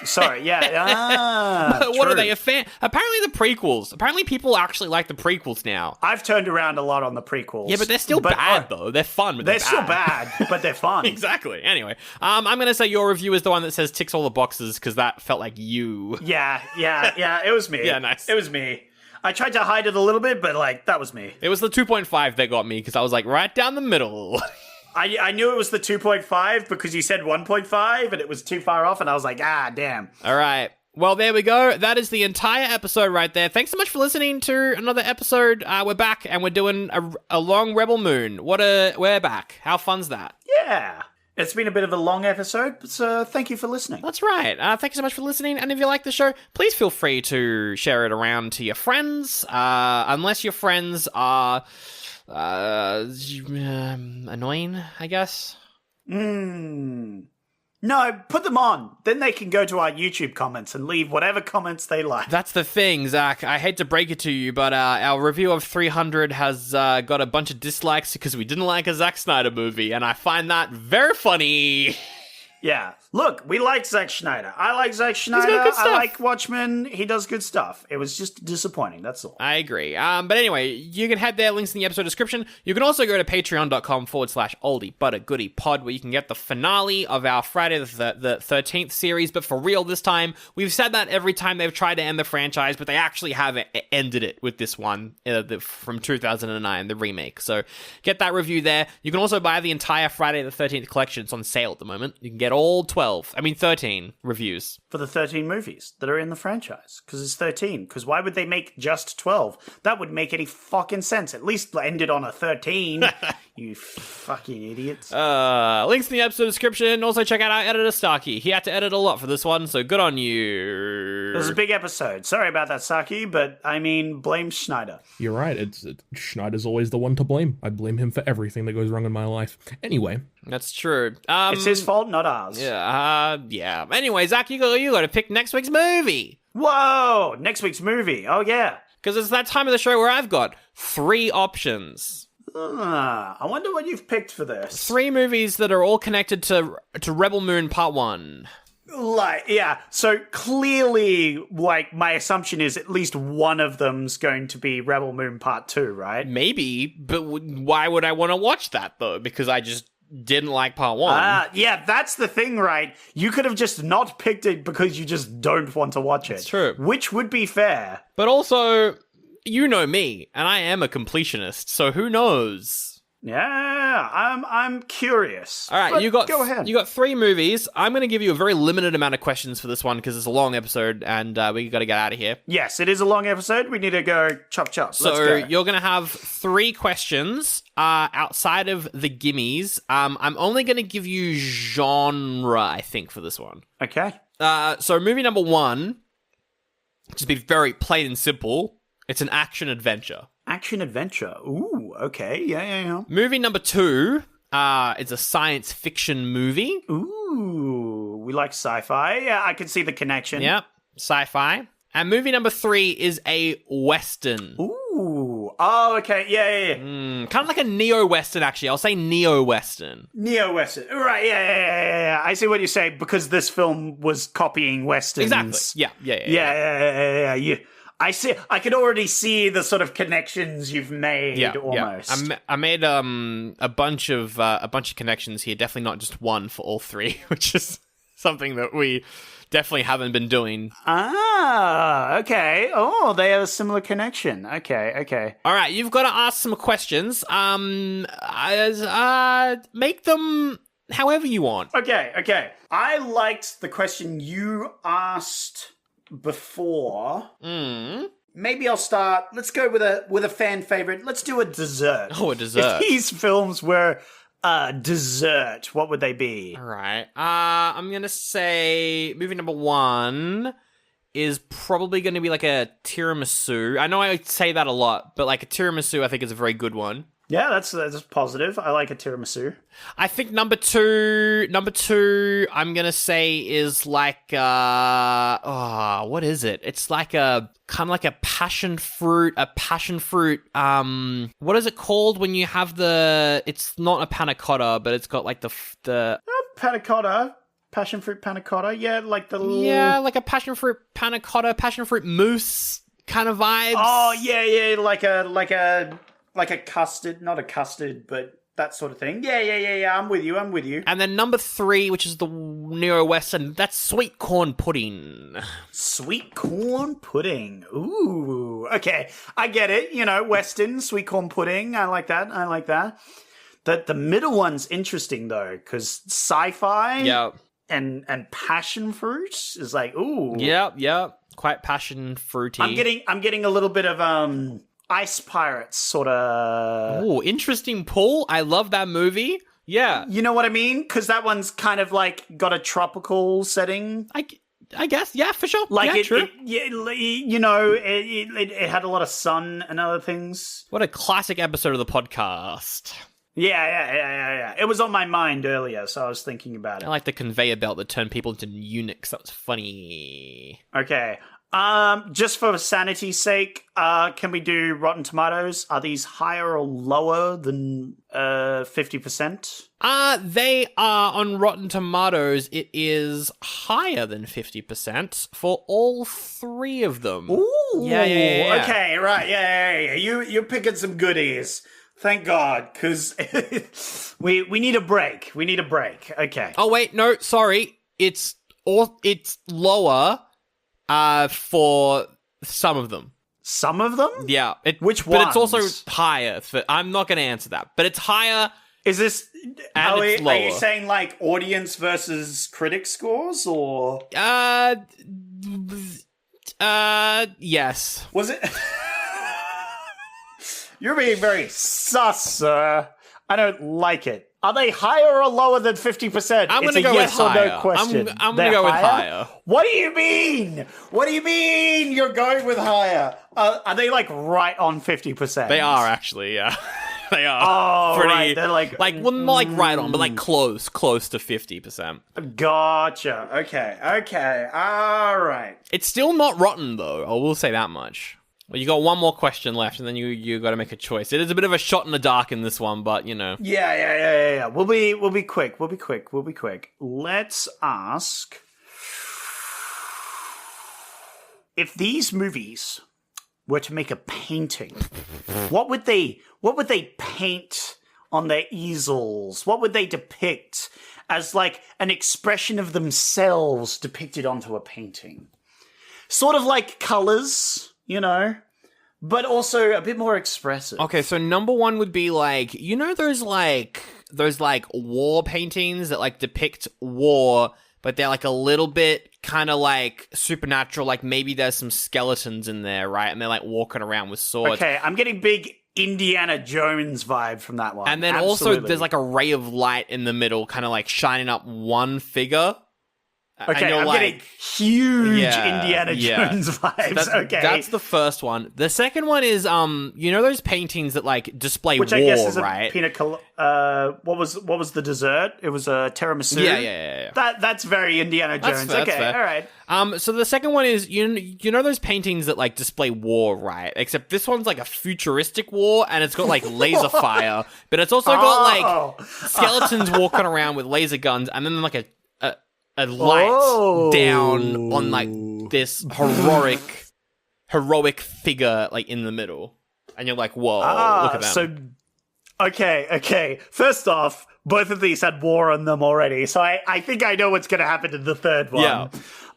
S4: Sorry, yeah.
S5: What are they, a fan? Apparently the prequels. Apparently people actually like the prequels now.
S4: I've turned around a lot on the prequels.
S5: Yeah, but they're still bad, though. They're fun, but
S4: they're still bad, but they're fun.
S5: Exactly. Anyway, I'm going to say your review is the one that says ticks all the boxes, because that felt like you.
S4: Yeah. It was me.
S5: Yeah, nice.
S4: It was me. I tried to hide it a little bit, but, that was me.
S5: It was the 2.5 that got me, because I was, right down the middle.
S4: I knew it was the 2.5 because you said 1.5, and it was too far off, and I was like, damn.
S5: All right. Well, there we go. That is the entire episode right there. Thanks so much for listening to another episode. We're back, and we're doing a long Rebel Moon. We're back. How fun's that?
S4: Yeah. It's been a bit of a long episode, so thank you for listening.
S5: That's right. Thank you so much for listening. And if you like the show, please feel free to share it around to your friends. Unless your friends are annoying, I guess.
S4: No, put them on. Then they can go to our YouTube comments and leave whatever comments they like.
S5: That's the thing, Zach. I hate to break it to you, but our review of 300 has got a bunch of dislikes because we didn't like a Zack Snyder movie, and I find that very funny.
S4: Yeah. Look, we like Zack Snyder. I like Zack Schneider.
S5: He's got good stuff.
S4: I like Watchmen. He does good stuff. It was just disappointing, that's all.
S5: I agree. But anyway, you can head there, links in the episode description. You can also go to patreon.com/Oldie But a Goodie Pod, where you can get the finale of our Friday the 13th series. But for real this time, we've said that every time they've tried to end the franchise, but they actually have ended it with this one from 2009, the remake. So get that review there. You can also buy the entire Friday the 13th collection. It's on sale at the moment. You can get all 13 reviews.
S4: For the 13 movies that are in the franchise. Because it's 13. Because why would they make just 12? That would make any fucking sense. At least end it on a 13. You fucking idiots.
S5: Links in the episode description. Also check out our editor, Starkey. He had to edit a lot for this one, so good on you.
S4: It was a big episode. Sorry about that, Saki, but I mean, blame Schneider.
S7: You're right. Schneider's always the one to blame. I blame him for everything that goes wrong in my life. Anyway.
S5: That's true.
S4: It's his fault, not ours.
S5: Yeah. Anyway, Zach, you got to pick next week's movie.
S4: Whoa! Next week's movie. Oh, yeah.
S5: Because it's that time of the show where I've got 3 options.
S4: I wonder what you've picked for this.
S5: 3 movies that are all connected to Rebel Moon Part 1.
S4: So clearly, my assumption is at least one of them's going to be Rebel Moon Part 2, right?
S5: Maybe, but why would I want to watch that, though? Because I just didn't like Part 1.
S4: Yeah, that's the thing, right? You could have just not picked it because you just don't want to watch it.
S5: That's true.
S4: Which would be fair.
S5: But also, you know me, and I am a completionist, so who knows?
S4: Yeah, I'm curious.
S5: All right,
S4: go ahead.
S5: You got 3 movies. I'm going to give you a very limited amount of questions for this one because it's a long episode and we got to get out of here.
S4: Yes, it is a long episode. We need to go chop. Let's go.
S5: You're going to have 3 questions outside of the gimmies. I'm only going to give you genre, I think, for this one.
S4: Okay.
S5: So movie number 1, just be very plain and simple. It's an action-adventure.
S4: Action-adventure. Ooh, okay. Yeah.
S5: Movie number 2 is a science fiction movie.
S4: Ooh, we like sci-fi. Yeah, I can see the connection.
S5: Yep, sci-fi. And movie number 3 is a western.
S4: Ooh. Oh, okay. Yeah.
S5: Kind of like a neo-western, actually. I'll say neo-western.
S4: Neo-western. Right, yeah. I see what you're saying, because this film was copying westerns.
S5: Exactly.
S4: Yeah. I see. I can already see the sort of connections you've made. Almost.
S5: Yeah. I made a bunch of connections here. Definitely not just one for all 3, which is something that we definitely haven't been doing.
S4: Okay. Oh, they have a similar connection. Okay.
S5: All right, you've got to ask some questions. Make them however you want.
S4: Okay. I liked the question you asked before. Maybe I'll start. Let's go with a fan favorite. Let's do a dessert.
S5: Oh, a dessert.
S4: If these films were dessert, what would they be?
S5: All right. I'm going to say movie number 1 is probably going to be like a tiramisu. I know I say that a lot, but like a tiramisu I think is a very good one.
S4: Yeah, that's positive. I like a tiramisu.
S5: I think number two I'm going to say is like what is it? It's like a kind of like a passion fruit, what is it called when you have it's not a panna cotta, but it's got like the
S4: Panna cotta. Passion fruit panna cotta, yeah, like the little...
S5: Yeah, like a passion fruit panna cotta, passion fruit mousse kind of vibes.
S4: Oh, yeah, like a custard, not a custard, but that sort of thing. Yeah, I'm with you.
S5: And then number 3, which is the neo-western, that's sweet corn pudding.
S4: Sweet corn pudding. Ooh, okay, I get it. Western, sweet corn pudding, I like that. The middle one's interesting, though, because sci-fi...
S5: Yeah.
S4: And passion fruit is like, ooh.
S5: Yeah. Quite passion fruity.
S4: I'm getting a little bit of Ice Pirates sort of.
S5: Ooh, interesting pull. I love that movie. Yeah.
S4: You know what I mean? Because that one's kind of like got a tropical setting.
S5: I guess, yeah, for sure.
S4: Like
S5: yeah, true.
S4: It had a lot of sun and other things.
S5: What a classic episode of the podcast.
S4: Yeah. It was on my mind earlier, so I was thinking about it.
S5: I like the conveyor belt that turned people into eunuchs. That was funny.
S4: Okay. Just for sanity's sake, can we do Rotten Tomatoes? Are these higher or lower than 50%?
S5: They are on Rotten Tomatoes. It is higher than 50% for all 3 of them.
S4: Ooh.
S5: Yeah.
S4: Okay, right. Yeah. You're picking some goodies. Thank God, because we need a break. Okay.
S5: Oh wait, no, sorry. It's lower for some of them.
S4: Some of them?
S5: Yeah.
S4: Which
S5: ones? But it's also higher. I'm not going to answer that. But it's higher.
S4: Is this...
S5: And
S4: are
S5: it's lower.
S4: Are you saying like audience versus critic scores, or...
S5: Yes.
S4: Was it... You're being very sus, sir. I don't like it. Are they higher or lower than 50%?
S5: I'm going to go
S4: yes
S5: with higher.
S4: Or no question.
S5: I'm going to go with higher.
S4: What do you mean? You're going with higher? Are they like right on 50%?
S5: They are actually, yeah. They are.
S4: Oh,
S5: pretty,
S4: right. They're like...
S5: well, not like right on, but like close to 50%.
S4: Gotcha. Okay. All right.
S5: It's still not rotten, though. I will say that much. Well, you got one more question left, and then you got to make a choice. It is a bit of a shot in the dark in this one, but
S4: Yeah. We'll be quick. Let's ask if these movies were to make a painting, what would they paint on their easels? What would they depict as like an expression of themselves depicted onto a painting? Sort of like colors. But also a bit more expressive.
S5: Okay, so number 1 would be like, those war paintings that like depict war, but they're like a little bit kind of like supernatural, like maybe there's some skeletons in there, right? And they're like walking around with swords.
S4: Okay, I'm getting big Indiana Jones vibe from that one.
S5: And then also there's like a ray of light in the middle, kind of like shining up one figure.
S4: Okay, I'm getting huge Indiana Jones vibes.
S5: So that's the first one. The second one is, those paintings that like display
S4: which
S5: war,
S4: I guess is
S5: right?
S4: What was the dessert? It was a tiramisu.
S5: Yeah.
S4: That's very Indiana Jones.
S5: That's
S4: okay,
S5: fair.
S4: All right.
S5: So the second one is those paintings that like display war, right? Except this one's like a futuristic war, and it's got like laser fire, but it's also got like skeletons walking around with laser guns, and then like a light down on like this heroic figure like in the middle, and you're like, whoa, look at them.
S4: So okay. First off, both of these had war on them already, so I think I know what's going to happen in the third one.
S5: Yeah.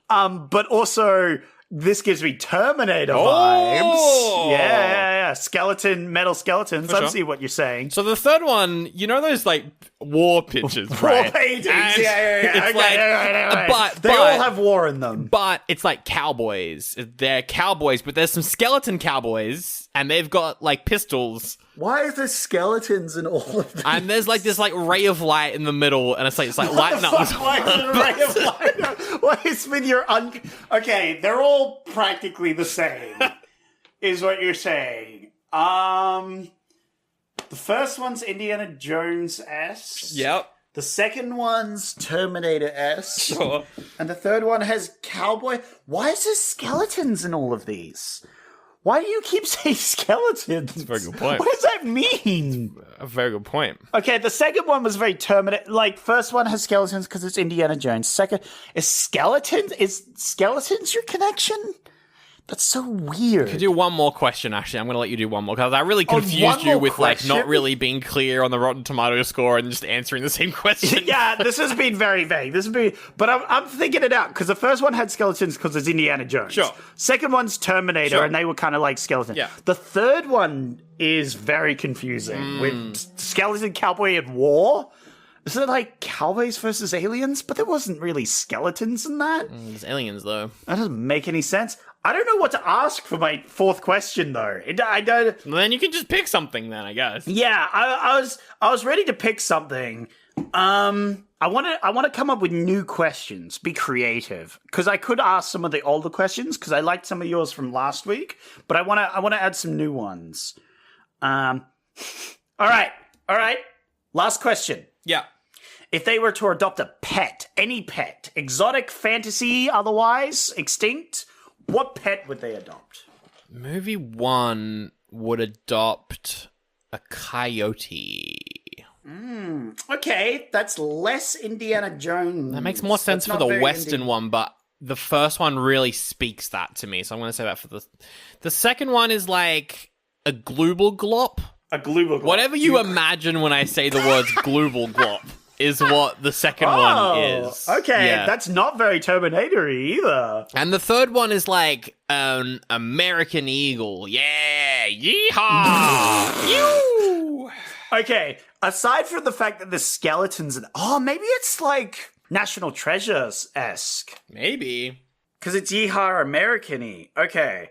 S4: But also this gives me Terminator vibes. Yeah. yeah. Metal skeletons. I
S5: sure.
S4: see what you're saying.
S5: So the third one, you know those like war pictures, right?
S4: War paintings.
S5: And
S4: Yeah.
S5: It's
S4: Okay,
S5: like,
S4: right. They all have war in them.
S5: But it's like cowboys. They're cowboys, but there's some skeleton cowboys, and they've got like pistols.
S4: Why is there skeletons in all of them?
S5: And there's like this like ray of light in the middle, and it's like lighting up.
S4: Why is there a ray of light? What is with your Okay, they're all practically the same, is what you're saying. The first one's Indiana Jones-esque.
S5: Yep.
S4: The second one's Terminator-esque.
S5: Sure.
S4: And the third one has cowboy. Why is there skeletons in all of these? Why do you keep saying skeletons? That's
S5: a very good point.
S4: What does that mean?
S5: A very good point.
S4: Okay, the second one was very Terminator. Like, first one has skeletons because it's Indiana Jones. Second, is skeletons your connection? That's so weird.
S5: Could do one more question, actually. I'm going to let you do one more, because I really confused you with, like, not really being clear on the Rotten Tomatoes score and just answering the same question.
S4: Yeah, this has been very vague. But I'm thinking it out, because the first one had skeletons because it's Indiana Jones.
S5: Sure.
S4: Second one's Terminator, and they were kind of like skeletons.
S5: Yeah.
S4: The third one is very confusing, with skeleton cowboy at war. Is it like cowboys versus aliens? But there wasn't really skeletons in that.
S5: There's aliens, though.
S4: That doesn't make any sense. I don't know what to ask for my fourth question, though. I don't.
S5: Well, then you can just pick something, then, I guess.
S4: Yeah, I was ready to pick something. I want to come up with new questions. Be creative, because I could ask some of the older questions, because I liked some of yours from last week, but I want to add some new ones. All right. Last question.
S5: Yeah.
S4: If they were to adopt a pet, any pet, exotic, fantasy, otherwise, extinct, what pet would they adopt?
S5: Movie 1 would adopt a coyote.
S4: Okay, that's less Indiana Jones.
S5: That makes more sense for the Western one, but the first one really speaks that to me, so I'm going to say that for the second one is like a glooble glop.
S4: A glooble glop.
S5: Whatever you imagine when I say the words glooble glop is what the second one is.
S4: Okay,
S5: Yeah.
S4: that's not very Terminator-y either.
S5: And the third one is like an American eagle. Yeah, yeehaw! You.
S4: Okay, aside from the fact that there's skeletons and maybe it's like National Treasures-esque.
S5: Maybe.
S4: Because it's yeehaw American-y. Okay.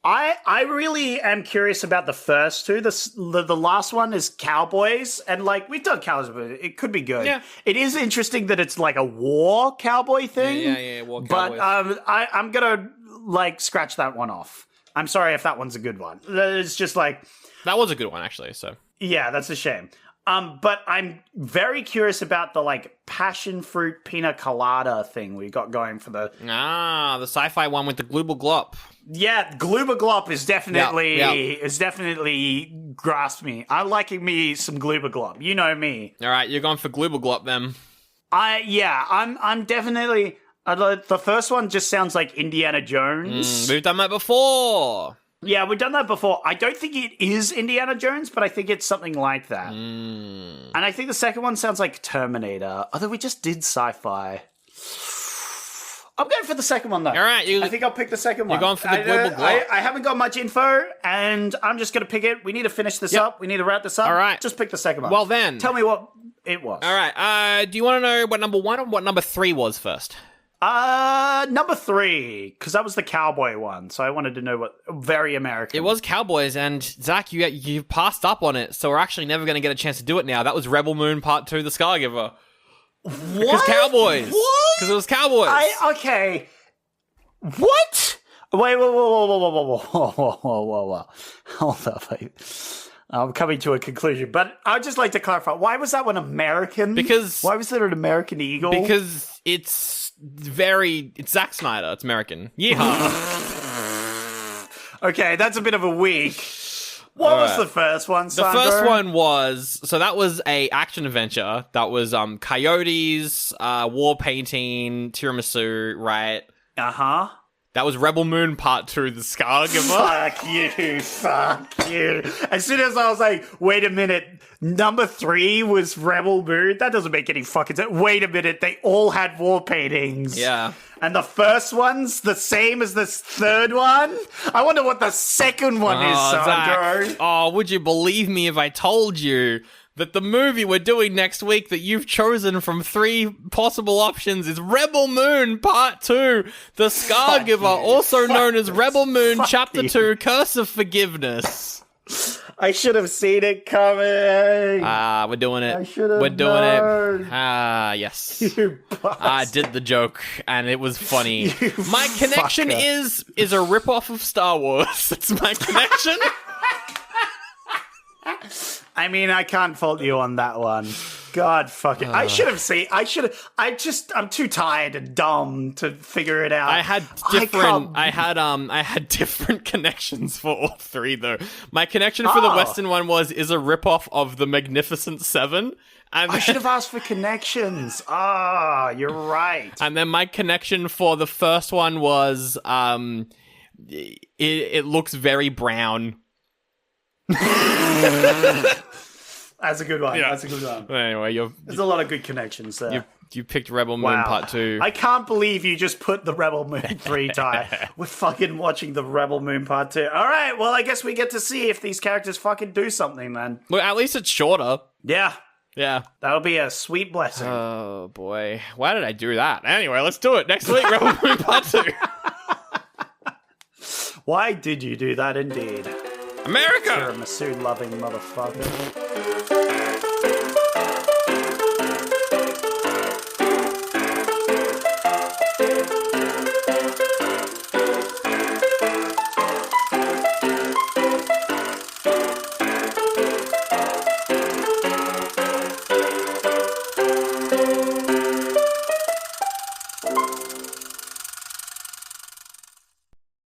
S4: I really am curious about the first two. The last one is cowboys, and like we've done cowboys, but it could be good.
S5: Yeah.
S4: It is interesting that it's like a war cowboy thing.
S5: Yeah, war cowboys.
S4: But I'm gonna like scratch that one off. I'm sorry if that one's a good one. It's just like
S5: That was a good one, actually, so.
S4: yeah, that's a shame. But I'm very curious about the like passion fruit pina colada thing we got going for the
S5: The sci-fi one with the glooble glop.
S4: Yeah, Glooba Glop is definitely
S5: Yeah.
S4: is definitely grasped me. I'm liking me some Glooba Glop. You know me.
S5: All right, you're going for glooble glop then.
S4: I'm definitely the first one just sounds like Indiana Jones.
S5: We've done that before.
S4: Yeah, we've done that before. I don't think it is Indiana Jones, but I think it's something like that. And I think the second one sounds like Terminator, although we just did sci-fi. I'm going for the second one, though.
S5: All right,
S4: I think I'll pick the second one.
S5: You're going for the glooble glop.
S4: I haven't got much info, and I'm just going to pick it. We need to finish this up. We need to wrap this up.
S5: All right.
S4: Just pick the second one.
S5: Well, then.
S4: Tell me what it was.
S5: All right, do you want to know what number 1 or what number 3 was first?
S4: Number 3, because that was the cowboy one, so I wanted to know what very American.
S5: It was Cowboys, and Zach, you passed up on it, so we're actually never going to get a chance to do it now. That was Rebel Moon Part 2, The Scargiver.
S4: What?
S5: Because Cowboys.
S4: What?
S5: Because it was Cowboys.
S4: Okay. What? Wait, whoa. Hold up. I'm coming to a conclusion, but I'd just like to clarify. Why was that one American? Why was there an American eagle?
S5: Because it's Zack Snyder. It's American. Yeehaw.
S4: Okay, that's a bit of a weak. What was the first one, Sandro?
S5: The first one was, so that was a action adventure. That was coyotes, war painting, tiramisu, right?
S4: Uh-huh.
S5: That was Rebel Moon Part 2, The Scar Giver.
S4: Fuck you. As soon as I was like, wait a minute, number 3 was Rebel Moon? That doesn't make any fucking sense. Wait a minute, they all had war paintings.
S5: Yeah.
S4: And the first one's the same as this third one? I wonder what the second one is, Sandro.
S5: Zach. Oh, would you believe me if I told you that the movie we're doing next week that you've chosen from 3 possible options is Rebel Moon Part 2, The Scar Giver, also known as Rebel Moon Chapter 2, Curse of Forgiveness.
S4: I should have seen it coming.
S5: We're doing it.
S4: I should have
S5: We're doing
S4: known.
S5: it. Yes.
S4: You bastard.
S5: I did the joke, and it was funny.
S4: You
S5: My connection
S4: fucker.
S5: is a ripoff of Star Wars. That's my connection.
S4: I mean, I can't fault you on that one. God fucking. I should have seen. I'm too tired and dumb to figure it out.
S5: I had different connections for all 3 though. My connection for the Western one is a ripoff of The Magnificent Seven. And
S4: I should have asked for connections. You're right.
S5: And then my connection for the first one was it looks very brown.
S4: That's a good one.
S5: Yeah.
S4: That's a good one.
S5: Anyway,
S4: There's a lot of good connections there.
S5: you picked Rebel Moon Part 2.
S4: I can't believe you just put the Rebel Moon 3 tie. We're fucking watching the Rebel Moon Part 2. All right, well, I guess we get to see if these characters fucking do something, then.
S5: Well, at least it's shorter.
S4: Yeah.
S5: Yeah.
S4: That'll be a sweet blessing.
S5: Oh, boy. Why did I do that? Anyway, let's do it. Next week, Rebel Moon Part 2.
S4: Why did you do that, indeed?
S5: America!
S4: You're a Masood-loving motherfucker.